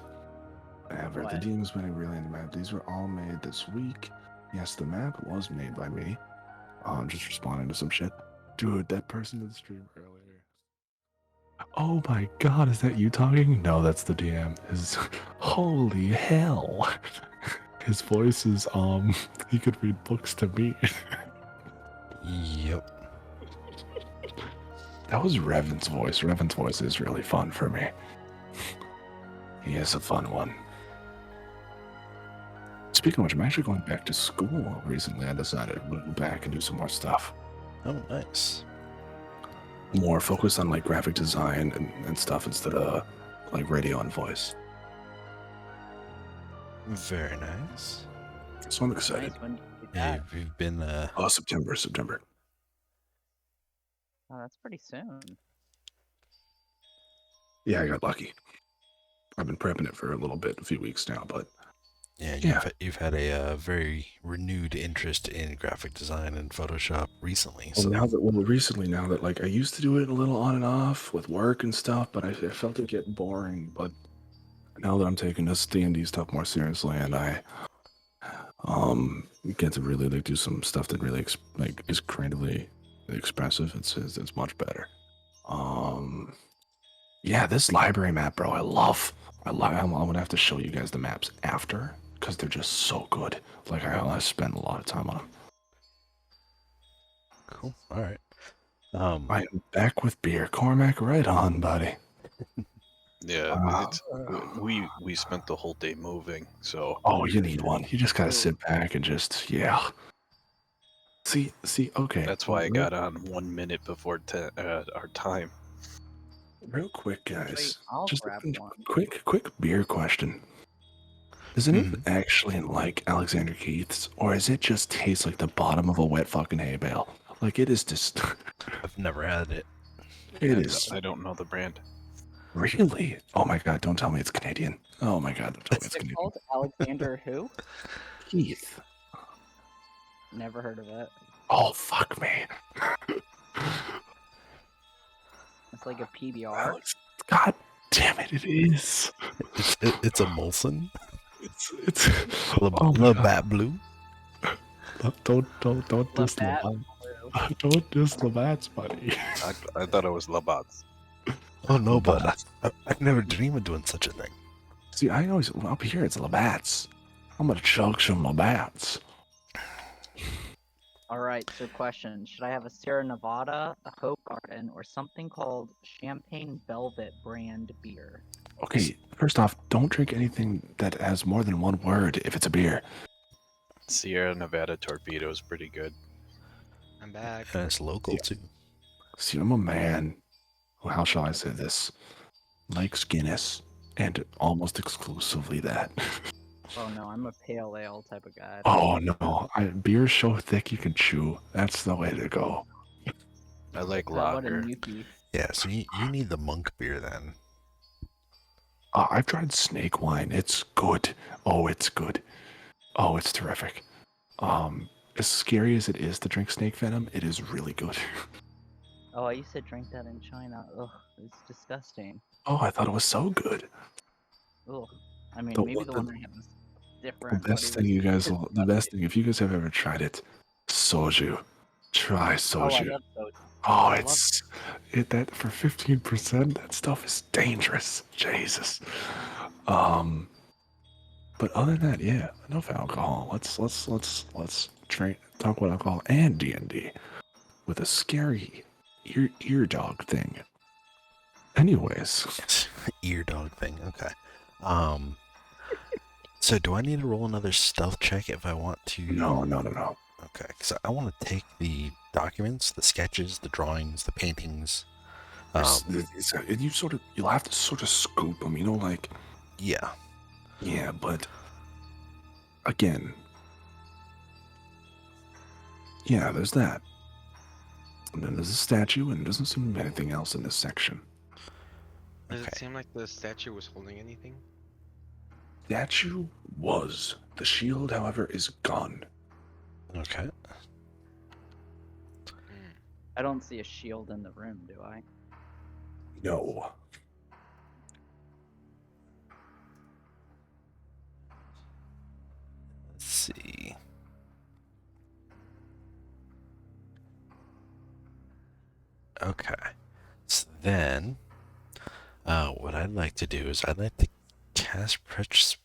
ever. The What? demons winning really in the map. These were all made this week. Yes, the map was made by me. I'm just responding to some shit. Dude, that person in the stream earlier. Oh my god, is that you talking? No, that's the DM. Holy hell. His voice is he could read books to me. Yep. That was Revan's voice. Revan's voice is really fun for me. He is a fun one. Speaking of which, I'm actually going back to school recently. I decided to go back and do some more stuff. Oh, nice. More focused on like graphic design and stuff instead of like radio and voice. Very nice. So I'm excited. Nice. When did you do Yeah, that? you've been Oh, September. Oh, that's pretty soon. Yeah, I got lucky. I've been prepping it for a little bit, a few weeks now, but yeah, you've had a very renewed interest in graphic design and Photoshop recently. So recently now that like I used to do it a little on and off with work and stuff, but I felt it get boring. But now that I'm taking this D&D stuff more seriously, and I get to really like do some stuff that really is creatively expressive, it's much better. Yeah, this library map, bro, I'm gonna have to show you guys the maps after because they're just so good. Like I spend a lot of time on them. cool. All right. I am back with beer, Cormac. Right on, buddy. Yeah, we spent the whole day moving, so Oh, you need one. You just gotta sit back and just See, okay. that's why I got on 1 minute before our time. Real quick, guys. I'll Just grab a one. quick beer question. Does it actually like Alexander Keith's, or is it just taste like the bottom of a wet fucking hay bale? Like it is just. I've never had it. It is I don't know the brand. really. Oh my god! Don't tell me it's Canadian. Oh my god! Don't tell me it's Is it Canadian. called Alexander who? Keith. Never heard of it. Oh fuck me. It's like a PBR. Alex, God damn it! It is. It's a Molson. It's. Oh my God. Labatt Blue. Don't diss Labatt Labatt. Don't diss Labatt's, buddy. I thought it was Labatt's. Oh no, but I'd never dream of doing such a thing. See, I always up here it's Labatt's. I'm gonna chug some Labatt's. Alright, so question. Should I have a Sierra Nevada, a Hope Garden, or something called Champagne Velvet brand beer? Okay, first off, don't drink anything that has more than one word if it's a beer. Sierra Nevada Torpedo is pretty good. I'm back. And it's local Yeah. too. See, I'm a man who, how shall I say this, likes Guinness, and almost exclusively that. Oh no, I'm a pale ale type of guy. Oh no, beer's so thick you can chew. That's the way to go. I like What a lager. newbie. Yeah, so you need the monk beer then. I've tried snake wine. It's good. Oh, it's good. Oh, it's terrific. As scary as it is to drink snake venom, it is really good. Oh, I used to drink that in China. Ugh, it's disgusting. Oh, I thought it was so good. Ugh. I mean, The maybe one- the the- one I have is The different. but best it thing was you guys will, the best disgusting. thing, if you guys have ever tried it, soju. Try Oh, I soju. love soju. Oh, I love it's that for 15%. That stuff is dangerous. Jesus. But other than that, yeah, enough alcohol. Let's talk about alcohol and D&D with a scary ear dog thing. Anyways, Ear dog thing. Okay. So do I need to roll another stealth check if I want to? no. Okay, because I want to take the documents, the sketches, the drawings, the paintings, And you'll have to sort of scoop them, like, Yeah. yeah, but again, yeah, there's that. And then there's a statue, and it doesn't seem to be anything else in this section. Does it Okay. seem like the statue was holding anything? Statue was. The shield, however, is gone. Okay. I don't see a shield in the room, do I? No. Let's see. Okay. So then, what I'd like to do is I'd like to cast press.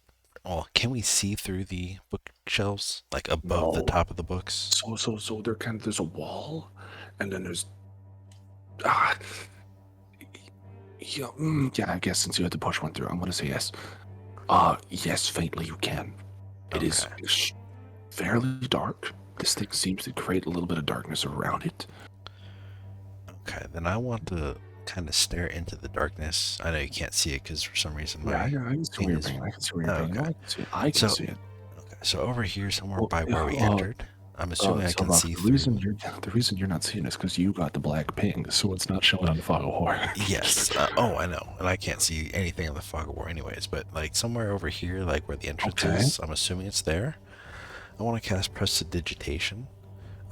Well, can we see through the bookshelves, like above the No. top of the books? So there's a wall, and then there's yeah, I guess since you had to push one through, I'm gonna say yes. Yes, faintly you can. It is fairly dark. This thing seems to create a little bit of darkness around it. Okay, then I want to kind of stare into the darkness. I know you can't see it because for some reason my I can see where you're thing is- painting. I can see where you're painting. okay. I can So- see it. Okay, so over here somewhere Well, by where we uh, entered, I'm assuming I So can look, see the through. reason you're not seeing this because you got the black ping, so it's not showing on the fog of war. Yes. Oh, I know, and I can't see anything on the fog of war, anyways. But like somewhere over here, like where the entrance Okay. is, I'm assuming it's there. I want to cast Prestidigitation,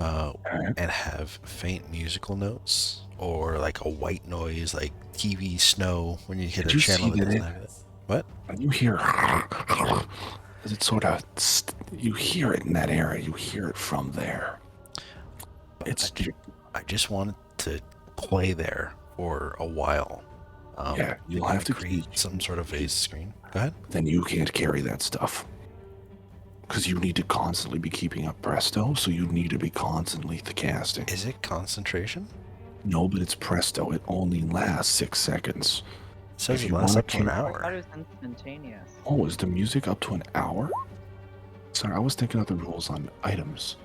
Alright. and have faint musical notes or like a white noise, like TV snow when you hit Did a you channel see that that doesn't have it. What? When you hear, it sort of, you hear it in that area. You hear it from there. It's I just wanted to play there for a while. Yeah, you'll to have to create some sort of a screen. Go ahead. then you can't carry that stuff. Because you need to constantly be keeping up Presto, so you need to be constantly casting. Is it concentration? No, but it's Presto. It only lasts 6 seconds. It says If it you lasts wanna up to an keep- I thought hour. it was instantaneous. Oh, is the music up to an hour? Sorry, I was thinking of the rules on items.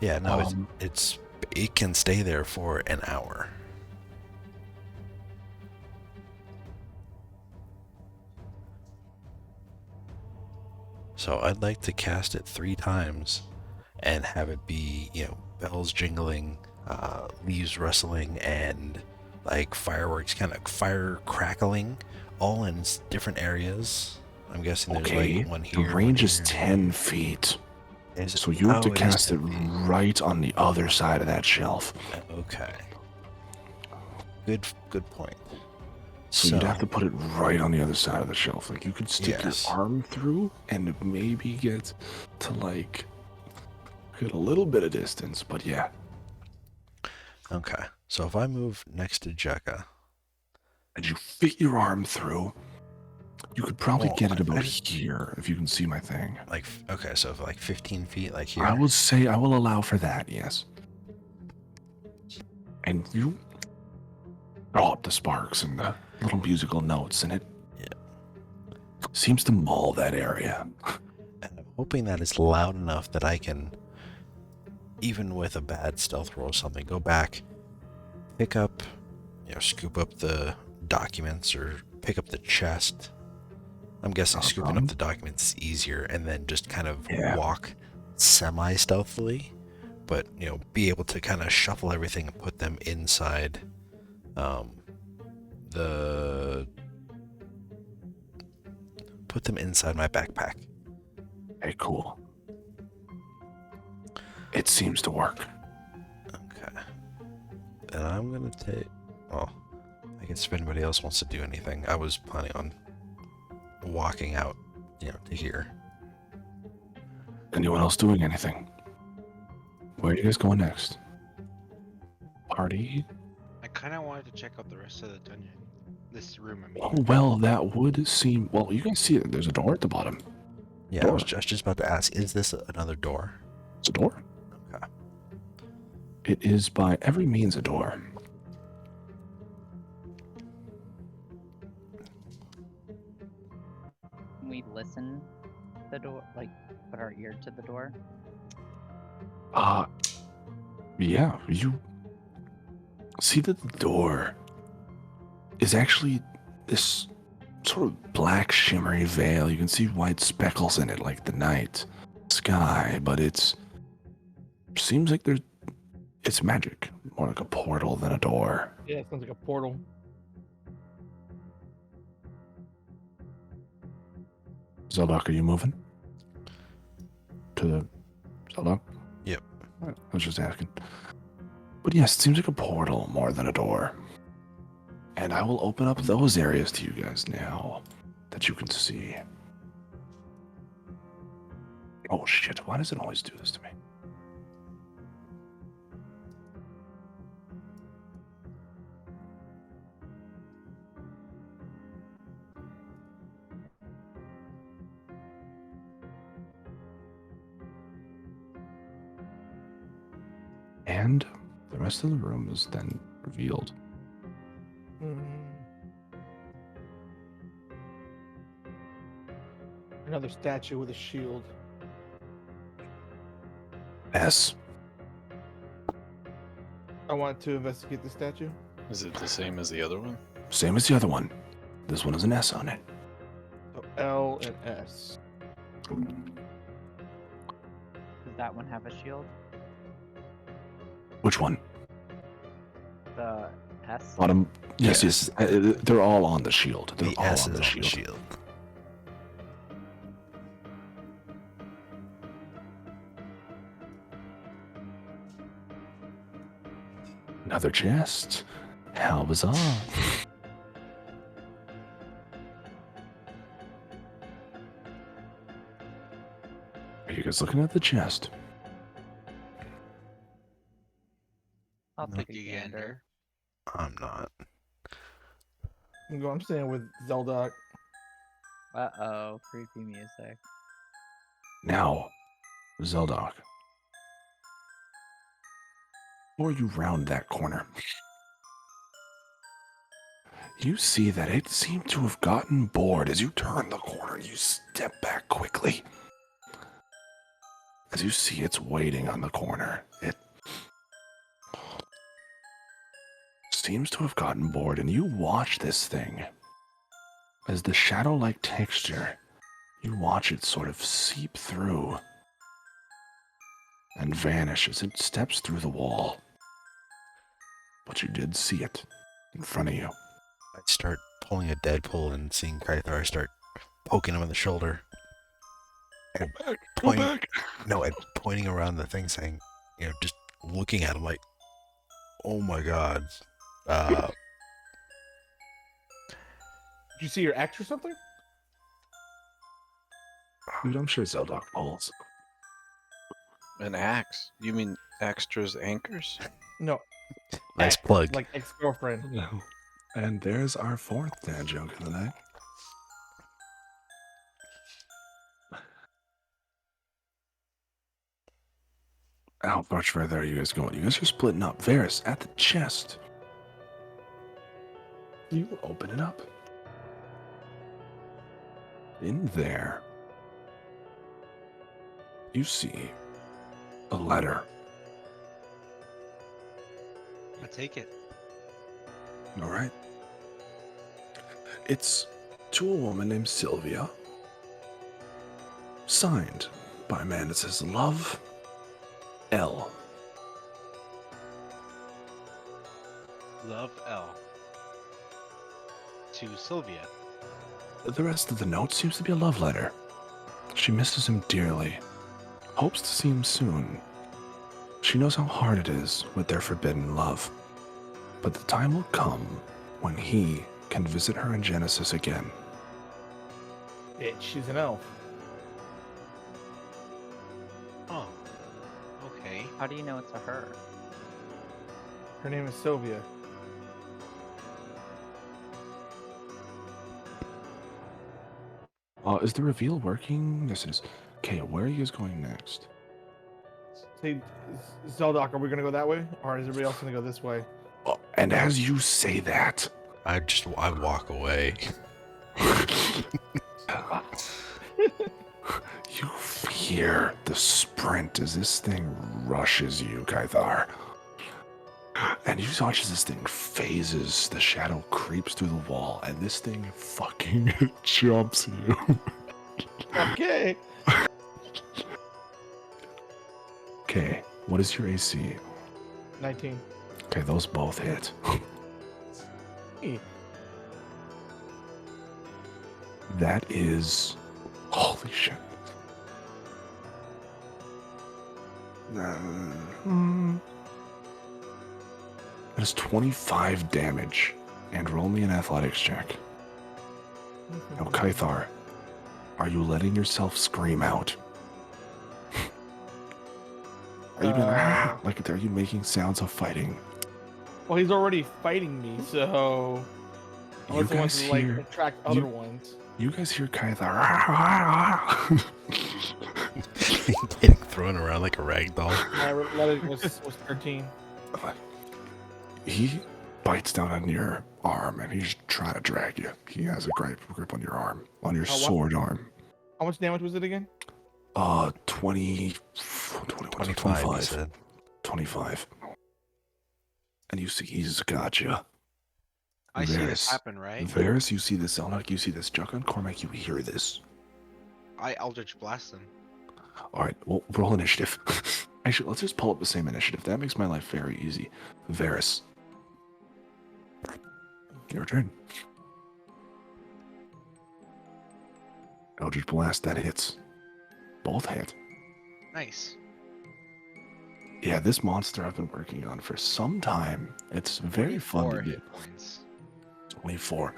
Yeah, no, Um, it can stay there for an hour. So I'd like to cast it 3 times and have it be, bells jingling, leaves rustling, and like fireworks, kind of fire crackling, all in different areas. I'm guessing there's Okay, like one the here. one range is here. 10 feet. Is it- So you have to oh, is cast it 10 feet. right on the other side of that shelf. Okay. Good point. So you'd have to put it right on the other side of the shelf. Like you could stick Yes. your arm through and maybe get to get a little bit of distance, but yeah. Okay. So if I move next to Jekka, And you fit your arm through, you could probably Well, get it I about just- here if you can see my thing. like, okay, so if like 15 feet, like here. I will say I will allow for that, yes. And you draw up the sparks and the little musical notes, and it seems to maul that area. And I'm hoping that it's loud enough that I can, even with a bad stealth roll or something, go back, pick up, scoop up the documents or pick up the chest. I'm guessing Not a scooping problem. up the documents is easier, and then just kind of Yeah. walk semi-stealthily, but be able to kind of shuffle everything and put them inside my backpack. Hey, cool. It seems to work. Okay. And I'm gonna take. Well, I guess if anybody else wants to do anything, I was planning on walking out, to here. Anyone else doing anything? Where are you guys going next? Party? I kind of wanted to check out the rest of the dungeon. This room, I mean. Oh, well, that would seem... Well, you guys see it. There's a door at the bottom. Yeah, I was Door. just about to ask, is this another door? It's a door. Okay. It is by every means a door. Can we listen to the door? Like, put our ear to the door? Yeah, you see that the door is actually this sort of black shimmery veil. You can see white speckles in it like the night sky, but seems like it's magic. More like a portal than a door. Yeah, it sounds like a portal. Zeldok, are you moving? To the Zeldok? Yep. I was just asking. But yes, it seems like a portal more than a door. And I will open up those areas to you guys now that you can see. Oh shit, why does it always do this to me? And the rest of the room is then revealed. Another statue with a shield. S. I want to investigate the statue. Is it the same as the other one? Same as the other one. This one has an S on it. So L and S. Does that one have a shield? Which one? The S? Bottom. Yes, Yes. yes. They're all on the shield. They're The all S on is the on shield. the shield. Another chest. How bizarre. Are you guys looking at the chest? I'll Look take a again. gander. I'm not. I'm staying with Zeldok. Uh-oh, creepy music. Now, Zeldok. Before you round that corner, you see that it seemed to have gotten bored as you turn the corner and you step back quickly. As you see it's waiting on the corner, it seems to have gotten bored, and you watch this thing as the shadow-like texture, you watch it sort of seep through and vanish as it steps through the wall. But you did see it in front of you. I start pulling a Deadpool and seeing Krythar start poking him on the shoulder. Go And back, point- go back. No, and pointing around the thing saying, just looking at him like, oh my god. Did you see your X or something? Dude, I'm sure Zeldok pulls. An axe? You mean extras anchors? No. Nice plug. Like ex-girlfriend. No. And there's our fourth dad joke of the night. How much further are you guys going? You guys are splitting up. Varys, at the chest. You open it up. In there, you see a letter. I take it. All right. It's to a woman named Sylvia. Signed by a man that says Love L. Love L. To Sylvia. The rest of the note seems to be a love letter. She misses him dearly. Hopes to see him soon. She knows how hard it is with their forbidden love. But the time will come when he can visit her in Genesis again. Bitch, she's an elf. Oh. Okay. How do you know it's a her? Her name is Sylvia. Is the reveal working? This is... Okay, where are you guys going next? Hey, Zeldok, are we gonna go that way, or is everybody else gonna go this way? And as you say that... I walk away. You hear the sprint as this thing rushes you, Kythar. And you watch as this thing phases, the shadow creeps through the wall, and this thing fucking jumps you. Okay. Okay, what is your AC? 19. Okay, those both hit. Hey. That is... Holy shit. That is 25 damage. And roll me an athletics check. Now, Kythar, are you letting yourself scream out? Are you are you making sounds of fighting? Well, he's already fighting me, so You unless he wants guys to like hear? attract other ones. You guys hear Kythar? Getting thrown around like a rag doll. My athletic was 13. He bites down on your arm and he's trying to drag you. He has a grip on your arm, on your sword arm. How much damage was it again? 20, 25, he said. 25. And you see he's got you. I see this happen, right? Varys, you see this. Elnuck, you see this. Juckon, Cormac, you hear this. I Eldritch Blast them. All right, well, roll initiative. Actually, let's just pull up the same initiative. That makes my life very easy. Varys. Your turn. Eldritch Blast, that hits. Both hit. Nice. Yeah, this monster I've been working on for some time. It's very fun to 4 get. hit points. 24.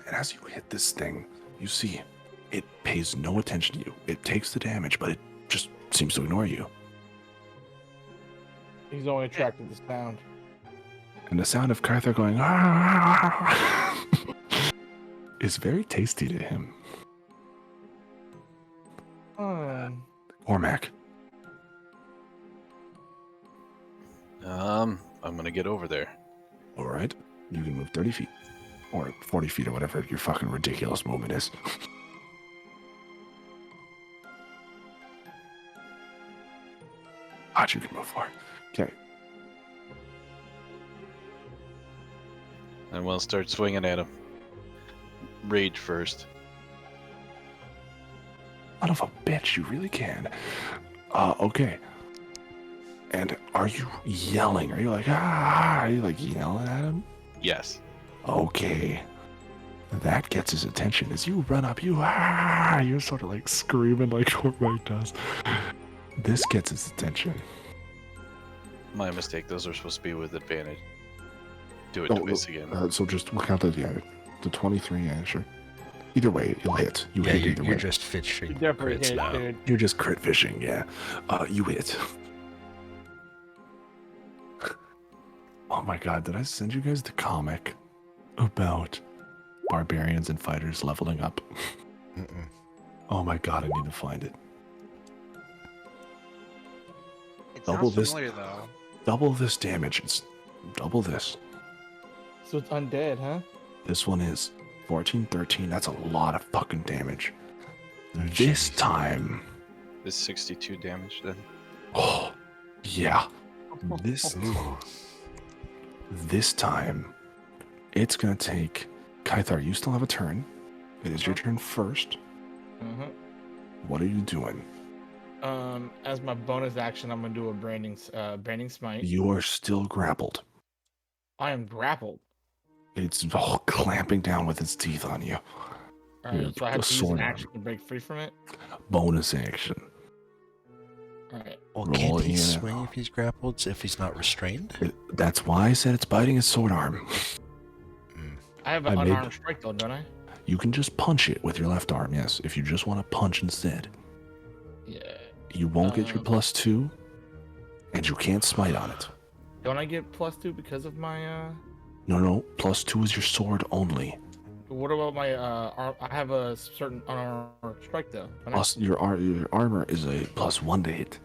And as you hit this thing, you see it pays no attention to you. It takes the damage, but it just seems to ignore you. He's only attracted to sound. And the sound of Carther going is very tasty to him. Cormac. I'm gonna get over there. All right. You can move 30 feet. Or 40 feet or whatever your fucking ridiculous movement is. You can move far. Okay. And we'll start swinging at him. Rage first. Son of a bitch, you really can. Okay. And are you yelling? Are you like, Are you like yelling at him? Yes. Okay. That gets his attention. As you run up, you're sort of like screaming like Cormac does. This gets his attention. My mistake. Those are supposed to be with advantage. Do it twice again. So just we'll count the 23, yeah, sure. Either way, you'll hit. You hit either you're way. just fishing Definitely crits hit, now. dude. You're just crit fishing, yeah. You hit. Oh my god, did I send you guys the comic about barbarians and fighters leveling up? Mm-mm. Oh my god, I need to find it. It Double sounds this- familiar though. Double this damage. It's double this. So it's undead, huh? This one is 14, 13. That's a lot of fucking damage. This time, This 62 damage then. oh, yeah. This time, it's gonna take. Kythar, you still have a turn. It is your turn first. Mm-hmm. What are you doing? As my bonus action, I'm gonna do a branding smite. You are still grappled. I am grappled. It's all clamping down with its teeth on you. All right, Yeah, so I have a to use sword an arm. action to break free from it. Bonus action. All right. Well, Roll can't he in. swing if he's grappled, if he's not restrained? That's why I said it's biting his sword arm. I have I an made- unarmed strike though, don't I? You can just punch it with your left arm, yes. If you just want to punch instead. Yeah. You won't get your +2, and you can't smite on it. Don't I get +2 because of my No, +2 is your sword only. What about my arm? I have a certain unarmed strike though. don't I? Plus, your armor is a +1 to hit.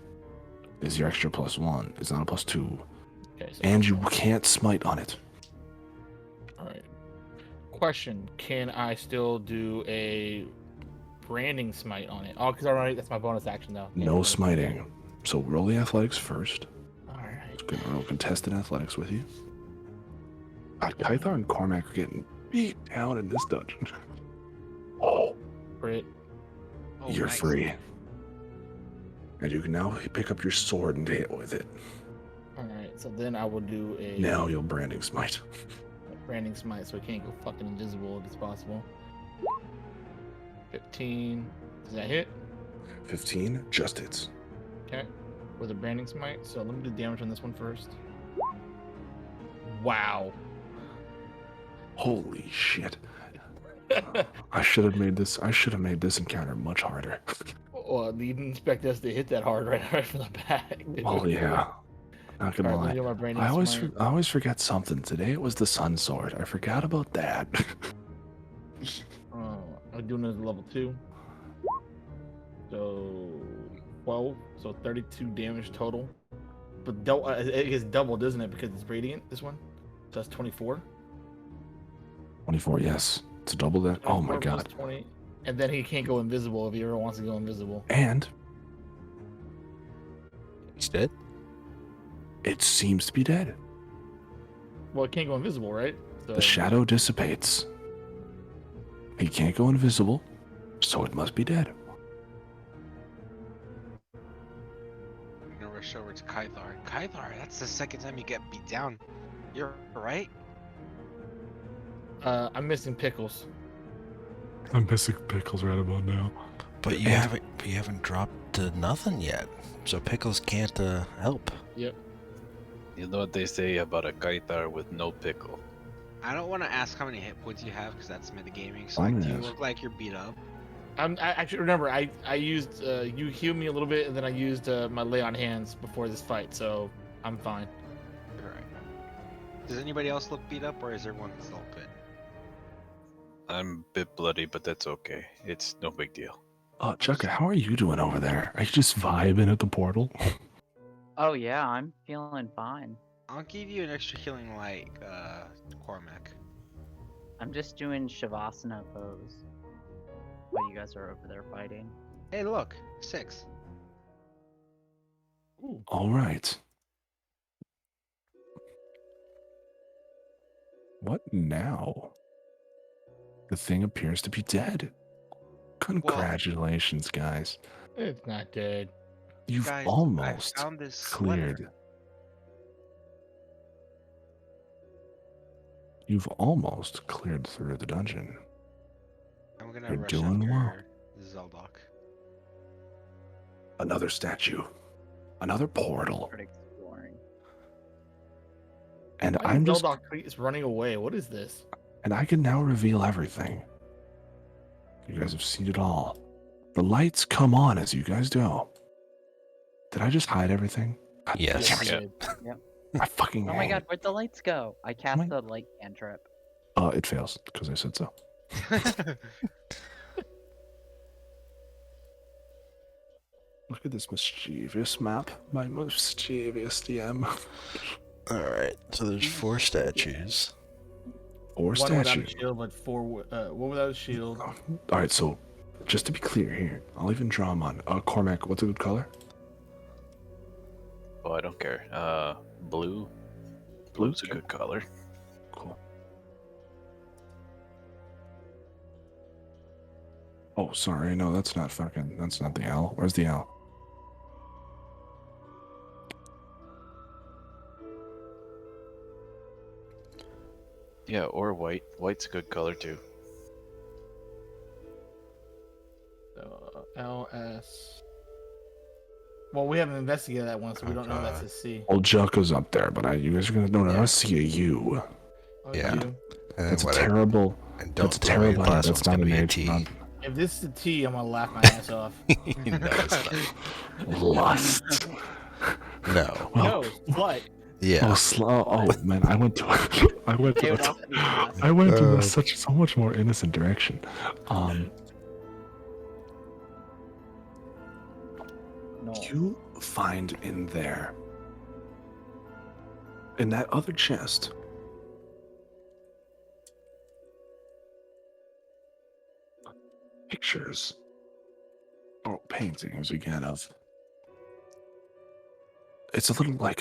Is your extra +1. It's not a +2. Okay, so And you can't smite on it. all right. Question: can I still do a branding smite on it? Oh, because already that's my bonus action though. Yeah, No bonus smiting. So roll the athletics first. action. All right. It's gonna roll contested athletics with you. Kythar and Cormac are getting beat down in this dungeon. Oh, Crit. Oh, you're nice. free. And you can now pick up your sword and hit with it. All right, so then I will do a Now you'll branding smite. branding smite, so it can't go fucking invisible if it's possible. 15. Does that hit? 15 just hits. Okay. With a branding smite. So let me do damage on this one first. Wow. Holy shit. I should have made this encounter much harder. Well, you didn't expect us to hit that hard right from the back. Well, yeah. Not gonna All right, let me lie. do my branding I smite. always forget something. Today it was the sun sword. I forgot about that. I'm doing it as level 2. So 12. So 32 damage total. But it gets doubled, doesn't it? Because it's radiant, this one. So that's 24. 24, yes. To double that. Oh my 24 plus god. 20. And then he can't go invisible if he ever wants to go invisible. And He's dead. it seems to be dead. Well, it can't go invisible, right? So, The shadow dissipates. He can't go invisible, so it must be dead. I'm gonna rush over to Kythar. Kythar, that's the second time you get beat down. You're right. I'm missing pickles. I'm missing pickles right about now. But you And- haven't dropped to nothing yet, so Pickles can't help. You know what they say about a Kaitar with no pickle? I don't want to ask how many hit points you have because that's metagaming. So like, do you Yes. look like you're beat up? I actually remember I used you healed me a little bit, and then I used my lay on hands before this fight, so I'm fine. Alright. Does anybody else look beat up, or is everyone still good? I'm a bit bloody, but that's okay. It's no big deal. Chucka, how are you doing over there? Are you just vibing at the portal? Oh yeah, I'm feeling fine. I'll give you an extra healing light, Cormac. I'm just doing Shavasana pose while you guys are over there fighting. Hey, look, 6. All right. What now? The thing appears to be dead. Congratulations, guys. It's not dead. You've Guys, almost I found this sliver. cleared. You've almost cleared through the dungeon. I'm gonna You're rush doing well. after Zeldok. Another statue. Another portal. Start exploring. And Why I'm is just Zeldok is running away. What is this? and I can now reveal everything. You guys have seen it all. The lights come on as you guys do. Did I just hide everything? God Yes. damn Yeah. it. I fucking Oh my hate god, it. where'd the lights go? I cast my- the light cantrip. It fails because I said so. Look at this mischievous map. My mischievous DM. All right. So there's 4 statues. Or One without statue. a shield, but 4 one without a shield. All right, so just to be clear here, I'll even draw them on. Cormac, what's a good color? Oh, I don't care. Blue. Blue's a good color. Cool. Oh, sorry. No, that's not the owl. Where's the owl? Yeah, or white. White's a good color too. LS. Well, we haven't investigated that one, so we don't know that's a C. Well, Jucka's up there, but you guys are gonna know Yeah. I see a U. Oh, Yeah. you. And That's a what terrible. and That's a don't throw your terrible. last That's one's not gonna an be a H. T. Not If this is a T, I'm gonna laugh my ass off. No, it's not. lust. No. Well, No, what? Yeah. Oh man, I went to It would also be less. I went to so much more innocent direction. No. You find in there, in that other chest, pictures or paintings again of It's a little like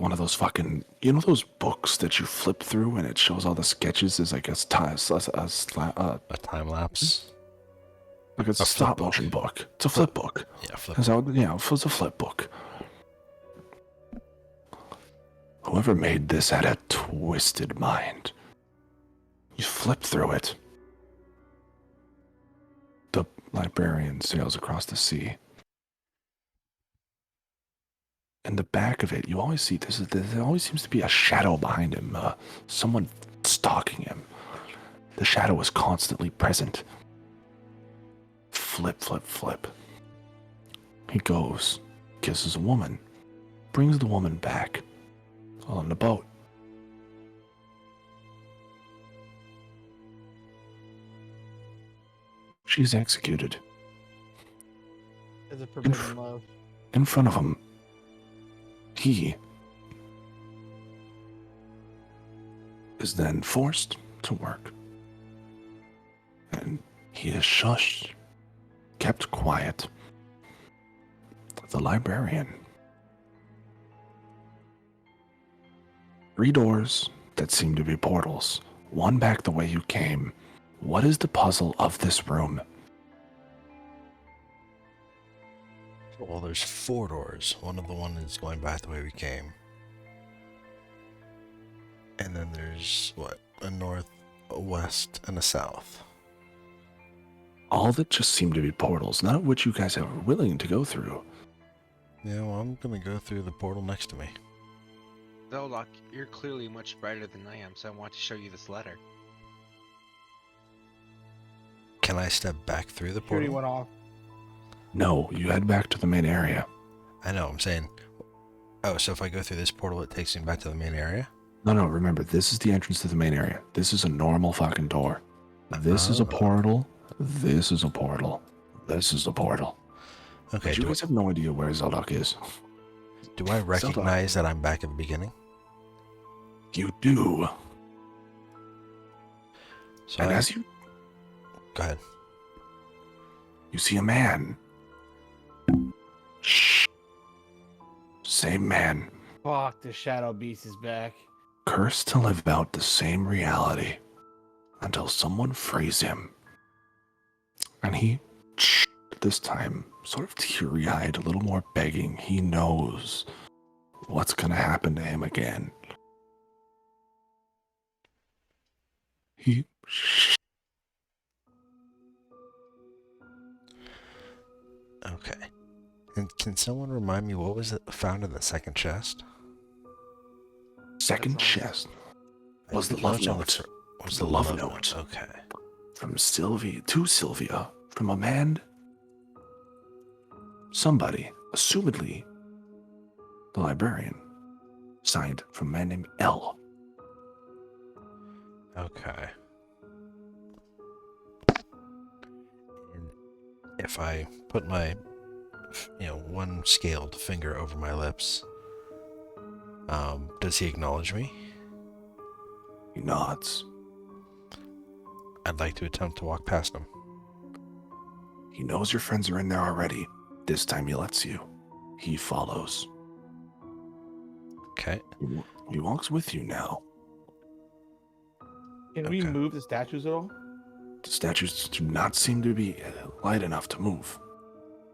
one of those fucking, you know, those books that you flip through and it shows all the sketches as like a A time lapse. like it's A a flip stop book. motion book. It's a flip book. Yeah, flip. That's how, yeah, it was a flip book. Whoever made this had a twisted mind. You flip through it. The librarian sails across the sea. In the back of it, you always see there always seems to be a shadow behind him. Someone stalking him. The shadow is constantly present. Flip, flip, flip. He goes, kisses a woman, brings the woman back on the boat. She's executed As a forbidden love. in front of him. He is then forced to work. And he is shushed, kept quiet. The librarian. 3 doors that seem to be portals. One back the way you came. What is the puzzle of this room? Well, there's 4 doors. One of the one is going back the way we came. And then there's, what, a north, a west, and a south. All that just seem to be portals, none of which you guys are willing to go through. Yeah, well, I'm gonna go through the portal next to me. Zeldock, you're clearly much brighter than I am, so I want to show you this letter. Can I step back through the Security portal? went off. No, you head back to the main area. I know, I'm saying... Oh, so if I go through this portal, it takes me back to the main area? No, remember, this is the entrance to the main area. This is a normal fucking door. This is a portal. This is a portal. This is a portal. Okay, But you guys have no idea where Zeldock is. do I recognize that I'm back at the beginning? You do. So And I- as you Go ahead. see a man. Shh. Same man. Fuck, the shadow beast is back. Cursed to live out the same reality until someone frees him. And he, this time, sort of teary-eyed, a little more begging. He knows what's going to happen to him again. He, Okay. And can someone remind me what was it found in the second chest? second That's all. chest was the love note. Was the love note. Okay. From Sylvia to Sylvia, from a man, somebody, assumedly the librarian, signed from a man named L. Okay. And if I put my, one scaled finger over my lips, does he acknowledge me? He nods. I'd like to attempt to walk past him. He knows your friends are in there already. This time he lets you. He follows. Okay. He walks with you now. Can we Okay. move the statues at all? The statues do not seem to be light enough to move.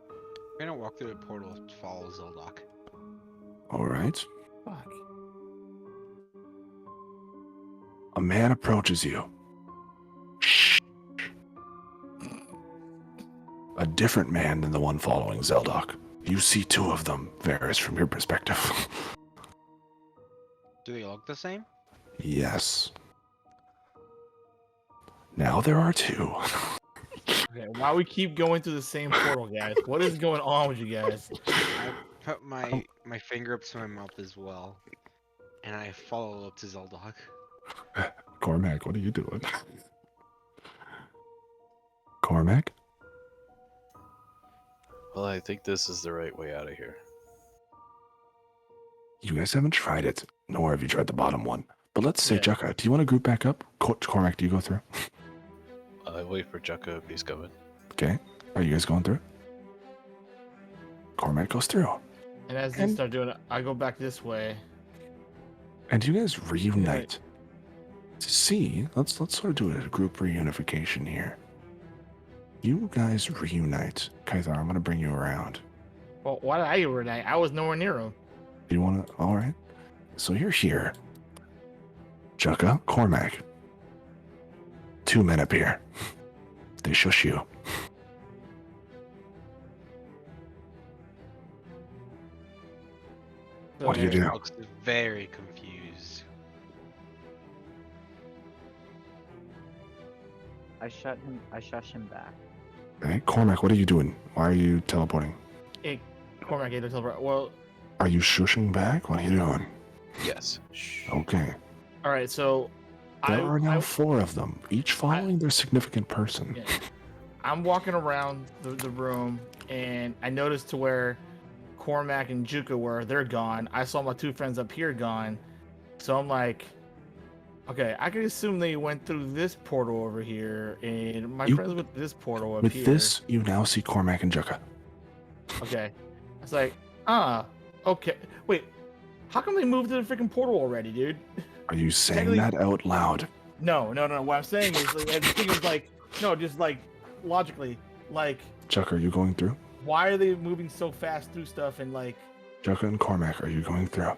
We're gonna walk through the portal to follow Zeldock. All right. Fuck. A man approaches you. Shh. A different man than the one following Zeldock. You see 2 of them, Varys, from your perspective. Do they look the same? Yes. Now there are 2. Okay, why we keep going through the same portal, guys? What is going on with you guys? I put my finger up to my mouth as well, and I follow up to Zeldock. Cormac, what are you doing? Cormac? Well, I think this is the right way out of here. You guys haven't tried it, nor have you tried the bottom one. But let's say, Yeah. Jukka, do you want to group back up? Cormac, do you go through? I wait for Jukka if he's coming. Okay. Are you guys going through? Cormac goes through. And as they start doing it, I go back this way. And you guys reunite to see. Let's sort of do a group reunification here. You guys reunite. Kaithar, I'm gonna bring you around. Well, why did I reunite? I was nowhere near him. Do you wanna? All right. So you're here. Jukka, Cormac. 2 men appear. They shush you. What do you do? Looks very confused. I shush him back. Okay, Cormac, what are you doing? Why are you teleporting? Hey, Cormac, get to teleport. Well, Are you shushing back? What are you doing? Yes. Okay. all right. So There are now 4 of them, each following their significant person. Yeah. I'm walking around the room, and I noticed to where Cormac and Juka were. They're gone. I saw my 2 friends up here gone. So I'm like, okay, I can assume they went through this portal over here, and my friends went through this portal up With here. this, you now see Cormac and Jukka. Okay. It's like, okay. Wait, how come they moved to the freaking portal already, dude? Are you saying that out loud? No. What I'm saying is, like, the thing is, like, no, just like logically, like, Jukka, are you going through? why are they moving so fast through stuff and like? Jukka and Cormac, are you going through?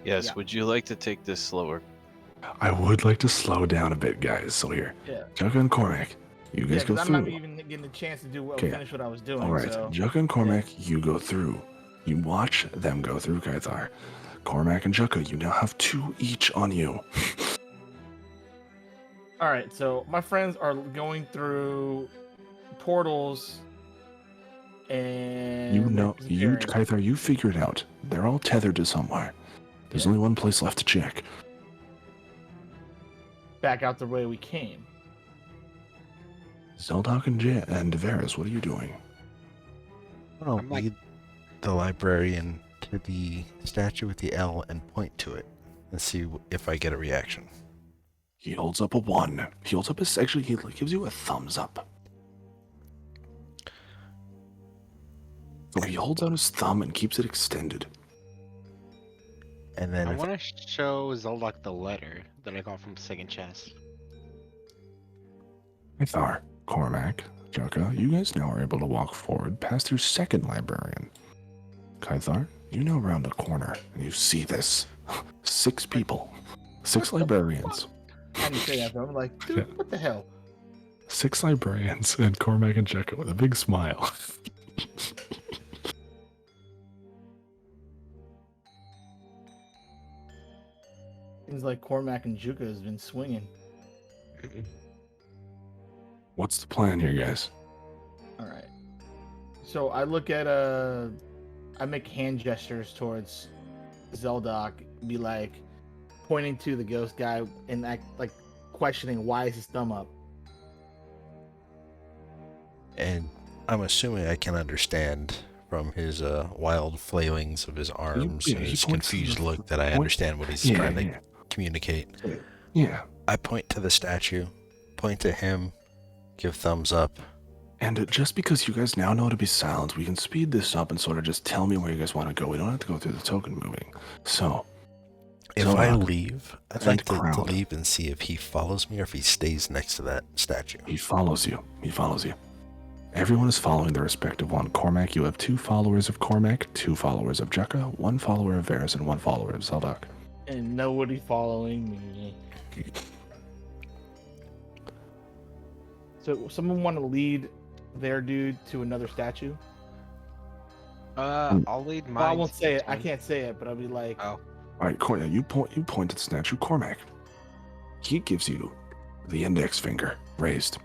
Yes. Yeah. Would you like to take this slower? I would like to slow down a bit, guys. So here, Yeah. Jukka and Cormac, you guys go I'm through. not even getting a chance to do Okay. finish what I was doing. All right, So. Jukka and Cormac, you go through. You watch them go through, Kaithar. Cormac and Jukka, you now have 2 each on you. All right, so my friends are going through portals, and You know, disappearing. Kaithar, you figured out. They're all tethered to somewhere. There's only one place left to check. back out the way we came. Zeldok and Varys, what are you doing? I'll I'm like- lead the librarian to the statue with the L and point to it and see if I get a reaction. He holds up a 1. He holds up his. Actually, he gives you a thumbs up. So he holds out his thumb and keeps it extended. And then I if want to show Zeldok the letter that I got from second chest. Kaithar, Cormac, Jukka, you guys now are able to walk forward past your second librarian. Kaithar, you now round the corner and you see this. 6 people. 6 librarians. I didn't say that, but I'm like, dude, what the hell? 6 librarians and Cormac and Jukka with a big smile. Seems like Cormac and Juka has been swinging. What's the plan here, guys? All right. So I look at I make hand gestures towards Zeldok, be like pointing to the ghost guy and act like questioning why is his thumb up. and I'm assuming I can understand from his wild flailings of his arms yeah, and he his points to confused the look that I point- understand what he's Yeah, trying to yeah. communicate. Yeah. I point to the statue, point to him, give thumbs up. And just because you guys now know to be silent, we can speed this up and sort of just tell me where you guys want to go. We don't have to go through the token moving. So, If So, I leave, I'd and like to crowd. leave and see if he follows me or if he stays next to that statue. he follows you. He follows you. Everyone is following their respective one. Cormac, you have 2 followers of Cormac, 2 followers of Jukka, 1 follower of Varys, and 1 follower of Zeldok. And nobody following me. So someone want to lead their dude to another statue? I'll lead mine. Well, I won't say it. to I one. can't say it, but I'll be like, Oh. All right, Cormac, you point to the statue. Cormac. He gives you the index finger raised.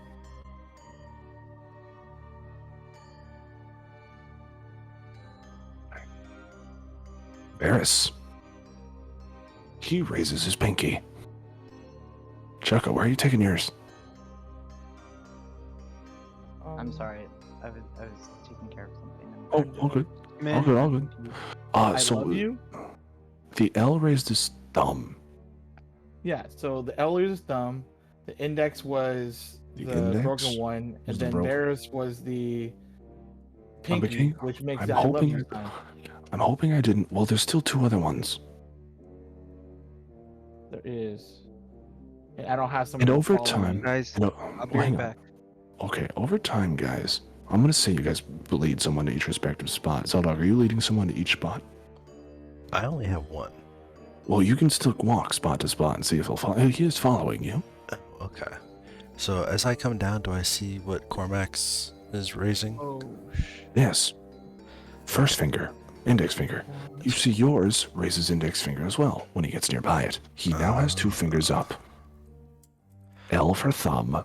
Varys. He raises his pinky. Jukka, where are you taking yours? I'm sorry. I was taking care of something. Oh, all good. Man. All good, all good. I So love you. the L raised his thumb. Yeah. So the L was his thumb. The index was The the index broken one, was and the then broken- theirs was the pinky, pinky? which makes I'm I love hoping you you- sign. I'm hoping I didn't. Well, there's still 2 other ones. There is. And I don't have And someone over following time, me. Guys, and, I'll be well, right hang on. back. Okay, over time, guys, I'm gonna say you guys lead someone to each respective spot. Zeldog, are you leading someone to each spot? I only have one. Well, you can still walk spot to spot and see if he'll follow. He is following you. Oh, okay. So as I come down, do I see what Cormax is raising? Oh, Yes. First finger, index finger. You see yours raise his index finger as well when he gets nearby it. He now has 2 fingers up. L for thumb.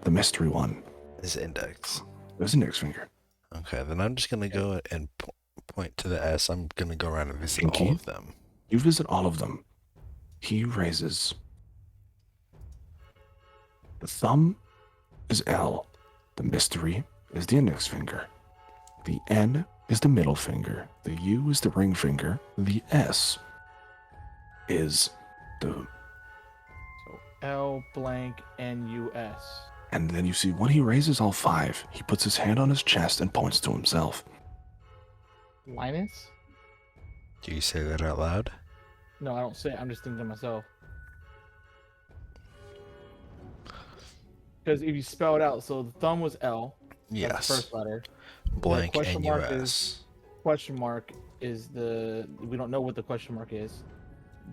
The mystery one. His index. His index finger. Okay, then I'm just gonna go and point to the S. I'm gonna go around and visit Pinky? all of them. You visit all of them. He raises. The thumb is L. The mystery is the index finger. The N is the middle finger. The U is the ring finger. The S is the... so L blank NUS. And then you see when he raises all 5, he puts his hand on his chest and points to himself. Linus? Do you say that out loud? No, I don't say it. I'm just thinking to myself. Because if you spell it out, so the thumb was L. That's Yes. the first letter. Blank question mark NUS. Question mark is the... We don't know what the question mark is.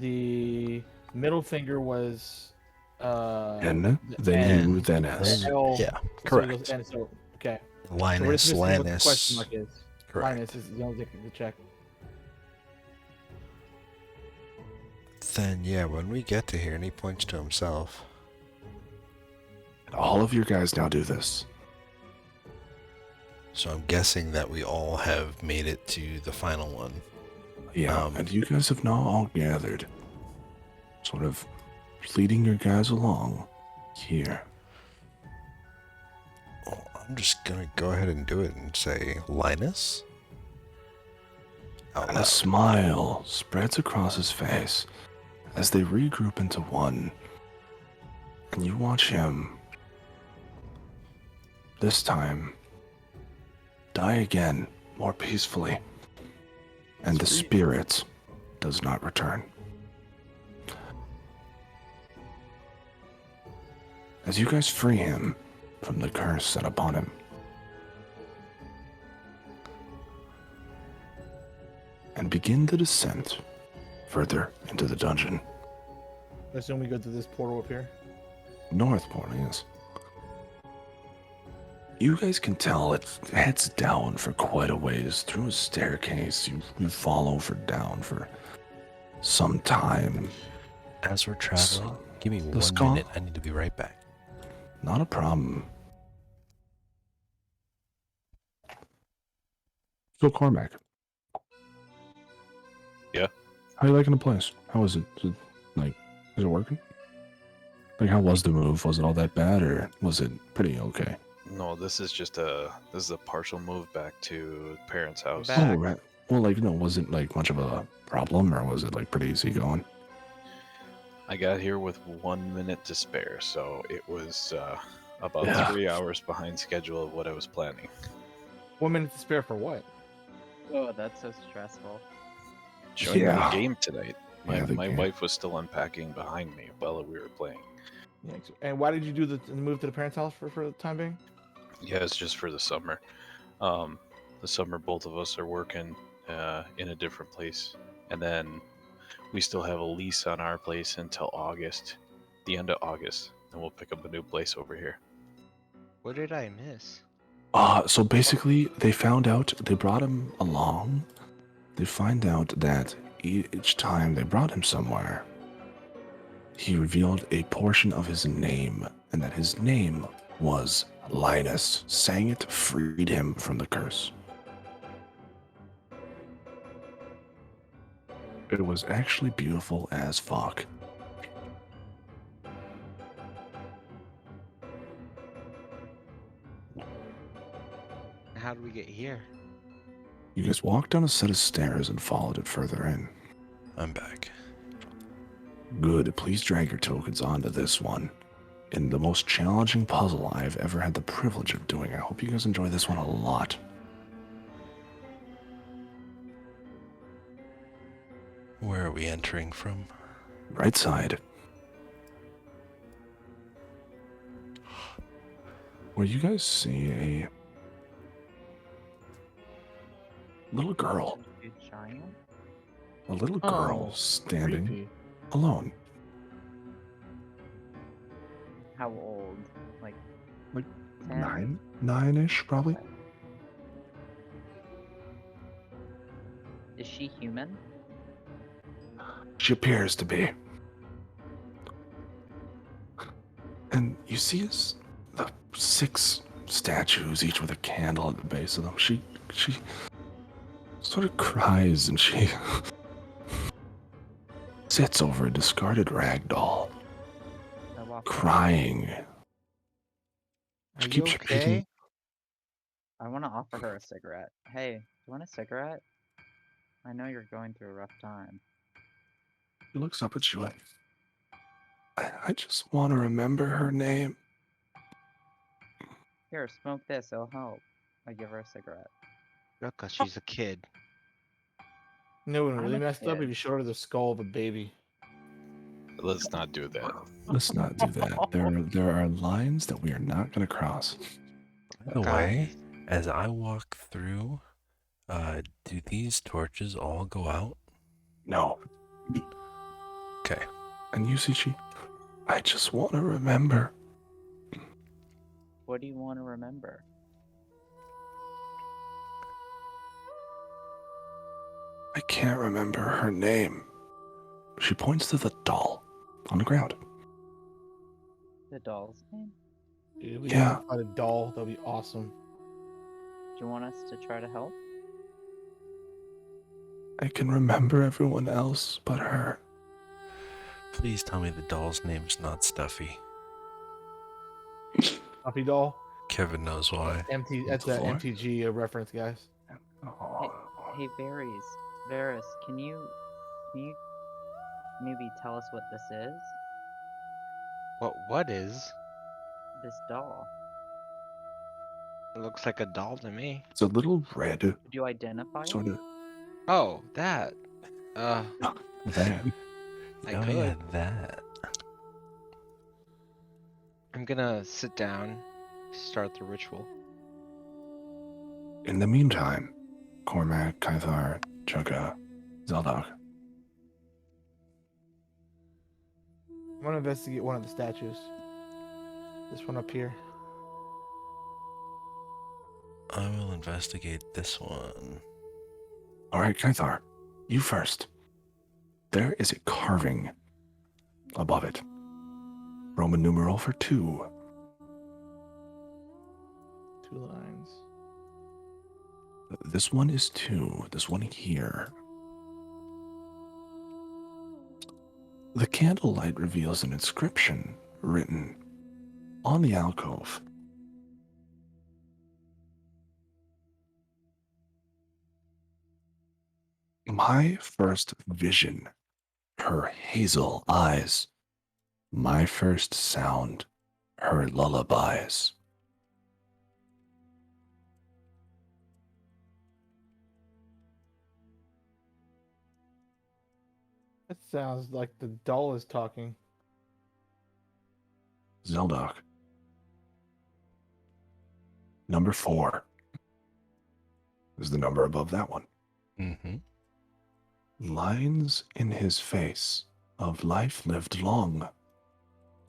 The middle finger was... N, the then N. U, then S. Then- L, yeah, so it correct. goes N, so, okay. So we're Linus, just missing what the Lannis. question mark is. Correct. Linus is the only thing to check. Then yeah, when we get to here, and he points to himself. All of your guys now do this. So I'm guessing that we all have made it to the final one. Yeah, and you guys have now all gathered. Sort of leading your guys along here. Well, I'm just gonna go ahead and do it and say Linus. Out And a loud. smile spreads across his face as they regroup into one. And you watch him, this time, die again more peacefully. And the Sweet. spirit does not return. As you guys free him from the curse set upon him, and begin the descent further into the dungeon. I assume we go through this portal up here. North portal, yes. You guys can tell it heads down for quite a ways through a staircase. You follow down for some time. As we're traveling, give me the 1 skull- minute. I need to be right back. Not a problem. So Cormac. Yeah? How you liking the place? How is it? Is it working? Like, how was the move? Was it all that bad, or was it pretty okay? No, this is a partial move back to parents' house. Back. Oh, right. Well, was it like much of a problem, or was it like pretty easy going? I got here with 1 minute to spare, so it was about Yeah. 3 hours behind schedule of what I was planning. 1 minute to spare for what? Oh, that's so stressful. Joining Yeah. the game tonight. My, Yeah, the my game. wife was still unpacking behind me while we were playing. Yeah, and why did you do the move to the parents' house for the time being? Yeah, it's just for the summer. The summer, both of us are working in a different place, and then we still have a lease on our place until August, the end of August, and we'll pick up a new place over here. What did I miss? So basically, they found out, they brought him along. They find out that each time they brought him somewhere, he revealed a portion of his name, and that his name was Linus. Saying it freed him from the curse. It was actually beautiful as fuck. How did we get here? You guys walked down a set of stairs and followed it further in. I'm back. Good, please drag your tokens onto this one. In the most challenging puzzle I've ever had the privilege of doing. I hope you guys enjoy this one a lot. Where are we entering from? Right side. Where you guys see a little girl. A giant? A little girl Oh, standing creepy. alone. How old? Like Like 10? nine-ish probably. Okay. Is she human? She appears to be. And you see the 6 statues, each with a candle at the base of them. She sort of cries and she sits over a discarded rag doll, I walk up. crying. Are She you keeps okay? repeating, I want to offer her a cigarette. Hey, do you want a cigarette? I know you're going through a rough time. she looks up at you like, I just want to remember her name. Here, smoke this. It'll help. I give her a cigarette. Because she's a kid. No one I'm really a messed up kid. if you showed her the skull of a baby. Let's not do that. Let's not do that. There are lines that we are not going to cross. By the way, as I walk through, do these torches all go out? No. Okay. And Yusuchi, I just want to remember. What do you want to remember? I can't remember her name. She points to the doll on the ground. The doll's name? Dude, we Yeah. can find a doll. That'd be awesome. Do you want us to try to help? I can remember everyone else but her. Please tell me the doll's name's not Stuffy. Puppy doll. Kevin knows why. That's the an floor? MTG reference, guys. Hey, Varys, can you maybe tell us what this is? What is? This doll. It looks like a doll to me. It's a little red, Could you identify it? sort of. Oh, that. That. I Oh could. yeah, that. I'm gonna sit down, start the ritual. In the meantime, Cormac, Kythar, Chugga, Zeldok. I want to investigate one of the statues. This one up here. I will investigate this one. All right, Kythar, you first. There is a carving above it. Roman numeral for 2. 2 lines. This one is 2. This one here. The candlelight reveals an inscription written on the alcove. My first vision, her hazel eyes. My first sound, her lullabies. That sounds like the doll is talking. Zeldok. Number 4 is the number above that one. Mm-hmm. Lines in his face of life lived long.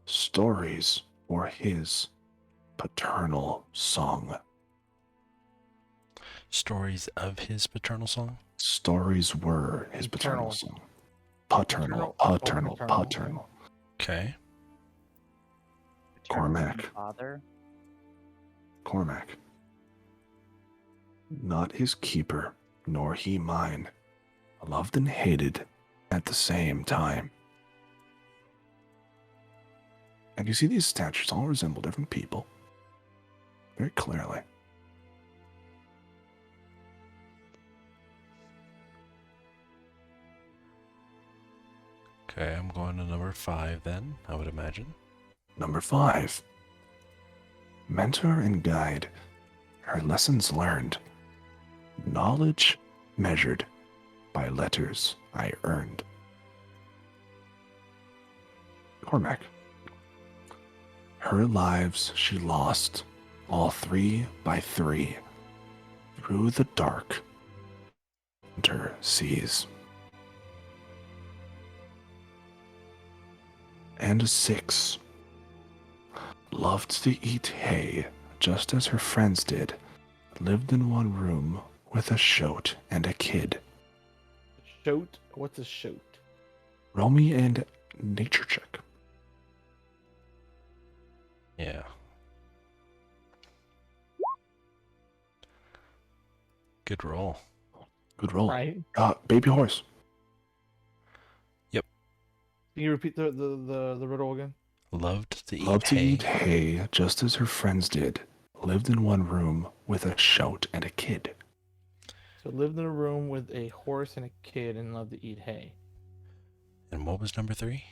Stories were his paternal song. Stories of his paternal song? Stories were his paternal Paternal. song. Paternal, paternal, paternal. paternal. Okay. Paternal Cormac. Father? Cormac. Not his keeper, nor he mine. Loved and hated at the same time. And you see these statues all resemble different people. Very clearly. Okay, I'm going to number 5 then, I would imagine. Number 5. Mentor and guide. Her lessons learned. Knowledge measured by letters I earned. Cormac. Her lives she lost, all 3 by 3, through the dark winter seas. And 6, loved to eat hay just as her friends did, lived in one room with a shoat and a kid. Shoat? What's a shoat? Roll me and nature check. Yeah. Good roll. Good roll. Right. Baby horse. Can you repeat the riddle again? Loved to eat Loved to hay. eat hay just as her friends did, lived in one room with a shoat and a kid. So lived in a room with a horse and a kid and loved to eat hay. And what was number 3?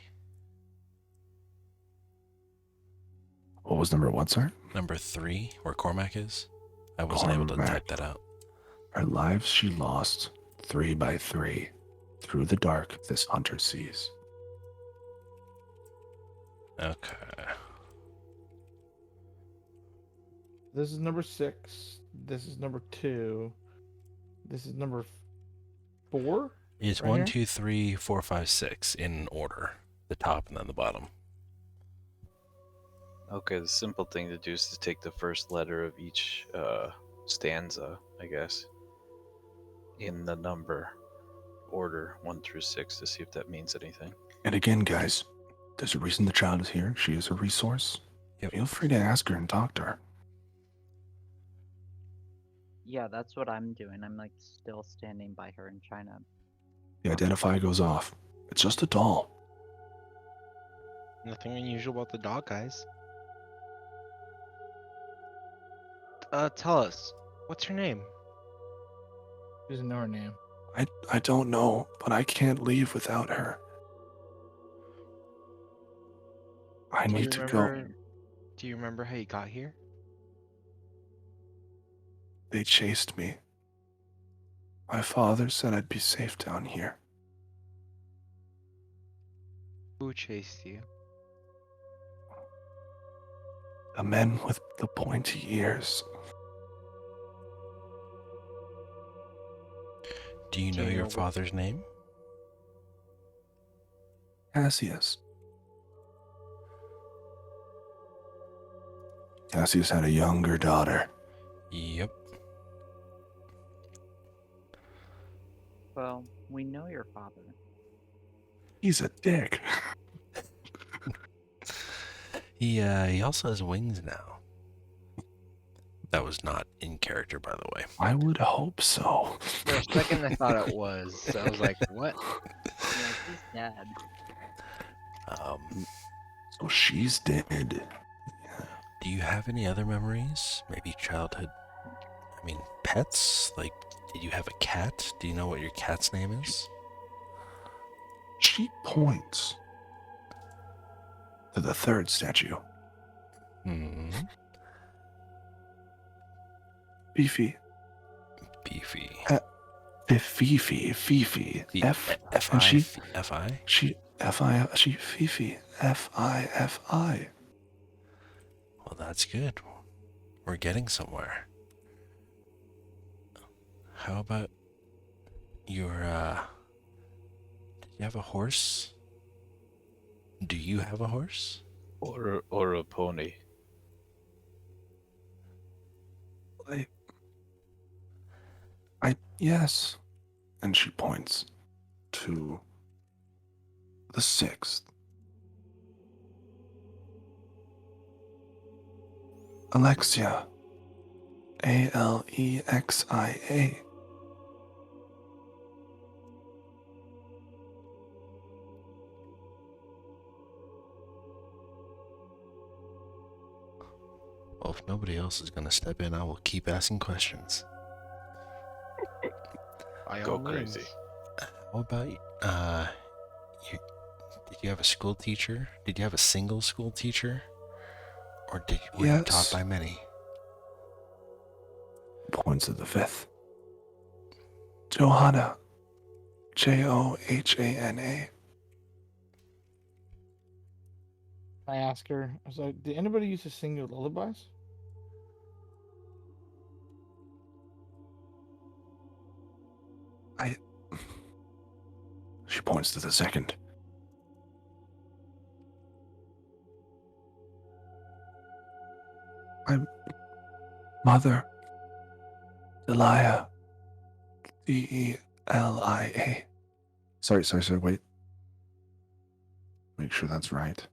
What was number 1, sir? Number 3, where Cormac is? I wasn't able to Cormac. type that out. Her lives she lost 3 by 3 through the dark this hunter sees. Okay. This is number 6. This is number 2. This is number 4. It's Right 1, here? 2, 3, 4, 5, 6 in order. The top and then the bottom. Okay, the simple thing to do is to take the first letter of each stanza, I guess, in the number order 1 through 6 to see if that means anything. And again, guys, there's a reason the child is here. She is a resource. Yep. Feel free to ask her and talk to her. Yeah, that's what I'm doing. I'm like still standing by her and trying to. The identify goes off. It's just a doll. Nothing unusual about the dog, guys. Tell us, what's her name? She doesn't know her name. I don't know, but I can't leave without her. I need to go. Do you remember how you got here? They chased me. My father said I'd be safe down here. Who chased you? The men with the pointy ears. Do you Do know you your know what- father's name? Cassius. Cassius had a younger daughter. Yep. Well, we know your father. He's a dick. He also has wings now. That was not in character, by the way. I would hope so. For a second, I thought it was. So I was like, what? Yeah, he's dead. So she's dead. Do you have any other memories? Maybe childhood, pets? Like, did you have a cat? Do you know what your cat's name is? She points to the third statue. Hmm. Beefy. Beefy. Fifi. And she F-I? Fifi. F-I-F-I. Well, that's good. We're getting somewhere. How about your, did you have a horse? Do you have a horse? Or a pony. Yes. And she points to the 6th. Alexia. Alexia. Well, if nobody else is gonna step in, I will keep asking questions. By Go all means. crazy. How about, did you have a school teacher? Did you have a single school teacher? Or were you taught Yes. by many? Points to the 5th. Johanna. Johana. I ask her, I was like, did anybody used to sing your lullabies? She points to the second. My mother, Delia. Delia. Sorry, wait. Make sure that's right.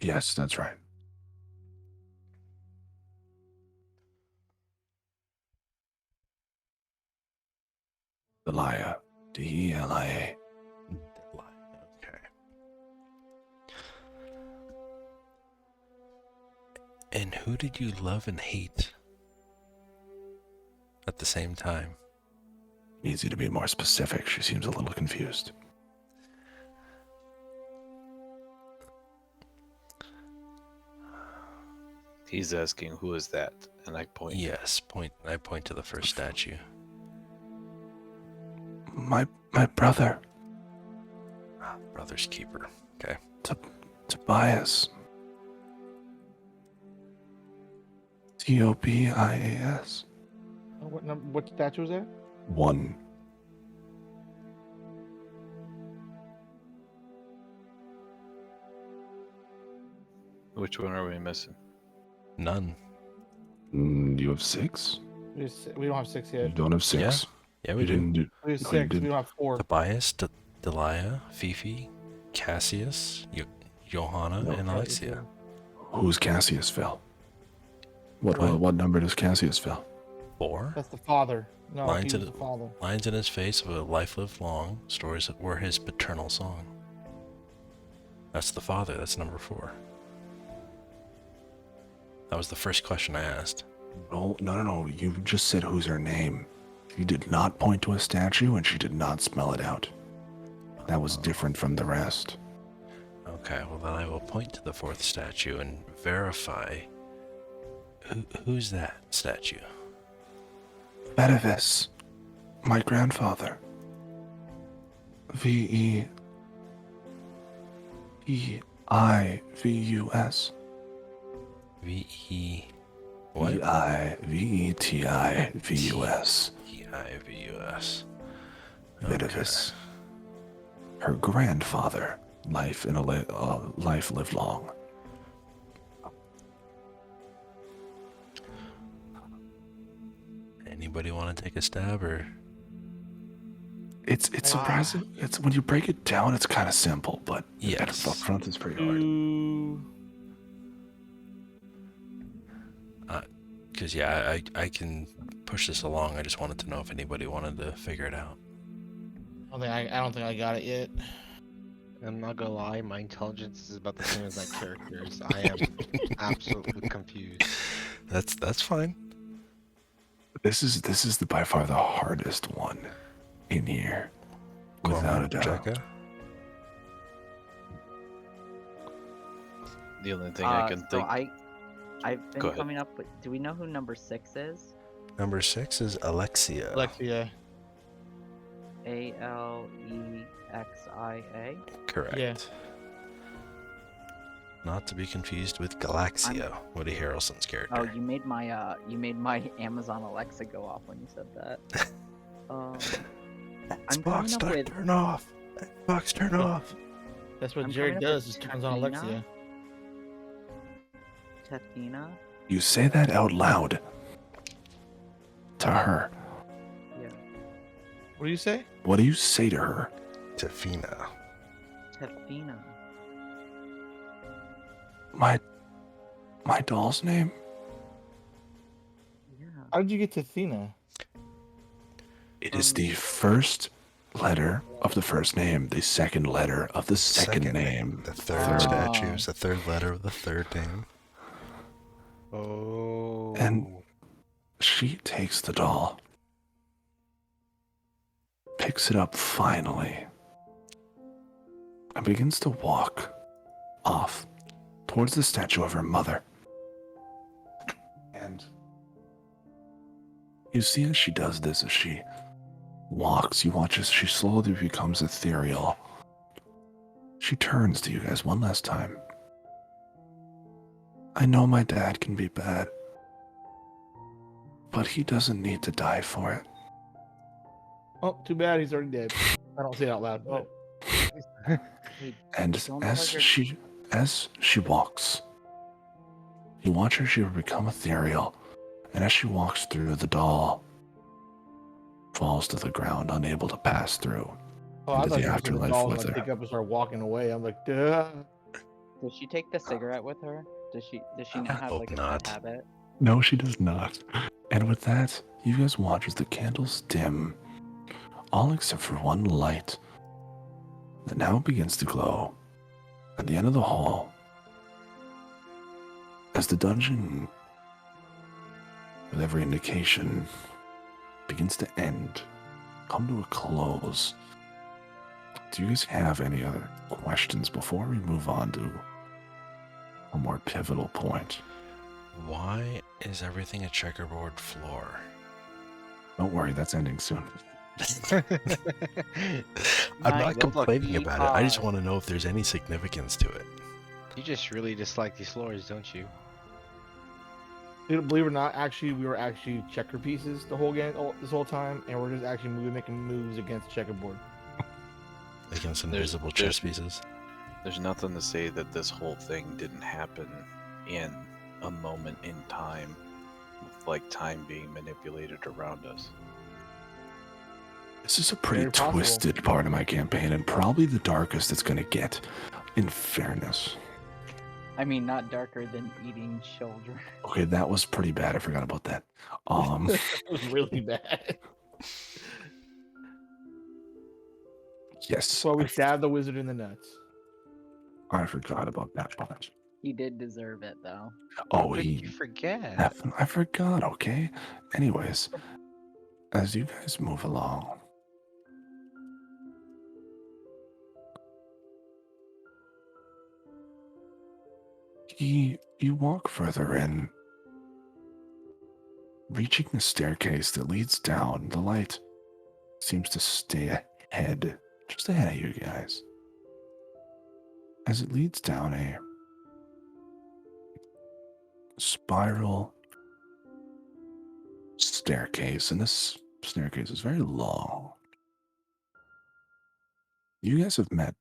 Yes, that's right. Delia. Delia. Okay. And who did you love and hate at the same time? Needs you to be more specific. She seems a little confused. He's asking who is that, and I point. Yes, I point to the first statue. My brother, Brother's keeper. Okay. Tobias. Tobias. What statue was that? 1. Which one are we missing? None. You have 6? We don't have 6 You yet. don't have 6. Yeah, we You do. didn't do. We have No, 6. you We didn't. don't have 4. Tobias, Delia, Fifi, Cassius, Johanna, No. and Alexia. Who's Cassius, Phil? What What? what number does Cassius, Phil? 4. That's the father. No, Lines he was in the father. Lines in his face of a life lived long. Stories that were his paternal song. That's the father. That's number 4. That was the first question I asked. No. You just said who's her name. You did not point to a statue, and she did not spell it out. That was different from the rest. Okay, well then I will point to the 4th statue and verify. Who's that statue? Vedivis, my grandfather. Veivus. V-E... What? Veitivus. E-I-V-U-S. Vedivis. Her grandfather. Life lived long. Anybody want to take a stab, or? It's surprising. It's when you break it down, it's kind of simple, but Yes. up front it's pretty hard. Because yeah, I can push this along. I just wanted to know if anybody wanted to figure it out. I don't think I got it yet. I'm not gonna lie, my intelligence is about the same as that character's. I am absolutely confused. That's fine. This is by far the hardest one in here, without a doubt. Jekka? The only thing I can so think. I've Go been ahead. coming up with. Do we know who number 6 is? Number 6 is Alexia. Alexia. Alexia. Correct. Yeah. Not to be confused with Galaxia, Woody Harrelson's character. Oh, you made my Amazon Alexa go off when you said that. I'm coming Xbox, up with turn off. Xbox, turn off. That's what I'm Jared coming up does, with is turns on Tefina. Alexia. Tefina. You say that out loud to her. Yeah. What do you say? What do you say to her? Tefina. Tefina. My doll's name? Yeah. How did you get to Athena? It is the first letter of the first name, the second letter of the second name. The third statue is the third letter of the third name. Oh. And she takes the doll, picks it up finally, and begins to walk off towards the statue of her mother. And you see as she does this, as she walks, you watch as she slowly becomes ethereal. She turns to you guys one last time. I know my dad can be bad, but he doesn't need to die for it. Oh, too bad he's already dead. I don't say it out loud. But And Don't know as how she walks, you watch her, she will become ethereal, and as she walks through, the doll falls to the ground, unable to pass through oh, I into thought the you were afterlife going with to her. pick up and start walking away. I'm like, duh. Does she take the cigarette with her? Does she not I have hope like a not. bad habit? No, she does not. And with that, you guys watch as the candles dim, all except for one light that now begins to glow at the end of the hall. As the dungeon, with every indication, begins to end, come to a close. Do you guys have any other questions before we move on to a more pivotal point? Why is everything a checkerboard floor? Don't worry, that's ending soon. I'm Nice. not complaining Look, about it. I just want to know if there's any significance to it. You just really dislike these floors, don't you? Believe it or not, actually, we were actually checker pieces the whole game, this whole time, and we're just actually making moves against checkerboard. Against There's- invisible there's- chess pieces. There's nothing to say that this whole thing didn't happen in a moment in time, with like time being manipulated around us. This is a pretty Very possible. twisted part of my campaign, and probably the darkest it's going to get, in fairness. I mean, not darker than eating children. Okay, that was pretty bad. I forgot about that. It was really bad. Yes, So we stabbed the wizard in the nuts. I forgot about that part. He did deserve it, though. Oh, What did you he forget? I forgot, okay? Anyways, as you guys move along, you walk further in, reaching the staircase that leads down. The light seems to stay ahead, just ahead of you guys, as it leads down a spiral staircase, and this staircase is very long. You guys have met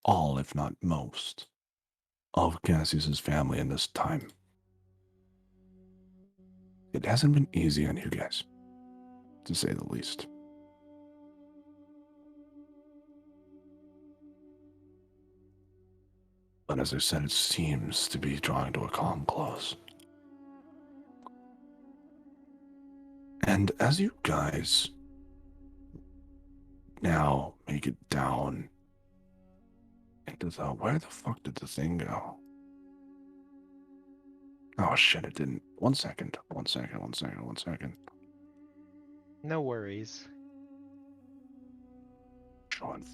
all, if not most, of Cassius's family in this time. It hasn't been easy on you guys, to say the least. But as I said, it seems to be drawing to a calm close. And as you guys now make it down into the... Where the fuck did the thing go? Oh shit, it didn't. One second. No worries. Sean.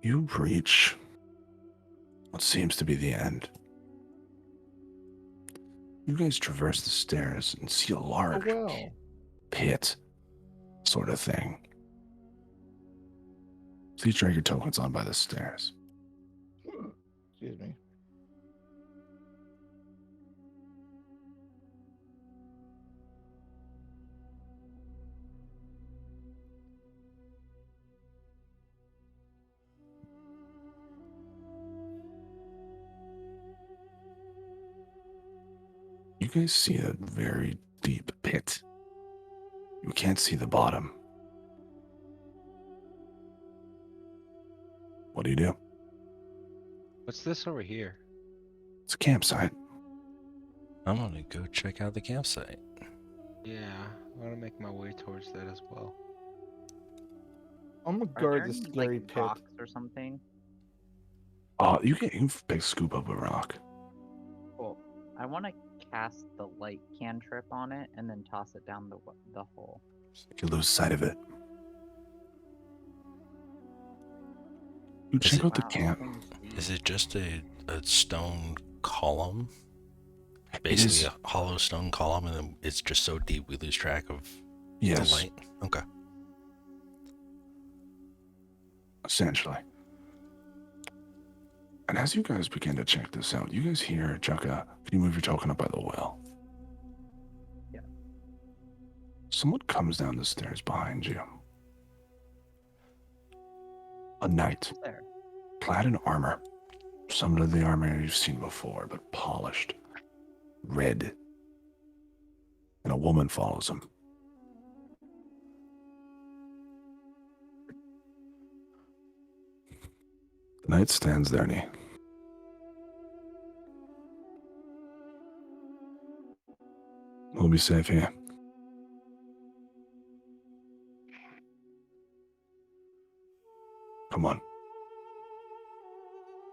You reach what seems to be the end. You guys traverse the stairs and see a Oh, large well. pit sort of thing. So you drag your tokens on by the stairs. Excuse me. You guys see a very deep pit. You can't see the bottom. What do you do? What's this over here? It's a campsite. I'm gonna go check out the campsite. Yeah, I want to make my way towards that as well. I'm gonna Are guard there the any, scary like, pit. rocks or something? You can pick scoop up a rock. Cool. I want to cast the light cantrip on it and then toss it down the hole. You lose sight of it. You Is check it- out the Wow, camp. things deep. Is it just a stone column? It Basically is. a hollow stone column, and then it's just so deep we lose track of Yes, the light? Okay. essentially. And as you guys begin to check this out, you guys hear Jukka. Can you move your token up by the well? Yeah. Someone comes down the stairs behind you. A knight, Who's there? clad in armor. Similar to the armor you've seen before, but polished. Red. And a woman follows him. The knight stands there and he... We'll be safe here. Come on.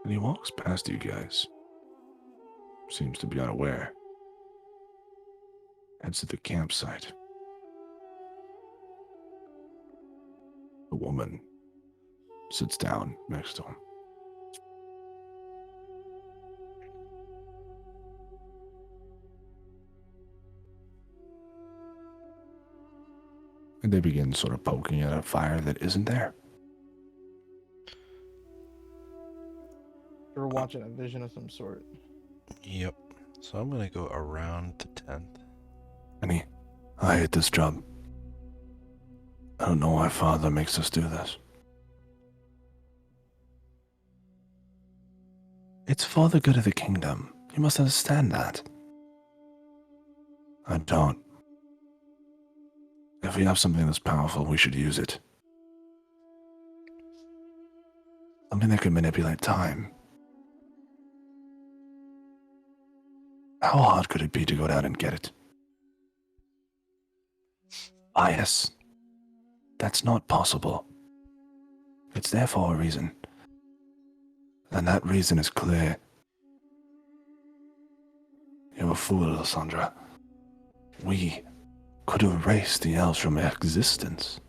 And he walks past you guys. Seems to be unaware. Heads to the campsite. The woman sits down next to him. And they begin sort of poking at a fire that isn't there. We're watching a vision of some sort. Yep. So I'm gonna go around the tent. And I hate this job. I don't know why Father makes us do this. It's for the good of the kingdom. You must understand that. I don't. If we have something that's powerful, we should use it. Something that can manipulate time. How hard could it be to go down and get it? Ah, yes. That's not possible. It's there for a reason. And that reason is clear. You're a fool, Sandra. We could erase the elves from existence.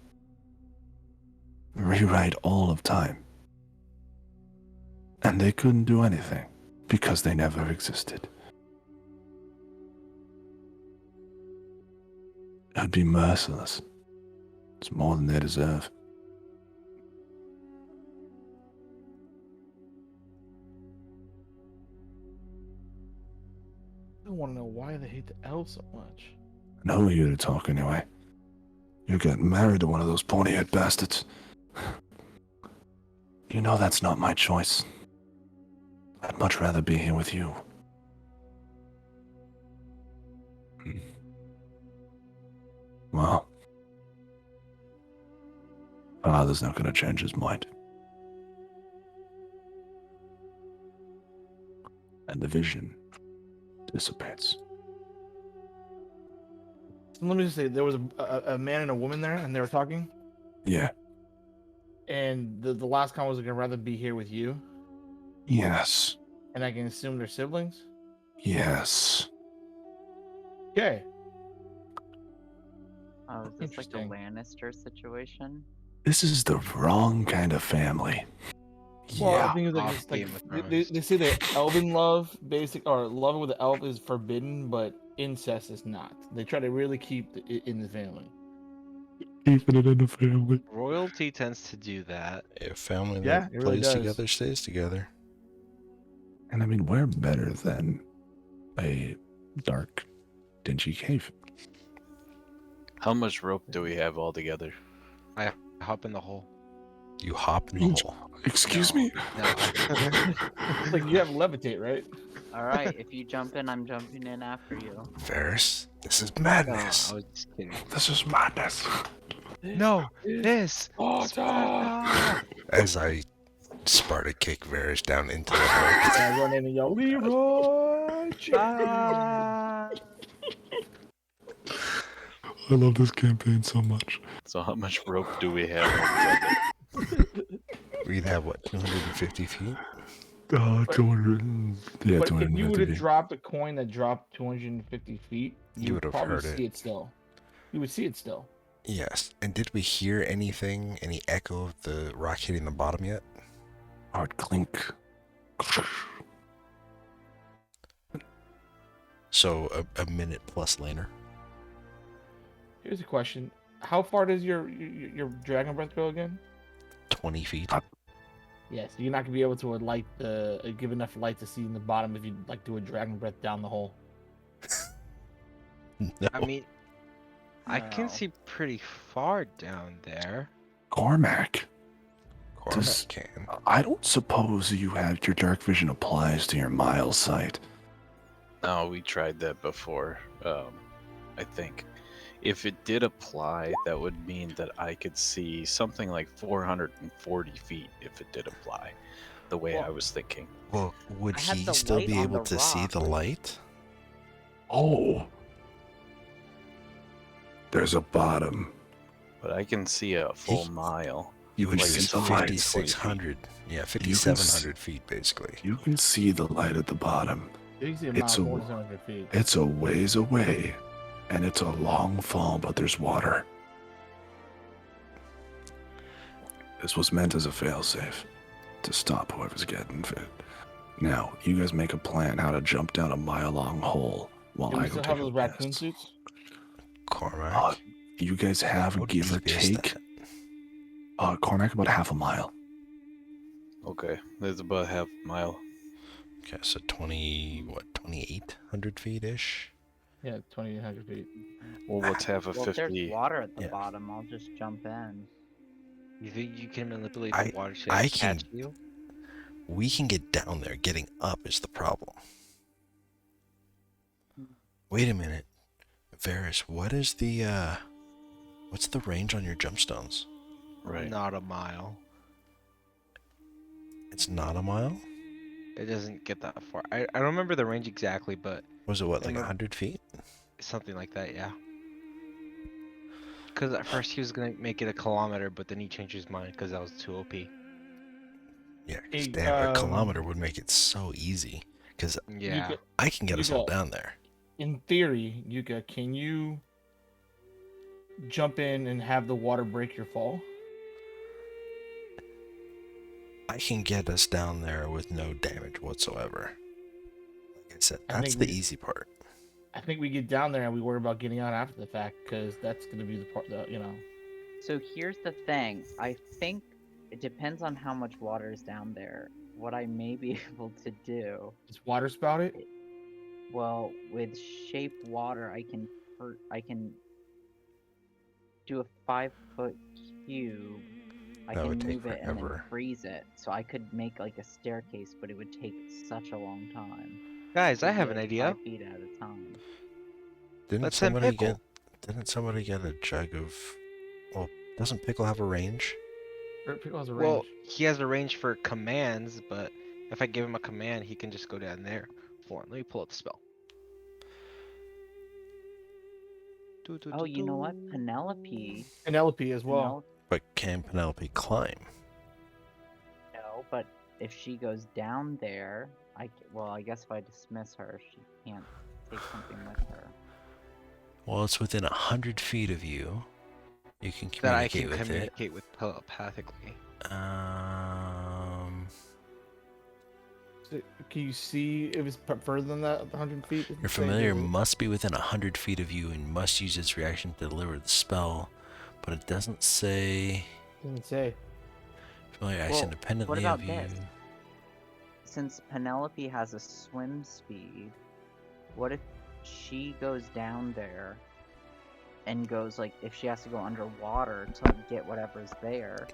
Rewrite all of time. And they couldn't do anything because they never existed. It would be merciless. It's more than they deserve. I want to know why they hate the elves so much. And who are you to talk anyway? You're getting married to one of those pony-head bastards. You know that's not my choice. I'd much rather be here with you. Well, Father's not going to change his mind. And the vision dissipates. So let me just say, there was a man and a woman there, and they were talking. Yeah. And the last comment was, "I'd rather be here with you." Yes. And I can assume they're siblings. Yes. Okay. Oh, is this like a Interesting. Lannister situation? This is the wrong kind of family. Well, Yeah. I think it's like, off it's like Game of they Thrones. say that elven love, or loving with the elf is forbidden, but incest is not. They try to really keep it in the family. Keeping it in the family. Royalty tends to do that. A family Yeah, that it really plays does. together stays together. And I mean, we're better than a dark, dingy cave. How much rope do we have all together? I hop in the hole. You hop in the Angel. hole. Excuse No. me? No. It's like you have levitate, right? All right, if you jump in, I'm jumping in after you. Varys, this is No, madness. I was just kidding. This is madness. No, this. As I Sparta kick Varys down into the hole. And I run in and yell, "Leroy!" I love this campaign so much. So how much rope do we have all together? We'd have what, 250 feet? 200. Yeah, But if you 250 would have feet. dropped a coin that dropped 250 feet, You you would would have probably heard see it. it still. You would see it still. Yes. And did we hear anything, any echo of the rock hitting the bottom yet? Hard clink. So a minute plus later. Here's a question: how far does your dragon breath go again? 20 feet. Yes, you're not gonna be able to light give enough light to see in the bottom if you like do a dragon breath down the hole. No. I mean, I can No. see pretty far down there. Cormac, Cormac does- can. I don't suppose you have your dark vision applies to your mile sight. No, we tried that before. I think if it did apply, that would mean that I could see something like 440 feet if it did apply, the way I was thinking. Well, would I had he the still light be on able the to see rock. the light? Oh. There's a bottom. But I can see a full mile. You can Like see it's the light. 5,600. Yeah, can 5,700 feet, basically. You can see the light at the bottom. You can see a It's mile a- more than 700 feet. It's a ways away, and it's a long fall, but there's water. This was meant as a failsafe to stop whoever's getting fit. Now, you guys make a plan how to jump down a mile-long hole while Do I we go still take have a those raccoon piss. suits? Cormac. You guys have, How give or deep is take, that? Cormac, about half a mile. Okay, there's about half a mile. Okay, so 2,800 feet-ish? Yeah, 2,800 feet. Well, what's half of Well, if there's 50? water at the Yeah. bottom, I'll just jump in. You think you can manipulate I- the water to I catch can- you? We can get down there. Getting up is the problem. Wait a minute. Varys, what is the, what's the range on your jumpstones? Right. Not a mile. It's not a mile? It doesn't get that far. I don't remember the range exactly, but Was it what, like Remember- 100 feet? something like that, yeah. Because at first he was gonna make it a kilometer, but then he changed his mind because that was too OP. Yeah, 'cause Hey, damn, a kilometer would make it so easy. Because Yeah. Yuka, I can get us all Yuka, down there. in theory, Yuka, can you jump in and have the water break your fall? I can get us down there with no damage whatsoever. Like I said, I that's think the we- easy part. I think we get down there and we worry about getting out after the fact because that's going to be the part that, So here's the thing. I think it depends on how much water is down there. What I may be able to do, Is water spout it? well, with shape water, I can do a 5-foot cube. I That can would take move it and then forever. freeze it. So I could make like a staircase, but it would take such a long time. Guys, I It'd be, have an like, idea. 5 feet at a time. Didn't Let's send somebody Pickle. Didn't somebody get a jug of? Well, doesn't Pickle have a range? Pickle has a Well, range. he has a range for commands, but if I give him a command, he can just go down there. Let me pull up the spell. Oh, you know what? Penelope. Penelope as well. But can Penelope climb? No, but if she goes down there, well, I guess if I dismiss her, she can't take something with her. Well, it's within 100 feet of you. You can That I communicate can with communicate with telepathically. it. Can you see if it's further than that, 100 feet? Your familiar must be within 100 feet of you and must use its reaction to deliver the spell, but it doesn't say. Doesn't say. Familiar acts Well, independently what about of you. this? Since Penelope has a swim speed, what if she goes down there and goes, like, if she has to go underwater to get whatever's there,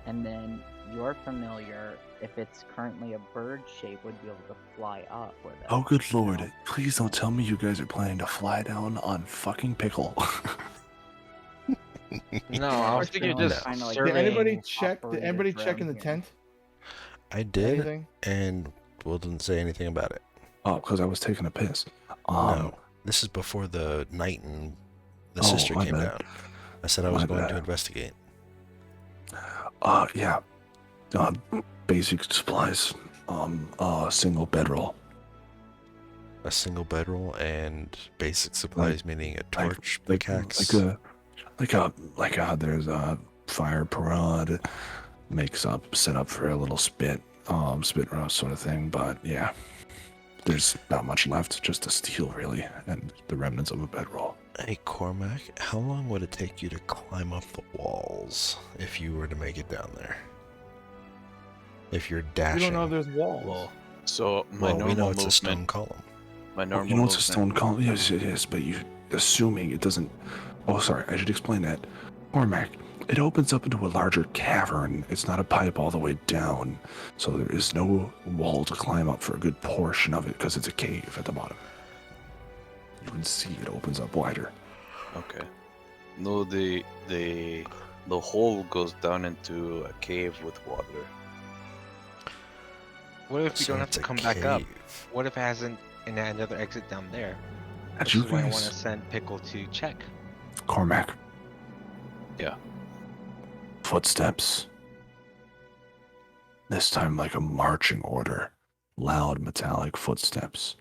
and then your familiar, if it's currently a bird shape, would be able to fly up with it. Oh, good you lord. know? Please don't tell me you guys are planning to fly down on fucking Pickle. No, I was thinking Unfortunately, just kinda like Did surveying. anybody check? Did operator anybody check in the drone here. tent? I did, Anything? and Will didn't say anything about it. Oh, because I was taking a piss. No, this is before the knight and the Oh, sister my came bad. down. I said I was My going bad. to investigate. Yeah. Basic supplies. A single bedroll. A single bedroll and basic supplies, meaning a torch, Like pickaxe. there's a fire prod, set up for a little spit roast sort of thing. But yeah, there's not much left, just a steel really, and the remnants of a bedroll. Hey Cormac, how long would it take you to climb up the walls if you were to make it down there? If you're We dashing. don't know if there's walls. Well, so my Well, normal we know it's movement. a stone column. My normal You know it's a movement. stone column? Yes, it is, but you assuming it doesn't. Oh, sorry, I should explain that. Cormac, it opens up into a larger cavern. It's not a pipe all the way down, so there is no wall to climb up for a good portion of it because it's a cave at the bottom. You can see it opens up wider. Okay. No, the hole goes down into a cave with water. What if we So don't have it's to a come back up? cave. What if it hasn't another exit down there? That's Which you is why I want guys. to send Pickle to check. Cormac. Yeah. Footsteps. This time like a marching order. Loud metallic footsteps.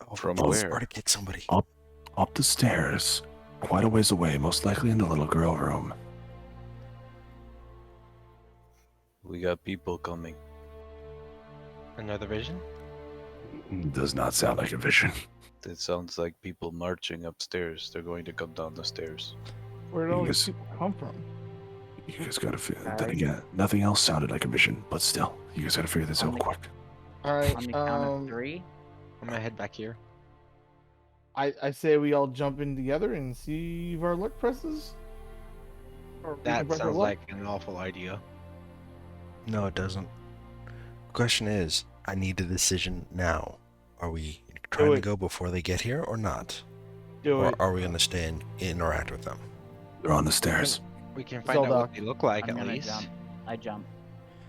Oh, From let's where? already get somebody. Up the stairs. Quite a ways away, most likely in the little girl room. We got people coming. Another vision? Does not sound like a vision. It sounds like people marching upstairs. They're going to come down the stairs. Where did all Yes. these people come from? You guys gotta figure. Then Alright. again, nothing else sounded like a vision, but still, you guys gotta figure this On out the- quick. All right. On the count of 3. I'm gonna head back here. I say we all jump in together and see if our luck presses. Or we can That press our sounds luck. like an awful idea. No, it doesn't. Question is, I need a decision now. Are we trying to it. go before they get here or not? Do Or it. are we going to stay and interact with them? They're on the stairs. We can find out Zelda. what they look like I'm at gonna least. jump. I jump.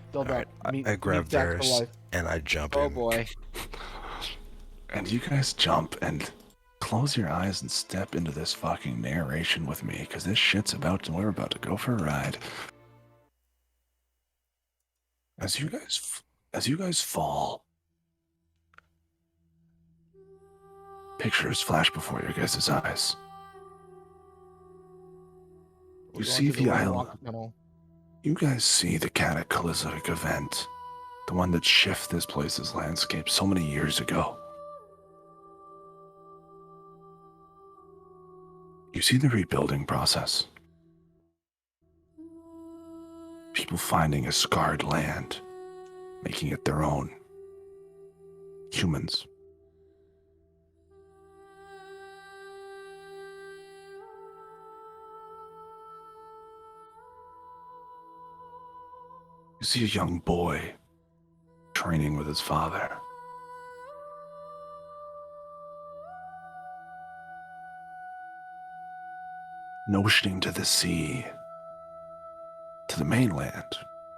Still Alright, back. I grab Zach for Varys life. and I jump Oh in. boy. And you guys jump and close your eyes and step into this fucking narration with me, because this shit's we're about to go for a ride. As you guys fall, pictures flash before your guys' eyes. We're You going see to the Long island. Walk Tunnel. You guys see the cataclysmic event, the one that shifted this place's landscape so many years ago. You see the rebuilding process. People finding a scarred land, making it their own. Humans. You see a young boy training with his father. Notioning to the sea, to the mainland,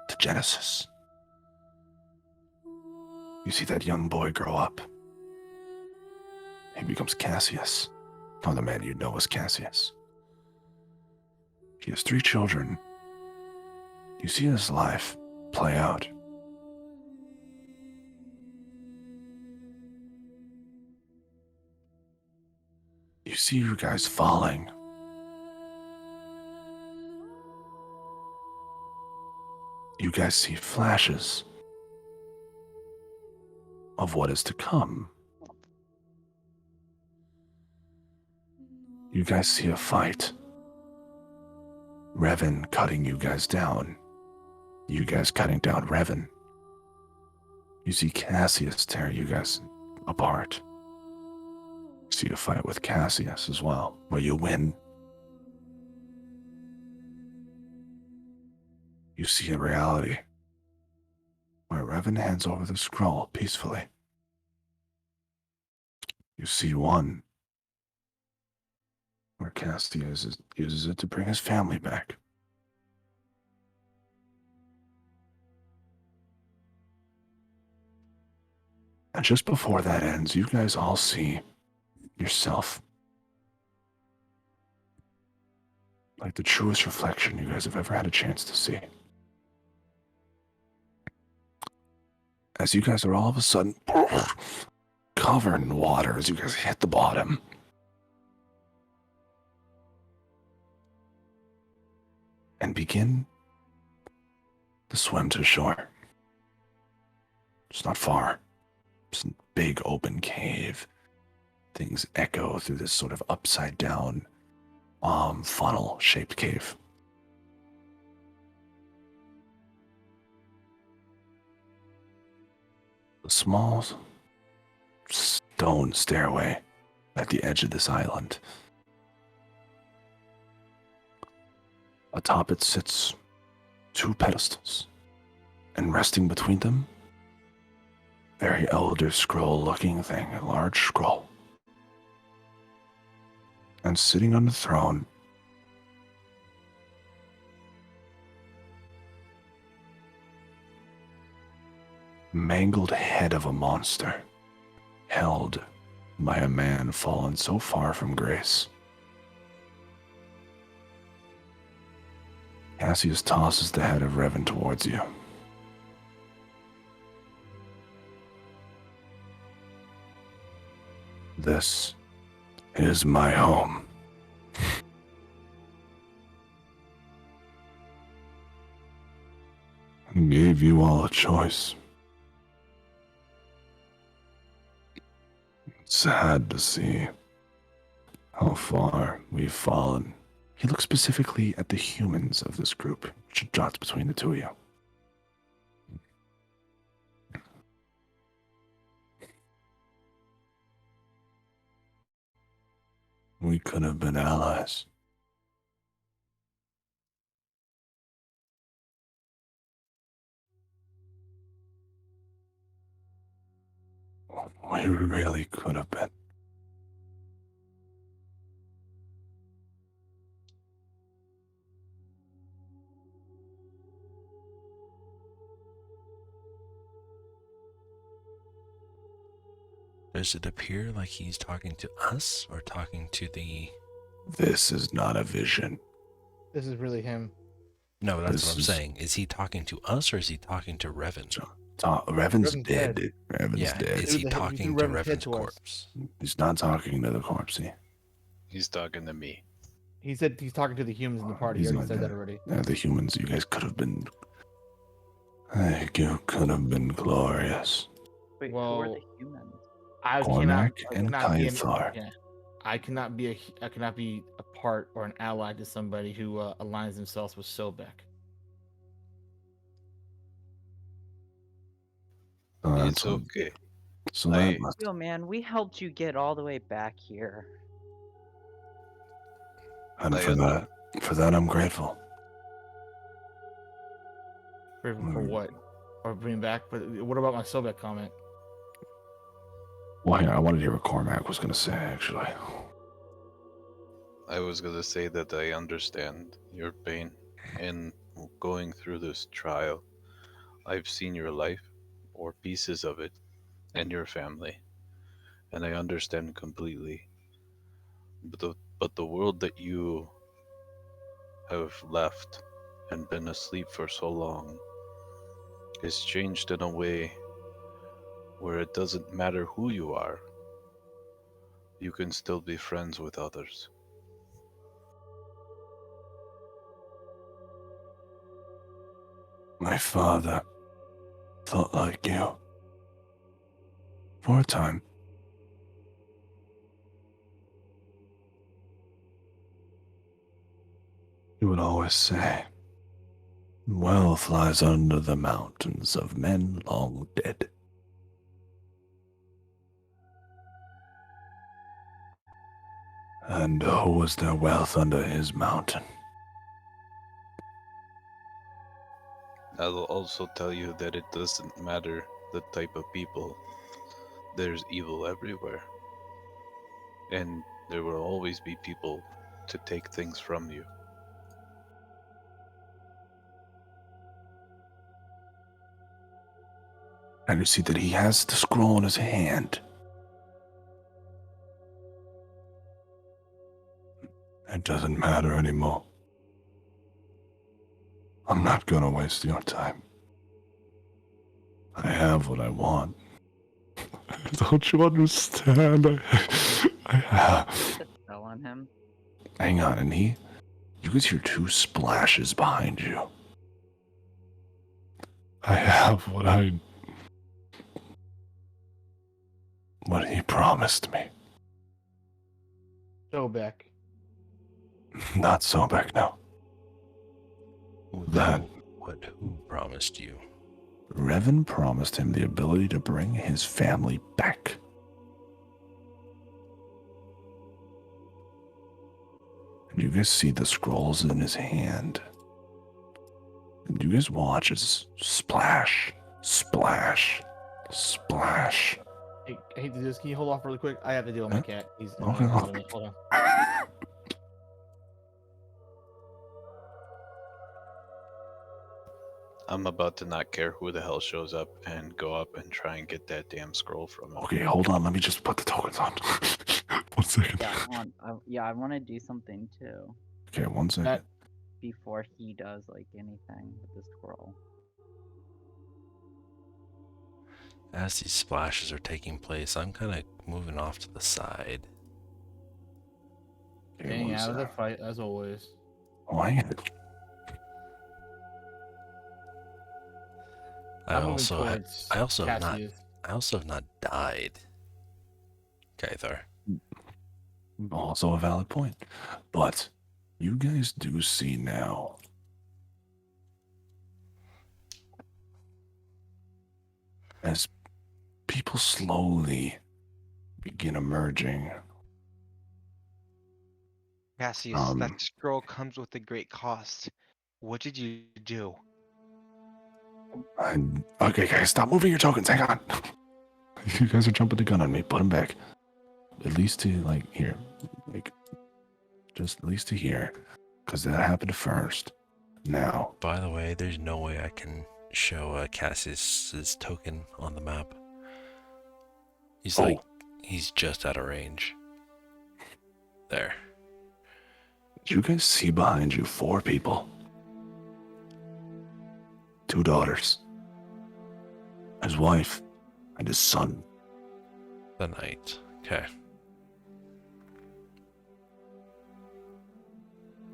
to Genesis. You see that young boy grow up. He becomes Cassius, or the man you know as Cassius. He has 3 children. You see his life play out. You see you guys falling. You guys see flashes of what is to come. You guys see a fight. Revan cutting you guys down. You guys cutting down Revan. You see Cassius tear you guys apart. You see a fight with Cassius as well, where you win. You see a reality where Revan hands over the scroll peacefully. You see one where Cassius uses it to bring his family back. And just before that ends, you guys all see yourself like the truest reflection you guys have ever had a chance to see. as you guys are all of a sudden covered in water as you guys hit the bottom. And begin to swim to shore. It's not far. It's a big open cave. Things echo through this sort of upside down funnel shaped cave. A small stone stairway at the edge of this island. Atop it sits 2 pedestals, and resting between them, very Elder Scroll looking thing, a large scroll. And sitting on the throne, mangled head of a monster, held by a man fallen so far from grace. Cassius tosses the head of Revan towards you. This is my home. I gave you all a choice. It's sad to see how far we've fallen. He looks specifically at the humans of this group, which jots between the 2 of you. We could have been allies. We really could have been. Does it appear like he's talking to us or talking to the... This is not a vision. This is really him. No, that's This what I'm is- saying. Is he talking to us or is he talking to Revan? Revan's Revan's dead. dead. Revan's Yeah, dead. is he He threw talking to Revan's head Revan's to us. corpse? He's not talking to the corpsey. He's talking to me. He said he's talking to the humans in the party. He He's already not said that dead. already. The humans, you guys could have been. You could have been glorious. Wait, who are Well, the humans? I Cormac cannot, I and cannot be Caethar. yeah, I cannot be a part or an ally to somebody who aligns themselves with Sobek. So It's that's what- okay. So I- that must. Yo, man, we helped you get all the way back here. And I for that, I'm grateful. For Mm. what? Or bring back? But what about my Sobek comment? Well, I wanted to hear what Cormac was going to say, actually. I was gonna say that I understand your pain in going through this trial. I've seen your life, or pieces of it, and your family, and I understand completely. But the world that you have left and been asleep for so long is changed in a way where it doesn't matter who you are, you can still be friends with others. My father thought like you. For a time. He would always say, wealth lies under the mountains of men long dead. And who was there wealth under his mountain? I'll also tell you that it doesn't matter the type of people. There's evil everywhere. And there will always be people to take things from you. And you see that he has the scroll in his hand. It doesn't matter anymore. I'm not gonna waste your time. I have what I want. Don't you understand? I have. Put a spell on him. Hang on, and you can hear 2 splashes behind you. I have what he promised me. Sobek. Not Sobek, no. That Who promised you? Revan promised him the ability to bring his family back. And you guys see the scrolls in his hand. And you guys watch as splash, splash, splash. Hey, I hate to do this. Can you hold off really quick? I have to deal with my cat. He's Okay. Hold on. I'm about to not care who the hell shows up and go up and try and get that damn scroll from him. Okay, hold on. Let me just put the tokens on. 1 second. Yeah, I want to do something too Okay, 1 second. before he does like anything with the scroll. As these splashes are taking place, I'm kind of moving off to the side. Okay, Staying 1 out of the sec. fight as always. Why? I'm moving towards I also have not Cassius. I also have not died. Kaithar. Also a valid point. But you guys do see now. As people slowly begin emerging. Cassius, Um, that scroll comes with a great cost. What did you do? Okay, guys, stop moving your tokens. Hang on. You guys are jumping the gun on me. Put them back. At least to, like, here. Like, just at least to here. Because that happened first. Now. By the way, there's no way I can show Cassius's token on the map. He's just out of range. There. Did you guys see behind you 4 people? 2 daughters. His wife and his son. The knight. Okay.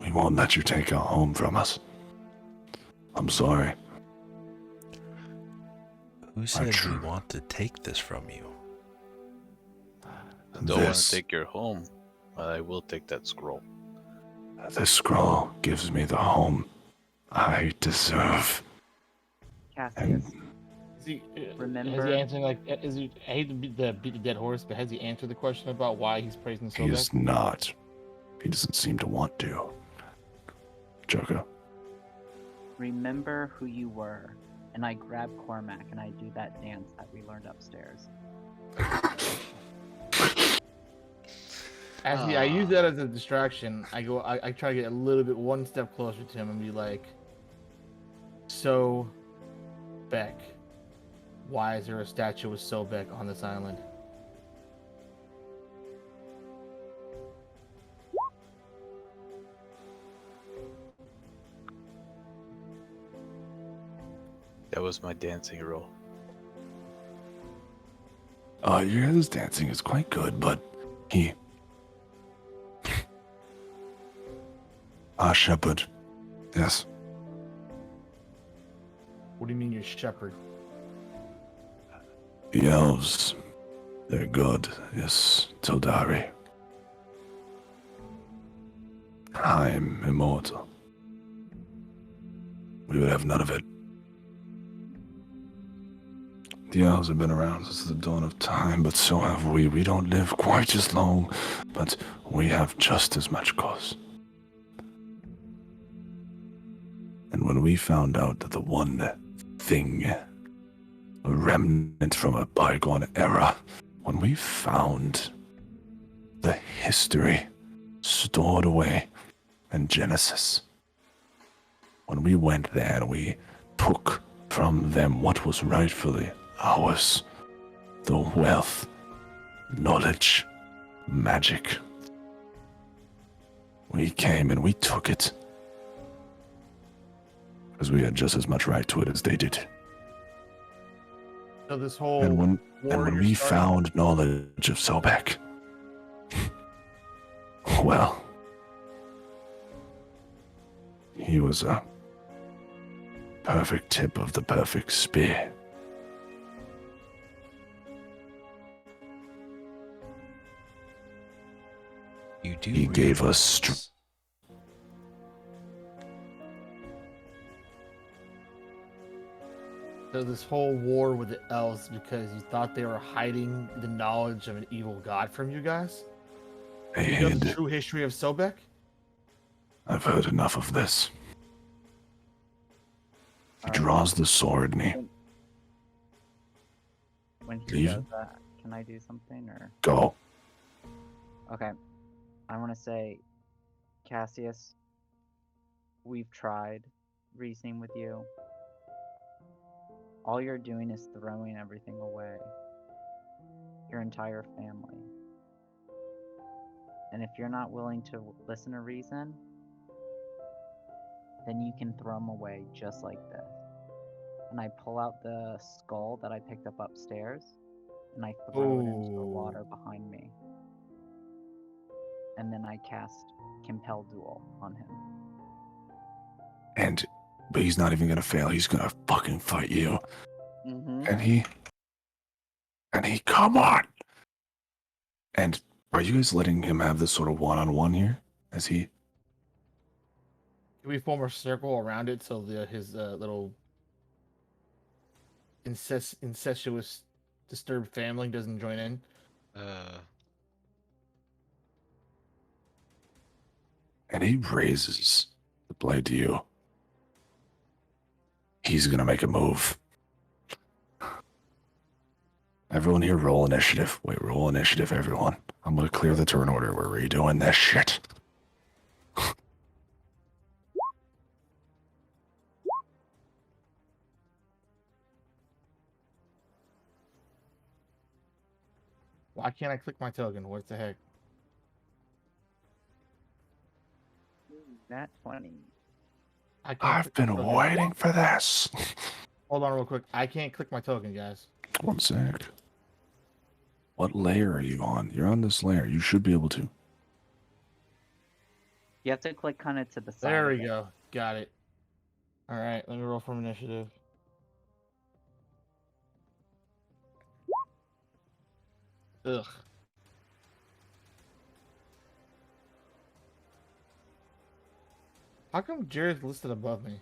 We won't let you take our home from us. I'm sorry. Who said we true. want to take this from you? Don't want This, to take your home, but I will take that scroll. this scroll gives me the home I deserve. Cassius, Is he, Remember- Has he answering like? Is he? I hate to beat the dead horse, but has he answered the question about why he's praising He Sobek? is not. He doesn't seem to want to. Joker. remember who you were. And I grab Cormac and I do that dance that we learned upstairs. Actually, I use that as a distraction. I try to get a little bit one step closer to him and be like, "So, Beck, why is there a statue of Sobek on this island?" That was my dancing roll. Your guys' dancing is quite good, but he... Shepherd. Yes. What do you mean you're shepherd? The elves, their god is Tildari. I'm immortal. We would have none of it. The elves have been around since the dawn of time, but so have we. We don't live quite as long, but we have just as much cause. And when we found out that the one thing, a remnant from a bygone era, when we found the history stored away in Genesis, when we went there and we took from them what was rightfully ours, the wealth, knowledge, magic, we came and we took it because we had just as much right to it as they did. So this whole And when war you're we starting- found knowledge of Sobek, well, he was a perfect tip of the perfect spear. You do. He gave us realize- So this whole war with the elves because you thought they were hiding the knowledge of an evil god from you guys? You know the And true history of Sobek? I've heard enough of this. He Alright. draws the sword and he When he Leave? does that, can I do something or? go. Okay. I want to say, Cassius, we've tried reasoning with you. All you're doing is throwing everything away. Your entire family. And if you're not willing to listen to reason, then you can throw them away just like this. And I pull out the skull that I picked up upstairs, and I throw it into the water behind me. And then I cast Compel Duel on him. But he's not even gonna fail. He's gonna fucking fight you. Mm-hmm. And he, come on. And are you guys letting him have this sort of one-on-one here? As he, Can we form a circle around it so his little incestuous disturbed family doesn't join in? and he raises the blade to you. He's gonna make a move. Everyone here roll initiative. Wait, roll initiative, everyone. I'm gonna clear the turn order. We're redoing this shit. Why can't I click my token? What the heck? Nat 20. I can't I've click my been token. waiting for this. Hold on real quick. I can't click my token, guys. One sec. What layer are you on? You're on this layer. You should be able to. You have to click kind of to the side. There of we it. go. Got it. All right, let me roll from initiative. Ugh. How come Jared's listed above me?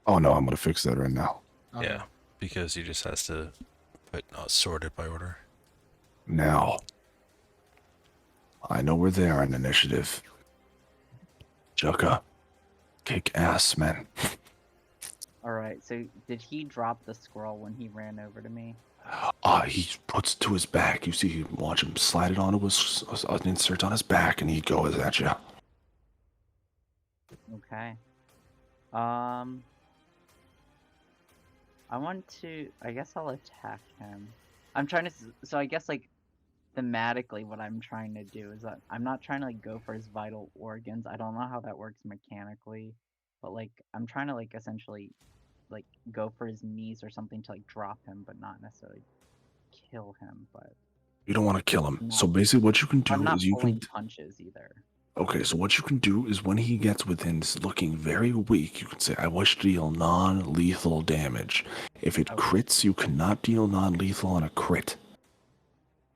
Oh no, I'm gonna fix that right now. Okay. Yeah, because he just has to put sorted by order. Now, I know where they are in initiative. Jucka, kick ass, man. Alright, so did he drop the scroll when he ran over to me? He puts it to his back. You see, you watch him slide it onto an insert on his back, and he goes at you. Okay. I guess I'll attack him. I'm trying to, so I guess like thematically what I'm trying to do is that I'm not trying to like go for his vital organs. I don't know how that works mechanically, but like I'm trying to like essentially like go for his knees or something to like drop him, but not necessarily kill him. But You don't want to kill him. No. So basically, what you can I'm do not is you pulling can. punches either. Okay, so what you can do is when he gets within looking very weak, you can say, I wish to deal non-lethal damage. If it Okay. crits, you cannot deal non-lethal on a crit.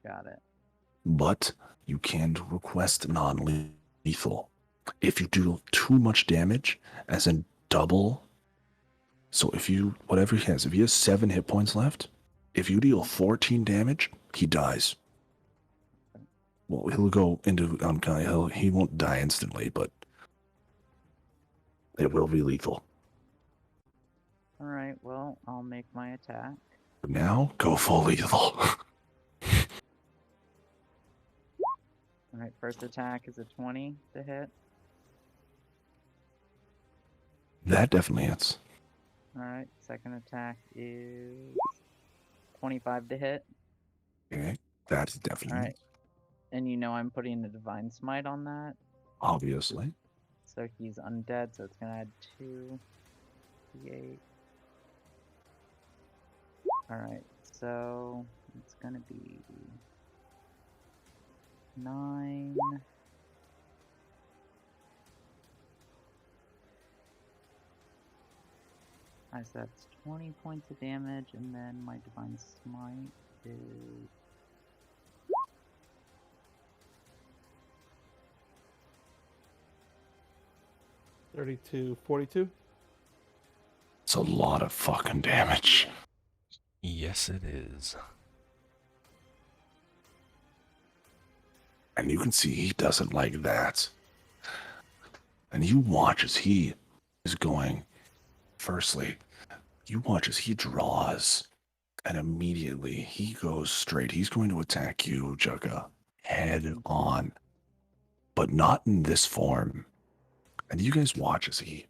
Got it. But you can request non-lethal. If you do too much damage, as in double, so if you, whatever he has, if he has 7 hit points left, if you deal 14 damage, he dies. Well, he'll go into he won't die instantly, but it will be lethal. Alright, well, I'll make my attack. For now, go full lethal. Alright, first attack is a 20 to hit. That definitely hits. Alright, second attack is 25 to hit. Okay, that's definitely Alright. And you know I'm putting a Divine Smite on that. obviously. So he's undead, so it's gonna add 2 d8. Alright, so it's gonna be 9. Alright, so that's 20 points of damage, and then my Divine Smite is... $32, $42. It's a lot of fucking damage. Yes, it is. And you can see he doesn't like that. And you watch as he is going. Firstly, you watch as he draws. And immediately he goes straight. He's going to attack you, Jugga, head on. But not in this form. And you guys watch as he,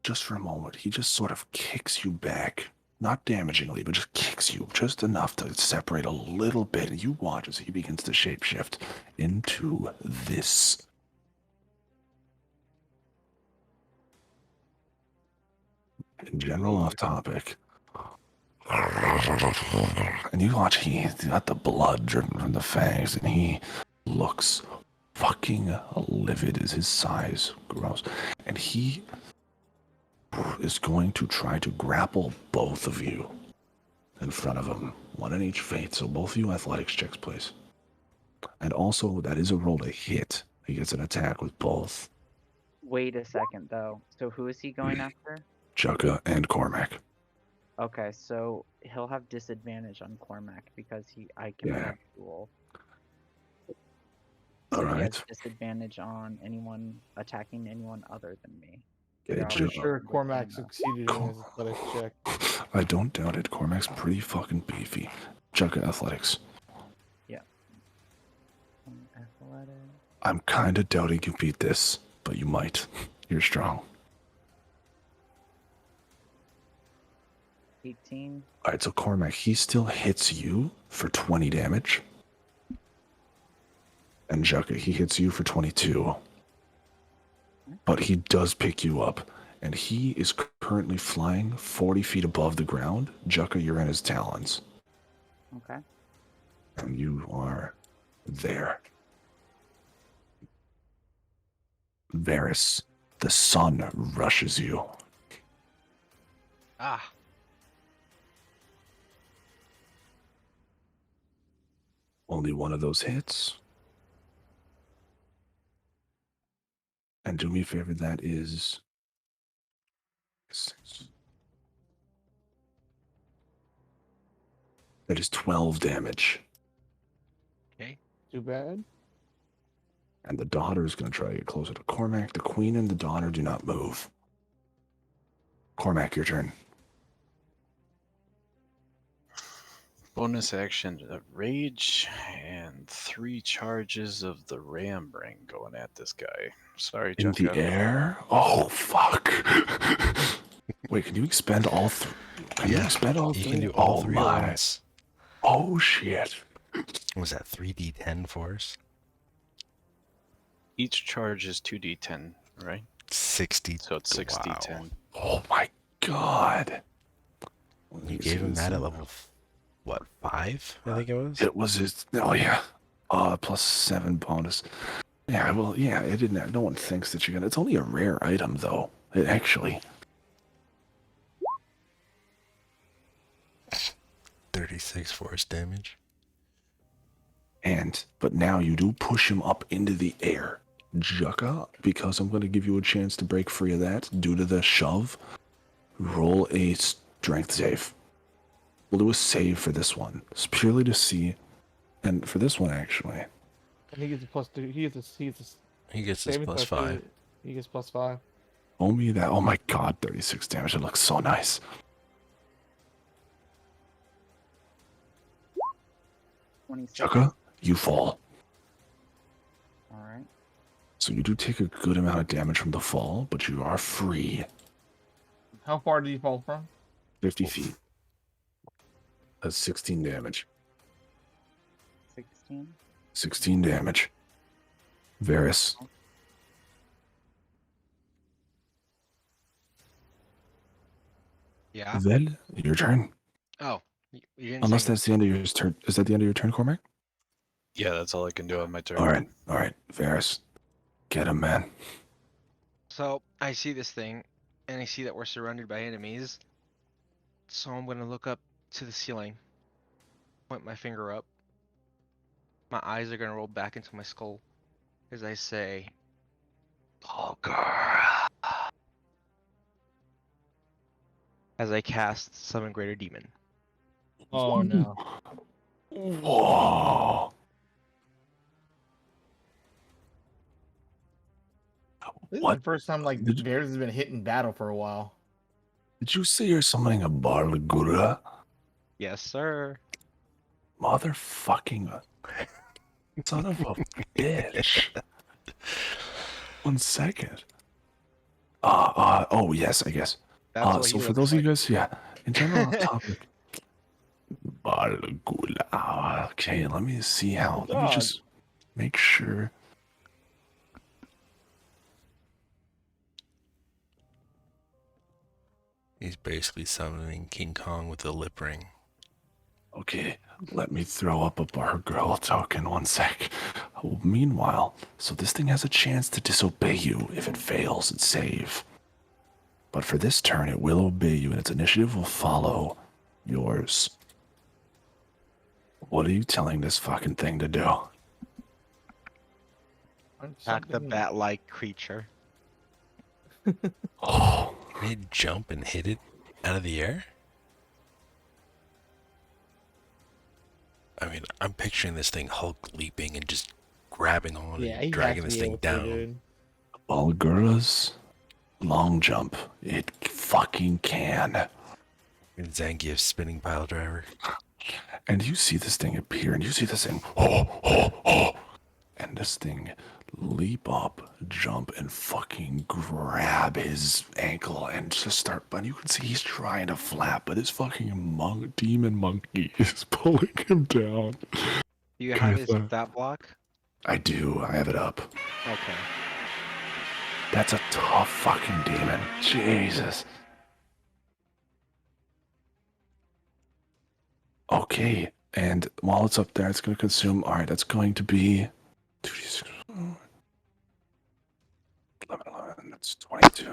just for a moment, he just sort of kicks you back. Not damagingly, but just kicks you just enough to separate a little bit. And you watch as he begins to shapeshift into this. In general, off topic. And you watch, he's got the blood dripping from the fangs, and he looks fucking livid as his size grows. And he is going to try to grapple both of you in front of him. One in each fate, so both of you athletics checks, please. And also, that is a roll to hit. He gets an attack with both. Wait a second, though. So who is he going after? Jugga and Cormac. Okay, so he'll have disadvantage on Cormac because I can Yeah. duel. All So he has right. disadvantage on anyone attacking anyone other than me. Okay, They're I'm all pretty Jugga. sure within Cormac the- succeeded in his athletics check. I don't doubt it. Cormac's pretty fucking beefy. Jugga athletics. Athletic. I'm kind of doubting you beat this, but you might. You're strong. 18. All right, so Cormac, he still hits you for 20 damage. And Jugga, he hits you for 22. But he does pick you up. And he is currently flying 40 feet above the ground. Jugga, you're in his talons. Okay. And you are there. Varys, the sun rushes you. Ah, Only one of those hits. And do me a favor, that is... That is 12 damage. okay. Too bad. And the daughter is going to try to get closer to Cormac. The queen and the daughter do not move. Cormac, your turn. Bonus action, rage, and 3 charges of the ram ring going at this guy. Sorry, In the Jugga. air? Oh, fuck. Wait, can you expend all three? Can you expend all you three? can do all Oh, three at my. once. Oh, shit. Was that 3d10 force? Each charge is 2d10, right? 60. So it's 6d10. Wow. Oh, my God. You gave him that at level, what, 5? I think it was? It was his. Oh, yeah. Plus 7 bonus. Yeah, well, yeah, it didn't. No one thinks that you're gonna. It's only a rare item, though. It actually. 36 force damage. But now you do push him up into the air. Jugga, because I'm going to give you a chance to break free of that due to the shove, roll a strength save. We'll do a save for this one. It's purely to see, and for this one, actually. And he gets a +2. He gets He gets his saving plus throw, 5. He gets +5. Oh me that. Oh my God, 36 damage. It looks so nice. 26. Jugga, you fall. Alright. So you do take a good amount of damage from the fall, but you are free. How far did he fall from? 50 feet. That's 16 damage. 16. 16 damage. Varys. Yeah. Then your turn. Oh, You didn't Unless say that's the end of your turn. Is that the end of your turn, Cormac? Yeah, that's all I can do on my turn. All right, Varys, get him, man. so. I see this thing, and I see that we're surrounded by enemies. So I'm gonna look up to the ceiling, point my finger up. My eyes are gonna roll back into my skull as I say, "Poker." As I cast Summon Greater Demon. Oh no. Whoa. This What? is the first time like Did- Bears has been hit in battle for a while. Did you say you're summoning a Barlagura? Yes, sir. Motherfucking son of a bitch. 1 second. Oh yes, I guess. That's what So he for looks those like. of you guys, yeah, in general off topic. Barlagula. Okay, let me see how. Let me God. just make sure. He's basically summoning King Kong with a lip ring. Okay, let me throw up a bar girl token 1 sec. Meanwhile, so this thing has a chance to disobey you. If it fails, it's save. But for this turn, it will obey you, and its initiative will follow yours. What are you telling this fucking thing to do? Attack the bat-like creature. Oh, Can he jump and hit it out of the air? I mean, I'm picturing this thing Hulk leaping and just grabbing on Yeah, and he dragging has this to be thing able to, down. dude. Balgura's long jump. It fucking can. And Zangief's spinning pile driver. And you see this thing appear, and you see this thing, and this thing leap up, jump, and fucking grab his ankle and just start. But you can see he's trying to flap, but his fucking demon monkey is pulling him down. Do you have his Kaitha. stat block? I do. I have it up. Okay. That's a tough fucking demon. Jesus. Okay, and while it's up there, it's going to consume. All right, that's going to be 2d6. 11, that's 22.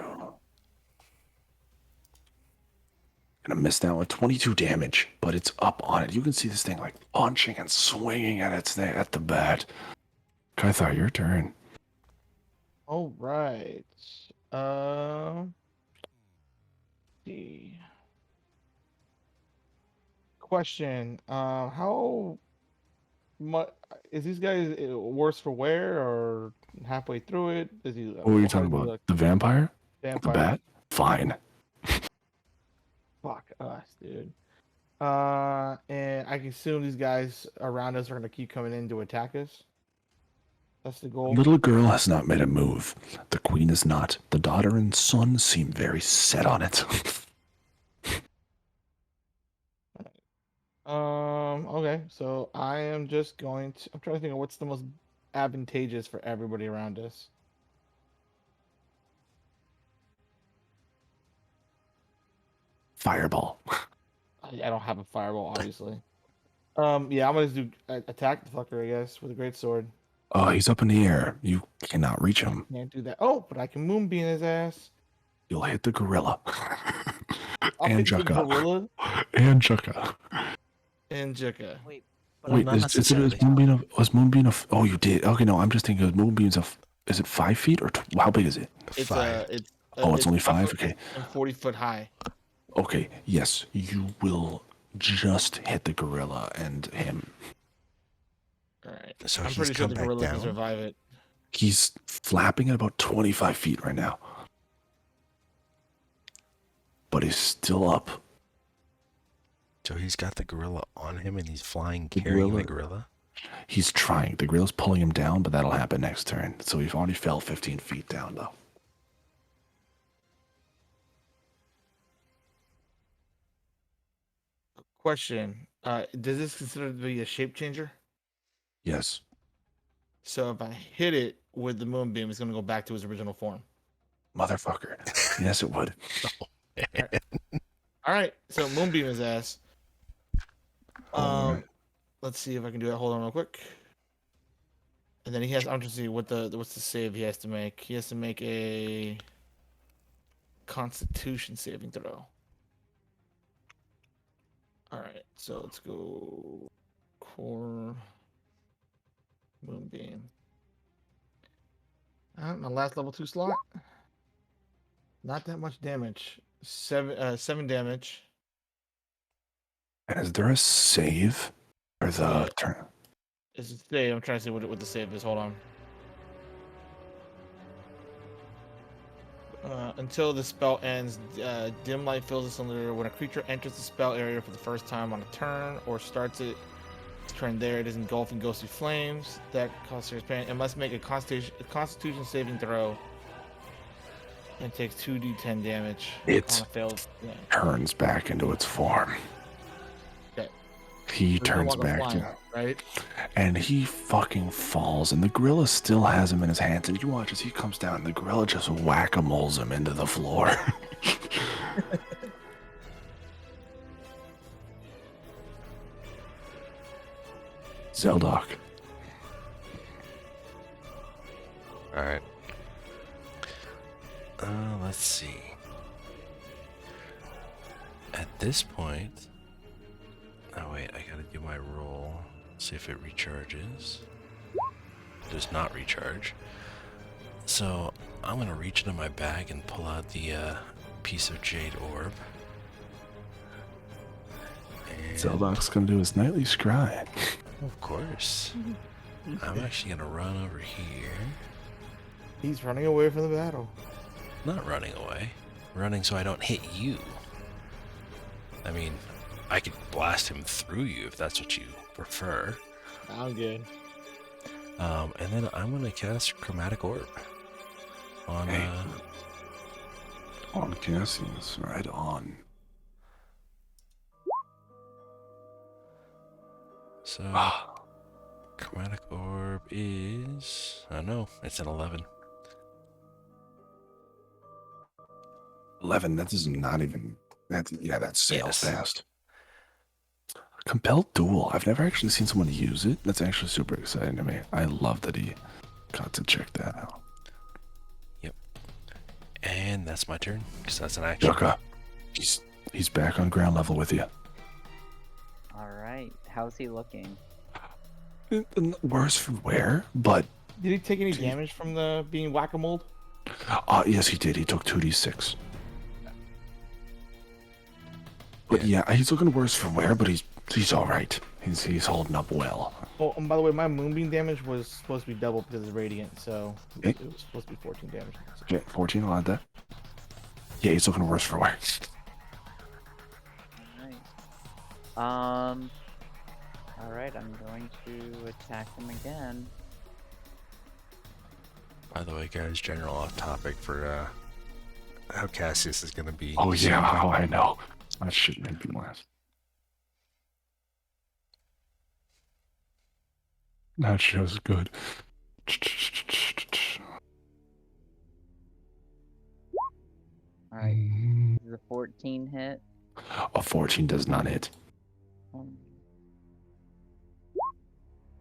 Gonna miss that one. 22 damage, but it's up on it. You can see this thing like punching and swinging at at the bat. Kaithar, your turn. All right. See. Question. How much is these guys worse for wear or halfway through it? Is he? What were you talking about? The vampire? Vampire. The bat? Fine. Fuck us, dude. And I can assume these guys around us are gonna keep coming in to attack us. That's the goal. Little girl has not made a move. The queen is not. The daughter and son seem very set on it. Okay, so I am just going to. I'm trying to think of what's the most advantageous for everybody around us. Fireball. I don't have a fireball, obviously. Yeah, I'm gonna do attack the fucker, I guess, with a great sword. Oh, he's up in the air. You cannot reach him. Can't do that. Oh, but I can moonbeam his ass. You'll hit the gorilla. I'll and hit the Jukka. gorilla And Jukka. and Jukka. Wait, but Wait, not is necessarily. Moonbeam of? Oh, you did. Okay, no, I'm just thinking. Moonbeam's of? Is it 5 feet or how big is it? It's Five. It's only 5. 5 Okay. and 40-foot high. Okay. Yes, you will just hit the gorilla and him. All right. So I'm he's pretty sure come the back gorilla can down. survive it. He's flapping at about 25 feet right now, but he's still up. So he's got the gorilla on him and he's flying, The carrying gorilla- the gorilla. He's trying. The gorilla's pulling him down, but that'll happen next turn. So he's already fell 15 feet down, though. Question. Does this consider to be a shape changer? Yes. So if I hit it with the moonbeam, it's gonna go back to his original form. Motherfucker. Yes, it would. All right. So moonbeam his ass. Let's see if I can do that. Hold on real quick. And then he has. I'm just see what's the save he has to make. He has to make a Constitution saving throw. All right, so let's go core moonbeam. My last level 2 slot. Not that much damage. 7 damage. And is there a save for the Yeah. turn? It's a save. I'm trying to see what the save is. Hold on. Until the spell ends, dim light fills the cylinder. When a creature enters the spell area for the first time on a turn or starts its turn there, it is engulfed in ghostly flames that cause serious pain. It must make a Constitution saving throw and takes 2d10 damage It on a failed. Yeah. turns back into its form. Okay. He It's no turns longer back flying, to, right? and he fucking falls, and the gorilla still has him in his hands. And you watch as he comes down, and the gorilla just whack-a-moles him into the floor. Zeldok. Alright. Let's see. At this point... Oh wait, I gotta do my roll. See if it recharges. It does not recharge. So, I'm gonna reach into my bag and pull out the piece of jade orb. And Zeldok's gonna do his nightly scry. of course. I'm actually gonna run over here. He's running away from the battle. Not running away. Running so I don't hit you. I mean, I could blast him through you if that's what you prefer. I'm good. And then I'm gonna cast Chromatic Orb on Hey. On Cassius, right on. So Ah, Chromatic Orb is no, it's an 11. 11, that is not even... That's sales Yes. fast. Compelled Duel. I've never actually seen someone use it. That's actually super exciting to me. I love that he got to check that out. And that's my turn, because that's an action. Yucca, he's back on ground level with you. All right. How's he looking? Worse for wear, but Did he take any damage from the being whack-a-mole? yes, he did. He took 2d6. But yeah, he's looking worse for wear, but he's all right. He's holding up well. Oh, and by the way, my moonbeam damage was supposed to be double because it's radiant, so Okay. it was supposed to be 14 damage. Okay, 14, I'll add that. Yeah, he's looking worse for wear. Alright. Alright, I'm going to attack him again. By the way, guys, general off topic for how Cassius is gonna be. Oh yeah, oh, I know. That shit made me laugh. That show's good. Alright, this is a 14 hit. A 14 does not hit.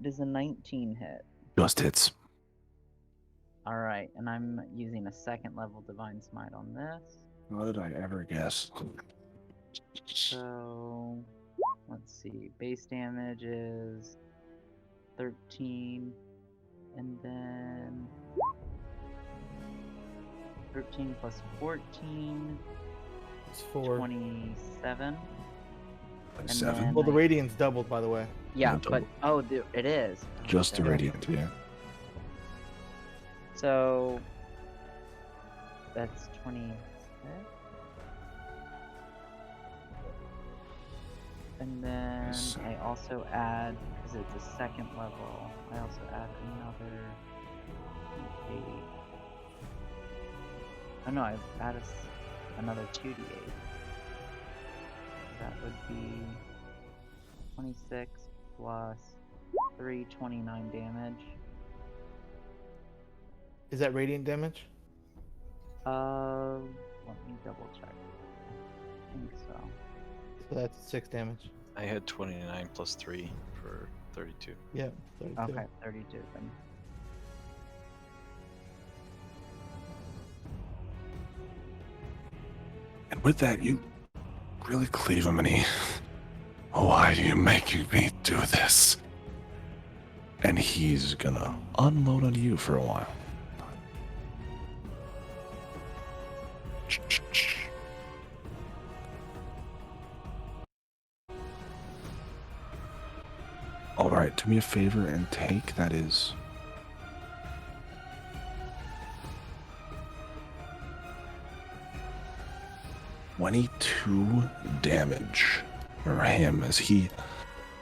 It is a 19 hit. Just hits. Alright, and I'm using a second level Divine Smite on this. How did I ever guess? So, let's see. Base damage is 13, and then 13 plus 14, It's 4. 27. And 7. then Well, the I- radiant's doubled, by the way. Yeah, Yeah, but it is. Just the Okay. radiant, yeah. So that's 26. And then Yes. I also add, because it's a second level, I also add another D8. Oh no, I add another 2d8. That would be 26 plus 3, 29 damage. Is that radiant damage? Let me double check. I think so. So that's 6 damage. I had 29 plus 3 for 32. Yeah. 32. Okay, 32 then. And with that, you really cleave him, and he. Why do you make me do this? And he's gonna unload on you for a while. All right, do me a favor and take that is 22 damage for him as he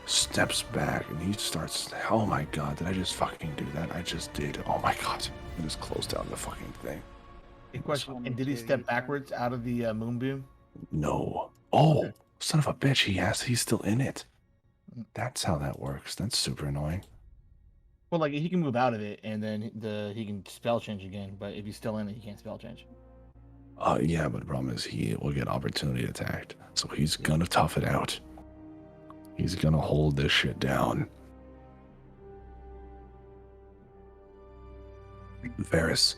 steps back and he starts. Oh my god, did I just fucking do that? I just did. Oh my god, I just closed down the fucking thing. A question. And did he 22, step you said? backwards out of the moonbeam? No. Oh, son of a bitch, he's still in it. That's how that works. That's super annoying. Well, like he can move out of it, and then he can spell change again. But if he's still in it, he can't spell change. Yeah, but the problem is he will get opportunity attacked. So he's gonna tough it out. He's gonna hold this shit down. Varys,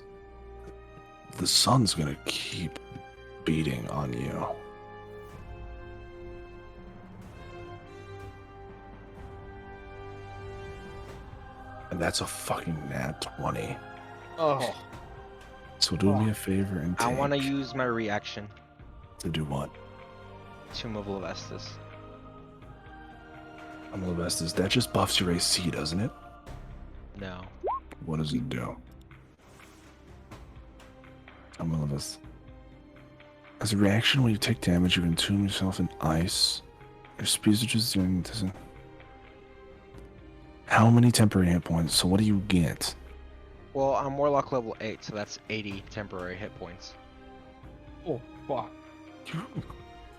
the sun's gonna keep beating on you. And that's a fucking nat 20. Oh, So do me a favor and take... I want to use my reaction To do what? to move Lavestus. I'm gonna best this. That just buffs your AC, doesn't it? No. What does it do? I'm gonna best. As a reaction, when you take damage, you entomb yourself in ice. Your speed is just doing doesn't. How many temporary hit points? So what do you get? Well, I'm Warlock level 8, so that's 80 temporary hit points. oh, fuck.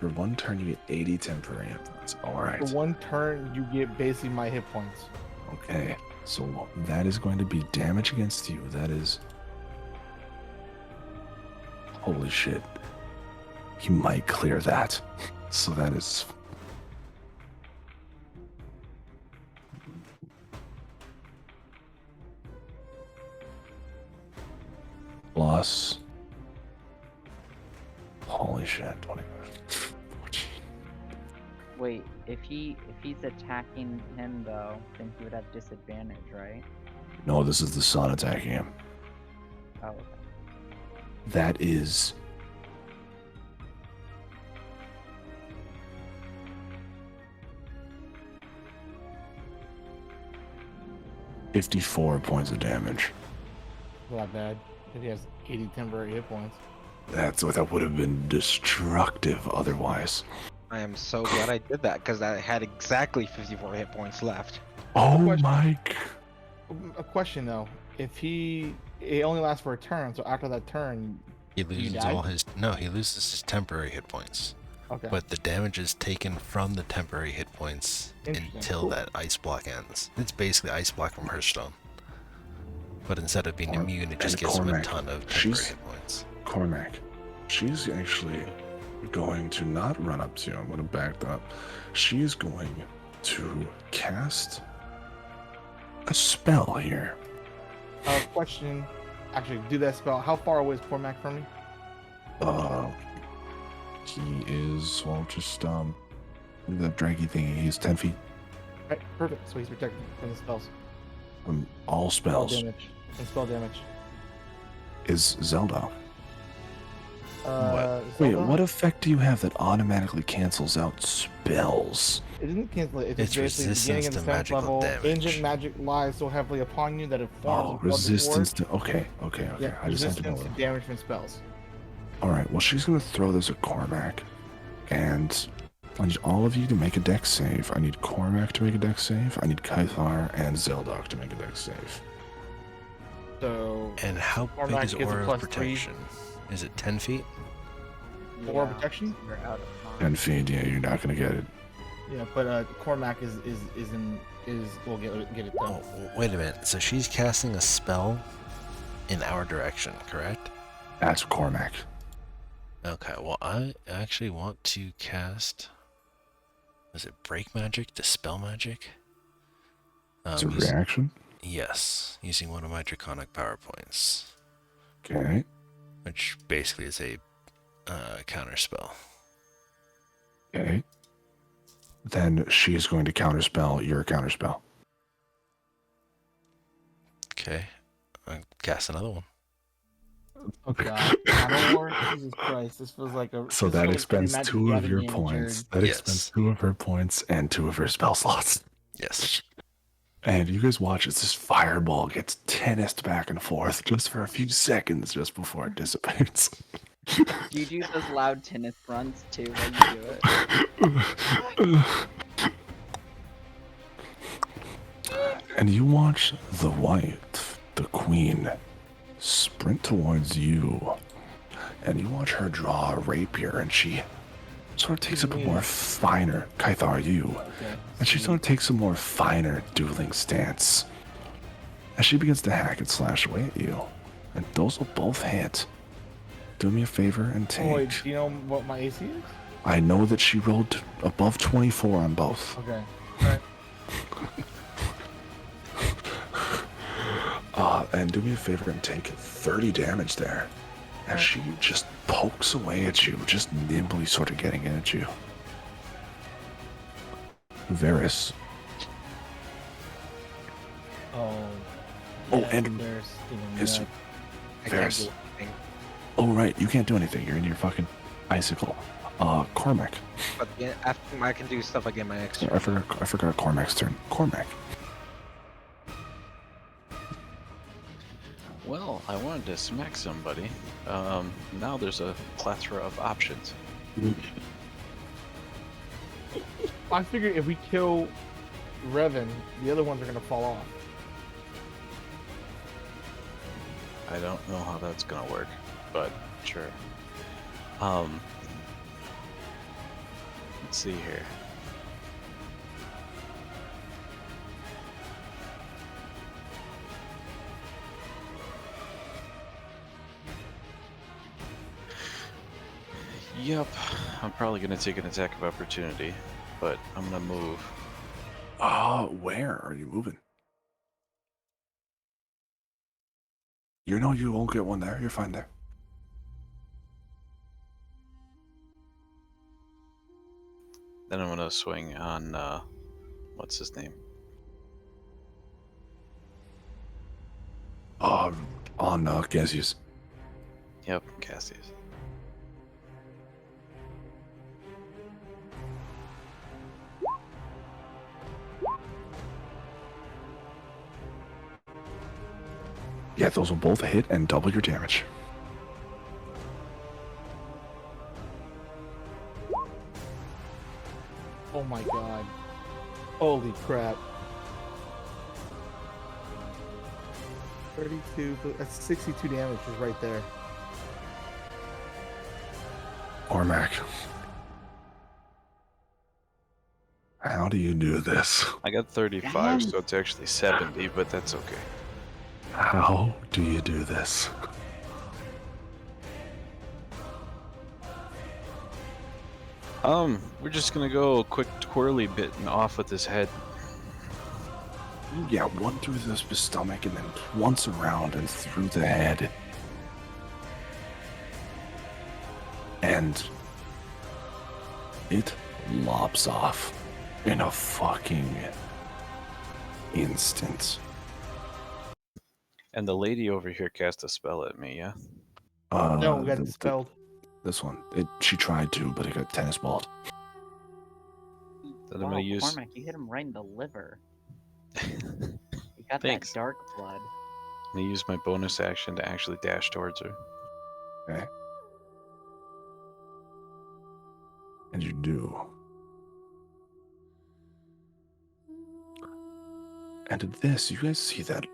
For one turn, you get 80 temporary hit points. Alright. For one turn, you get basically my hit points. Okay. So that is going to be damage against you. That is... Holy shit. He might clear that. So that is... Plus... Holy shit. 20... 14... Wait, if he's attacking him though, then he would have disadvantage, right? No, this is the sun attacking him. Oh, okay. That is... $54 points of damage. Not bad. If he has 80 temporary hit points. That's what that would have been destructive otherwise. I am so glad I did that because I had exactly 54 hit points left. Oh Question. my... A question though. If it only lasts for a turn, so after that turn, He loses die? all his no, he loses his temporary hit points. okay. But the damage is taken from the temporary hit points Interesting. until Cool. that ice block ends. It's basically ice block from Hearthstone. But instead of being immune, it just and gives him a Cormac, ton of temporary she's- hit points. Cormac, she's actually going to not run up to you. I'm going to back that up. She is going to cast a spell here. Question. Actually, do that spell. How far away is Cormac from me? He is, well, just, the draggy thingy. He's 10 feet Right, perfect. So he's protected from the spells. from all Spell spells. damage. And spell damage. Is Zelda. Zelda? Wait, what effect do you have that automatically cancels out spells? It doesn't cancel it. It's It's basically beginning resistance of the to 7th magical level. damage. Ancient magic lies so heavily upon you that it forms Oh, above the resistance sword. to... Okay. Yeah, I just had to know resistance that. to damage from spells. Alright, well, she's going to throw this at Cormac. And I need all of you to make a dex save. I need Cormac to make a dex save. I need Kythar and Zeldok to make a dex save. So And how big Cormac is gets a Aura of +3. Protection? Is it 10 feet? Aura Yeah, protection? You're out of time. 10 feet, yeah, you're not going to get it. Yeah, but Cormac will get it done. Oh, wait a minute. So she's casting a spell in our direction, correct? That's Cormac. Okay, well, I actually want to cast was it break magic, dispel magic? It's a Using- reaction. yes, using one of my draconic power points, Okay. which basically is a counter spell. Okay. Then she is going to counterspell your counterspell. Okay, I cast another one. Oh god. Shadow War? Jesus Christ. This feels like a So this that feels like expends Magic 2 of Gathering your game, points. Jared. That Yes. expends 2 of her points and 2 of her spell slots. Yes. And you guys watch as this fireball gets tennissed back and forth just for a few seconds just before it dissipates. Do you do those loud tennis grunts too while you do it? And you watch the wife, the queen, sprint towards you. And you watch her draw a rapier, and she sort of takes up a more finer, Kythar, you. Okay. And she sort of takes a more finer dueling stance. As she begins to hack and slash away at you. And those will both hit. Do me a favor and take. Wait, do you know what my AC is? I know that she rolled above 24 on both. Okay. Alright. And do me a favor and take 30 damage there. As she just pokes away at you, just nimbly sort of getting at you. Varys. Oh. Oh, yeah, and there's, Yes, I can't Varys. do anything. Oh, right. You can't do anything. You're in your fucking icicle. Cormac. But yeah, after I can do stuff again my next turn. I forgot Cormac's turn. Cormac. Well, I wanted to smack somebody. Now there's a plethora of options. I figured if we kill Revan, the other ones are gonna fall off. I don't know how that's gonna work, but sure. Let's see here. Yep, I'm probably gonna take an attack of opportunity, but I'm gonna move. Where are you moving? You know you won't get one there. You're fine there. Then I'm gonna swing on, what's his name? On Gazius. Yep, Cassius. Yeah, those will both hit and double your damage. Oh my god. Holy crap. 32, that's 62 damage just right there. Cormac. How do you do this? I got 35, so it's actually 70, but that's okay. How do you do this? We're just gonna go a quick twirly bit and off with his head. Yeah, one through the stomach and then once around and through the head. And it lops off in a fucking instant. And the lady over here cast a spell at me, yeah? No, we got the- dispelled. This one. She tried to, but it got tennis balled. Then I'm Wow, gonna use. Cormac, you hit him right in the liver. You got Thanks. that dark blood. I'm gonna use my bonus action to actually dash towards her. Okay. And you do. And at this, you guys see that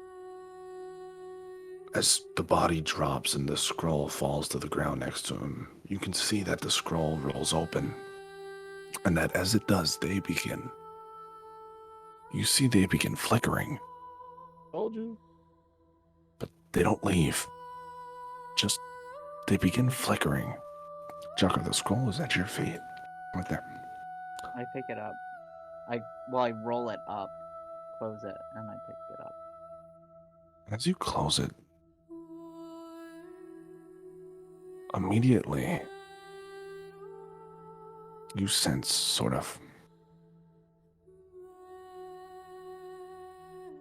as the body drops and the scroll falls to the ground next to him, you can see that the scroll rolls open. And that as it does, they begin. You see they begin flickering, Told you. but they don't leave. Just, they begin flickering. Jucker, the scroll is at your feet. Right there. I pick it up. I roll it up, close it, and I pick it up. As you close it, immediately you sense sort of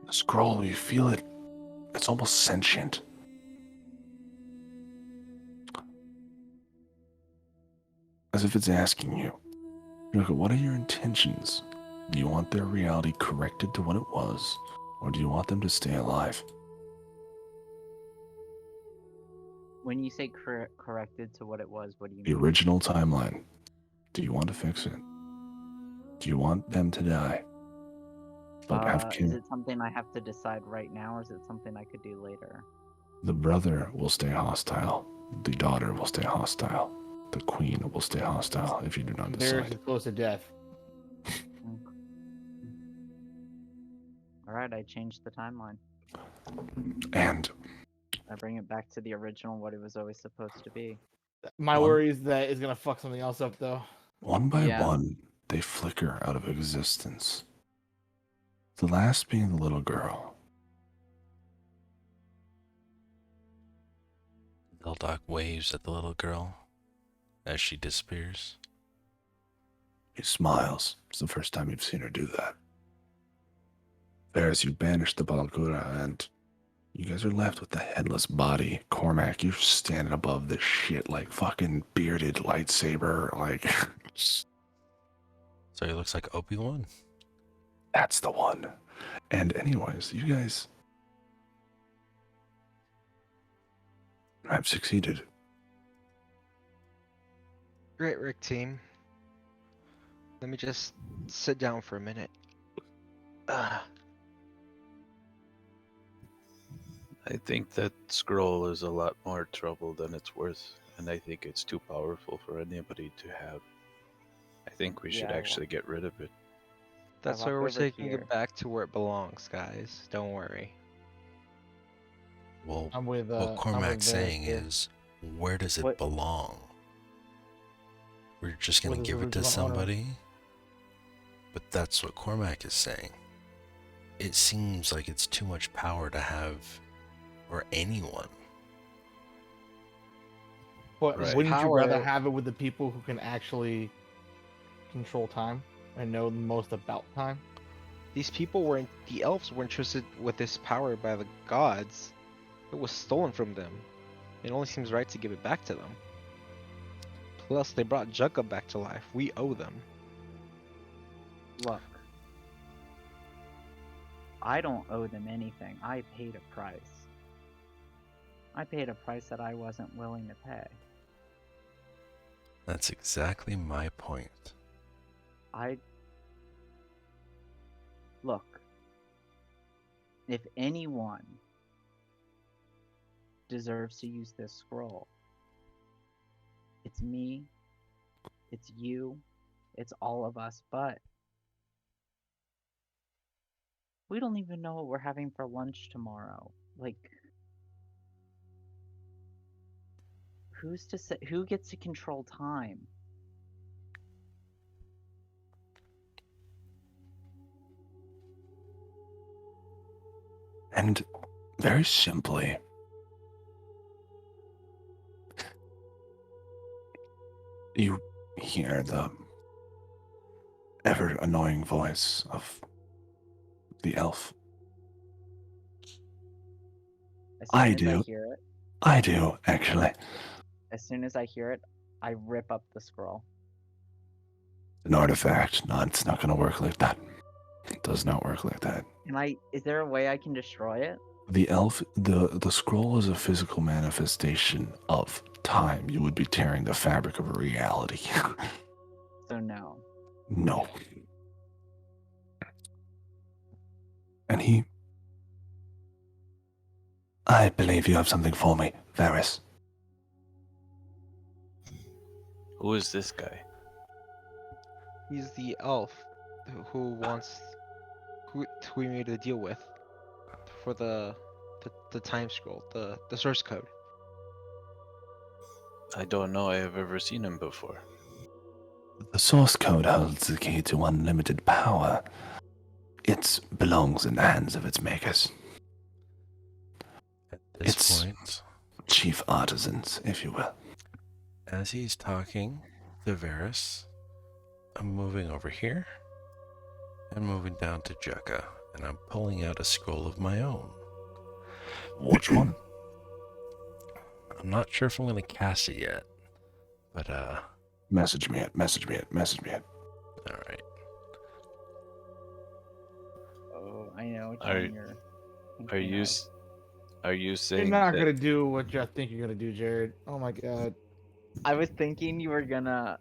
the scroll. You feel it. It's almost sentient. As if it's asking you, look, what are your intentions? Do you want their reality corrected to what it was, or do you want them to stay alive? When you say corrected to what it was, what do you The mean? original timeline. Do you want to fix it? Do you want them to die? But have Is it something I have to decide right now, or is it something I could do later? the brother will stay hostile. The daughter will stay hostile. The queen will stay hostile if you do not Theirs decide. is close to death. All right, I changed the timeline. And I bring it back to the original, what it was always supposed to be. My One- worry is that it's gonna fuck something else up, though. one by Yeah. one, they flicker out of existence. The last being the little girl. Zeldoc waves at the little girl as she disappears. He smiles. It's the first time you've seen her do that. Varys, you banish the Balgura, and you guys are left with the headless body. Cormac, you're standing above this shit like fucking bearded lightsaber. Like, So he looks like Obi-Wan. that's the one. And anyways, you guys have succeeded. Great, Rick team. Let me just sit down for a minute. I think that scroll is a lot more trouble than it's worth, and I think it's too powerful for anybody to have. I think we should Yeah, actually get rid of it. That's walked why we're over taking here. it back to where it belongs, guys. Don't worry. Well, I'm with. what I'm with Cormac's Varys saying here. is, where does it What- belong? We're just gonna With its give it to original owner. somebody? But that's what Cormac is saying. It seems like it's too much power to have for anyone. But Right. wouldn't you rather Power- have it with the people who can actually control time and know the most about time? These people weren't, the elves were entrusted with this power by the gods. It was stolen from them. It only seems right to give it back to them. Plus, they brought Jugga back to life. We owe them. Look, I don't owe them anything. I paid a price. I paid a price that I wasn't willing to pay. That's exactly my point. Look, if anyone deserves to use this scroll, it's me, it's you, it's all of us, but we don't even know what we're having for lunch tomorrow. Like, who's to say, who gets to control time? And very simply, you hear the ever annoying voice of the elf. As I soon as I do. hear it, I do, actually. as soon as I hear it, I rip up the scroll. An artifact. No, it's not going to work like that. It does not work like that. Is there a way I can destroy it? The elf, the scroll is a physical manifestation of time. You would be tearing the fabric of reality. So no. No. And I believe you have something for me, Varys. Who is this guy? He's the elf who we made a deal with for the time scroll, the source code. I don't know I have ever seen him before. The source code holds the key to unlimited power. It belongs in the hands of its makers. At this It's point, chief artisans, if you will. as he's talking to Varys, I'm moving over here and moving down to Jekka, and I'm pulling out a scroll of my own. Which one? I'm not sure if I'm going to cast it yet, but Message me it, message me it, message me it. all right. Oh, I know. Which Are- one you're Are thinking you of. are you You're saying not that gonna do what you think you're gonna do, Jared. Oh my god. I was thinking you were gonna.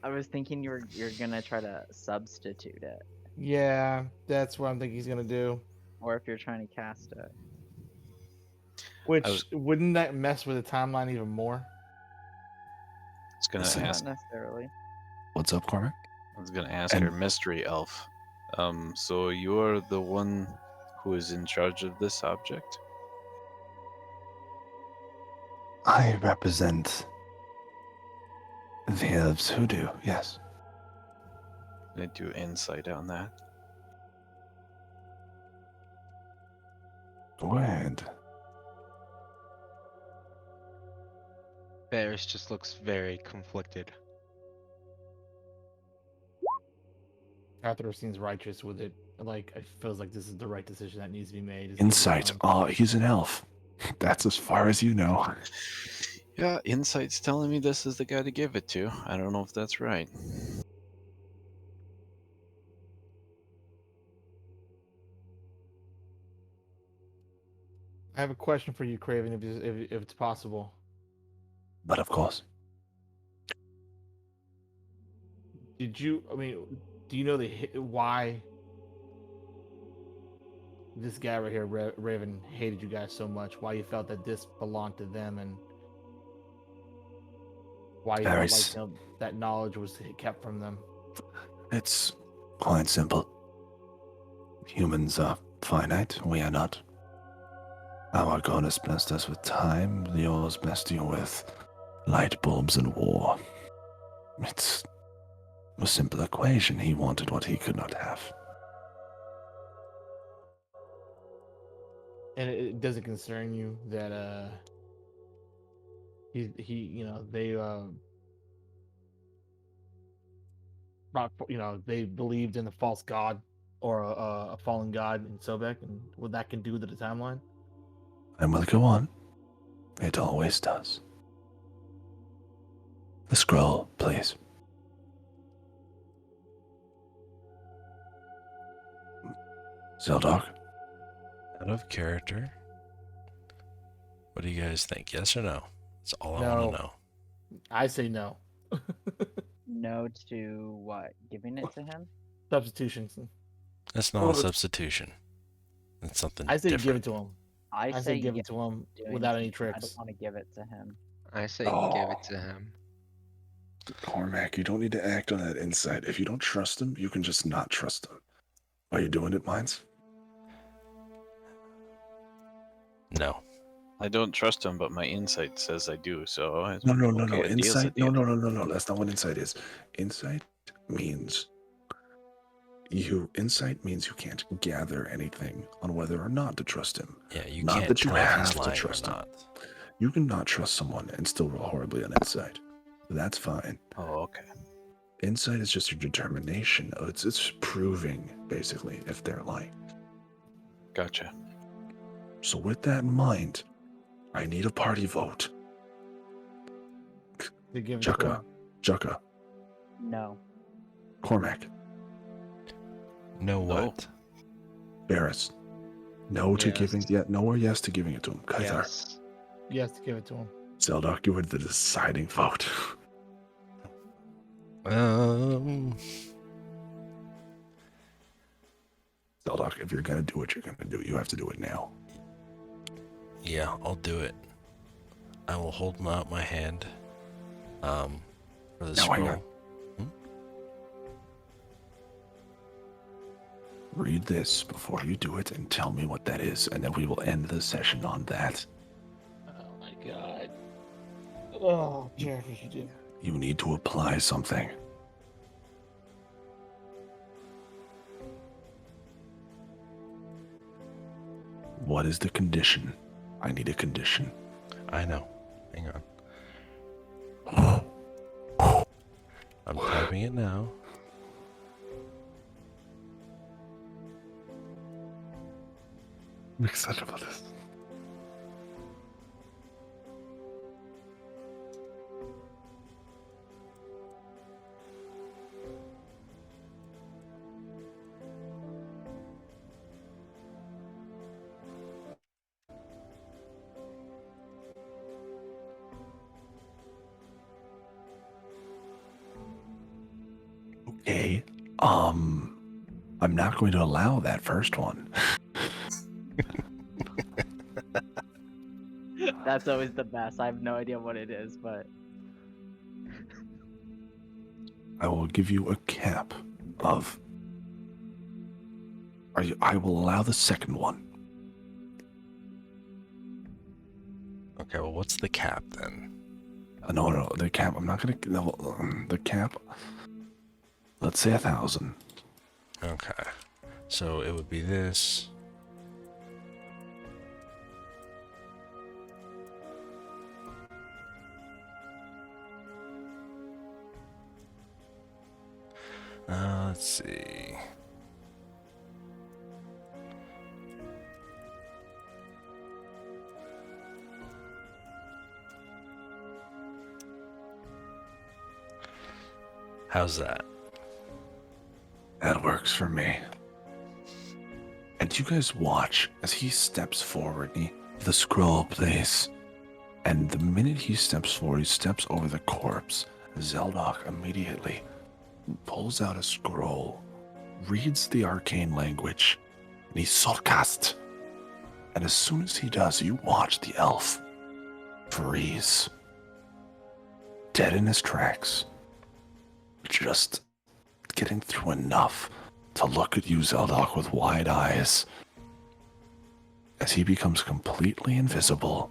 I was thinking you're gonna try to substitute it, Yeah, that's what I'm thinking he's gonna do. or if you're trying to cast it. Which was- wouldn't that mess with the timeline even more? it's gonna Listen. ask? Not necessarily. What's up, Cormac? I was gonna ask And- her, mystery elf. So you're the one who is in charge of this object? I represent the elves who do, yes. Can I do insight on that? Go ahead. Varys just looks very conflicted. Arthur seems righteous with it. Like it feels like this is the right decision that needs to be made. Is Insight. Oh, he's an elf. That's as far as you know. Yeah, insight's telling me this is the guy to give it to. I don't know if that's right. I have a question for you, Craven, if it's possible. But of course. Did you? I mean, do you know why this guy right here, Raven, hated you guys so much? Why you felt that this belonged to them, and why you felt like Varys. that knowledge was kept from them? It's quite simple. Humans are finite, we are not. Our God has blessed us with time, yours blessed you with light bulbs and war. It's a simple equation. He wanted what he could not have. And it doesn't concern you that he you know they they believed in a false god or a fallen god in Sobek, and what that can do to the timeline. And will go on. It always does. The scroll, please. Zeldok? Out of character. What do you guys think? Yes or no? That's all I No. want to know. I say no. No to what? Giving it to him? Substitutions. That's not Well, a substitution. It's something I say different. give it to him. I, I say say give yeah, it to him doing without any something. I tricks. don't want to give it to him. I say Oh. give it to him. Cormac, you don't need to act on that insight. If you don't trust him, you can just not trust him. Are you doing it, Mindz? No. I don't trust him, but my insight says I do. So No. okay, a deal's a Insight? No. deal. That's not what insight is. Insight means Insight means you can't gather anything on whether or not to trust him. Yeah, you Not can't that you tell if he's have to lying or trust him. not. You can not trust someone and still roll horribly on insight. That's fine. Oh, okay. Insight is just your determination. It's proving, basically, if they're lying. Gotcha. So with that in mind, I need a party vote. To give it to Jekka, him. Jekka, No. Cormac, No what? Barris. No to Yes. giving, no or yes to giving it to him. Kaiser, Yes. Yes, to give it to him. Zeldok, you were the deciding vote. Zeldok, if you're gonna do what you're gonna do, you have to do it now. Yeah, I'll do it. I will hold out my hand. For the Now, hang scroll. Read this before you do it and tell me what that is, and then we will end the session on that. Oh my god. Oh, Jared, what you do? You need to apply something. What is the condition? I need a condition. I know. Hang on. I'm typing it now. I'm excited about this. Okay. I'm not going to allow that first one. That's always the best. I have no idea what it is, but I will give you a cap of. I will allow the second one. Okay, well, what's the cap then? No, the cap. I'm not gonna. No, the cap. Let's say 1,000. Okay. So it would be this. Let's see. How's that? That works for me. And you guys watch as he steps forward. The scroll plays. And the minute he steps forward, he steps over the corpse. Zeldok immediately pulls out a scroll, reads the arcane language, and he soulcast. And as soon as he does, you watch the elf freeze, dead in his tracks, just getting through enough to look at you, Zeldok, with wide eyes, as he becomes completely invisible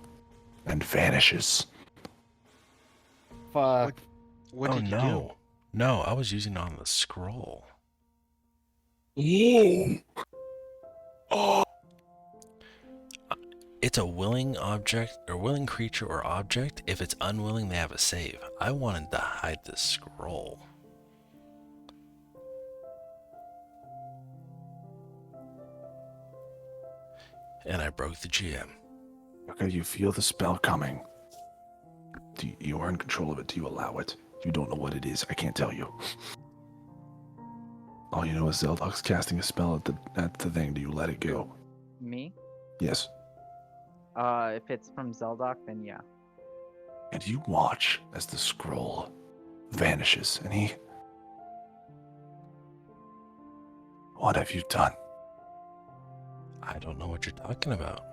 and vanishes. Fuck. What Oh did you do? no. No, I was using it on the scroll. Oh. It's a willing object or willing creature or object. If it's unwilling, they have a save. I wanted to hide the scroll. And I broke the GM. Okay, you feel the spell coming. You are in control of it. Do you allow it? You don't know what it is. I can't tell you. All you know is Zeldok's casting a spell at the thing. Do you let it go? me? Yes. If it's from Zeldok, then yeah. And you watch as the scroll vanishes, and he... What have you done? I don't know what you're talking about.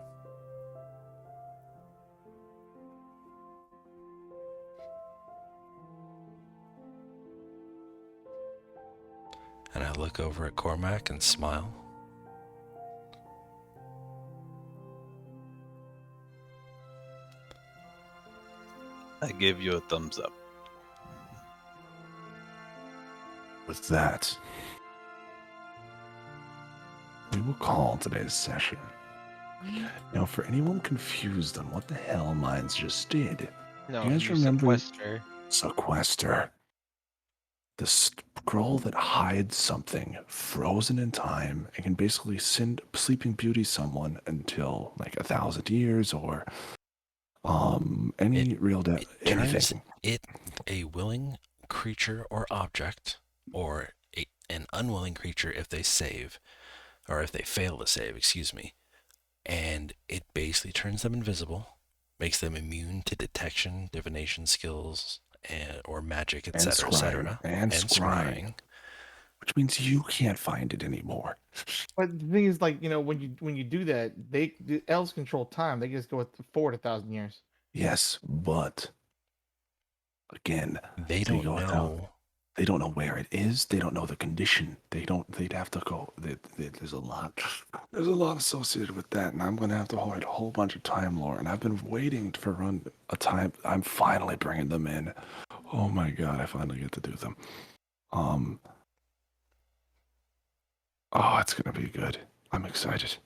And I look over at Cormac and smile. I give you a thumbs up. With that, we will call today's session. Now, for anyone confused on what the hell Mindz just did, No, You guys you remember- sequester. sequester. The scroll that hides something frozen in time and can basically send Sleeping Beauty someone until like 1,000 years or any real death, It turns anything. it a willing creature or object, or an unwilling creature if they save, or if they fail to save, excuse me. And it basically turns them invisible, makes them immune to detection, divination skills, or magic, And etc., etc., and scrying, which means you can't find it anymore. But the thing is, like, you know, when you do that, the elves control time. They just go forward 1,000 years. Yes, but again, They so you don't go without- know. They don't know where it is. They don't know the condition. They'd have to go. There's a lot. There's a lot associated with that, and I'm gonna have to hold a whole bunch of time lore. And I've been waiting for run a time. I'm finally bringing them in. Oh my god! I finally get to do them. Oh, it's gonna be good. I'm excited.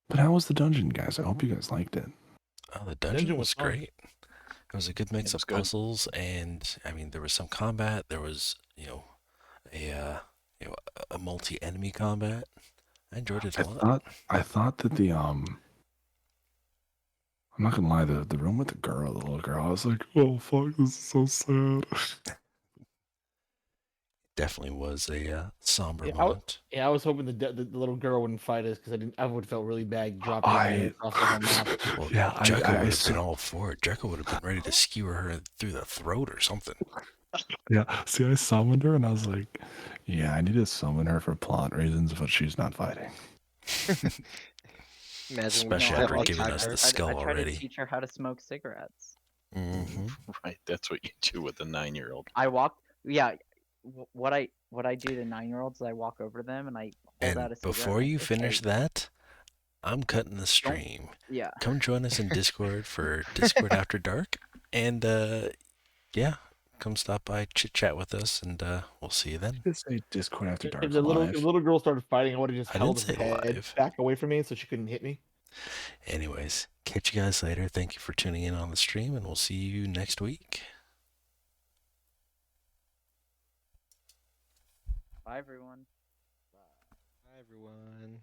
But how was the dungeon, guys? I hope you guys liked it. Oh, the dungeon was fun. great. It was a good mix It was of good. puzzles, and I mean, there was some combat. There was, a multi-enemy combat. I enjoyed it a lot. I thought that the I'm not gonna lie, the room with the little girl, I was like, oh fuck, this is so sad. Definitely was a somber Yeah, moment. I was hoping the little girl wouldn't fight us because I would have felt really bad dropping I- her across the whole map. Well, Yeah, Jekka I would have saw- been all for it. Jekka would have been ready to skewer her through the throat or something. Yeah, see, I summoned her and I was like, yeah, I need to summon her for plot reasons, but she's not fighting. Imagine we Especially have after like giving attack us her. the skull I tried to already. teach her how to smoke cigarettes. Mm-hmm. Right, that's what you do with a 9-year-old. I walk. Yeah. What I do to 9-year-olds is I walk over to them and I hold And out a cigarette. before and I you say, finish "Hey." that, I'm cutting the stream. Yeah. Come join us in Discord for Discord After Dark. And yeah, come stop by, chit chat with us, and we'll see you then. Just say Discord After Dark If the live. little girl started fighting, I would have just I held didn't her say head live. back away from me so she couldn't hit me. Anyways, catch you guys later. Thank you for tuning in on the stream, and we'll see you next week. Bye, everyone. Hi everyone.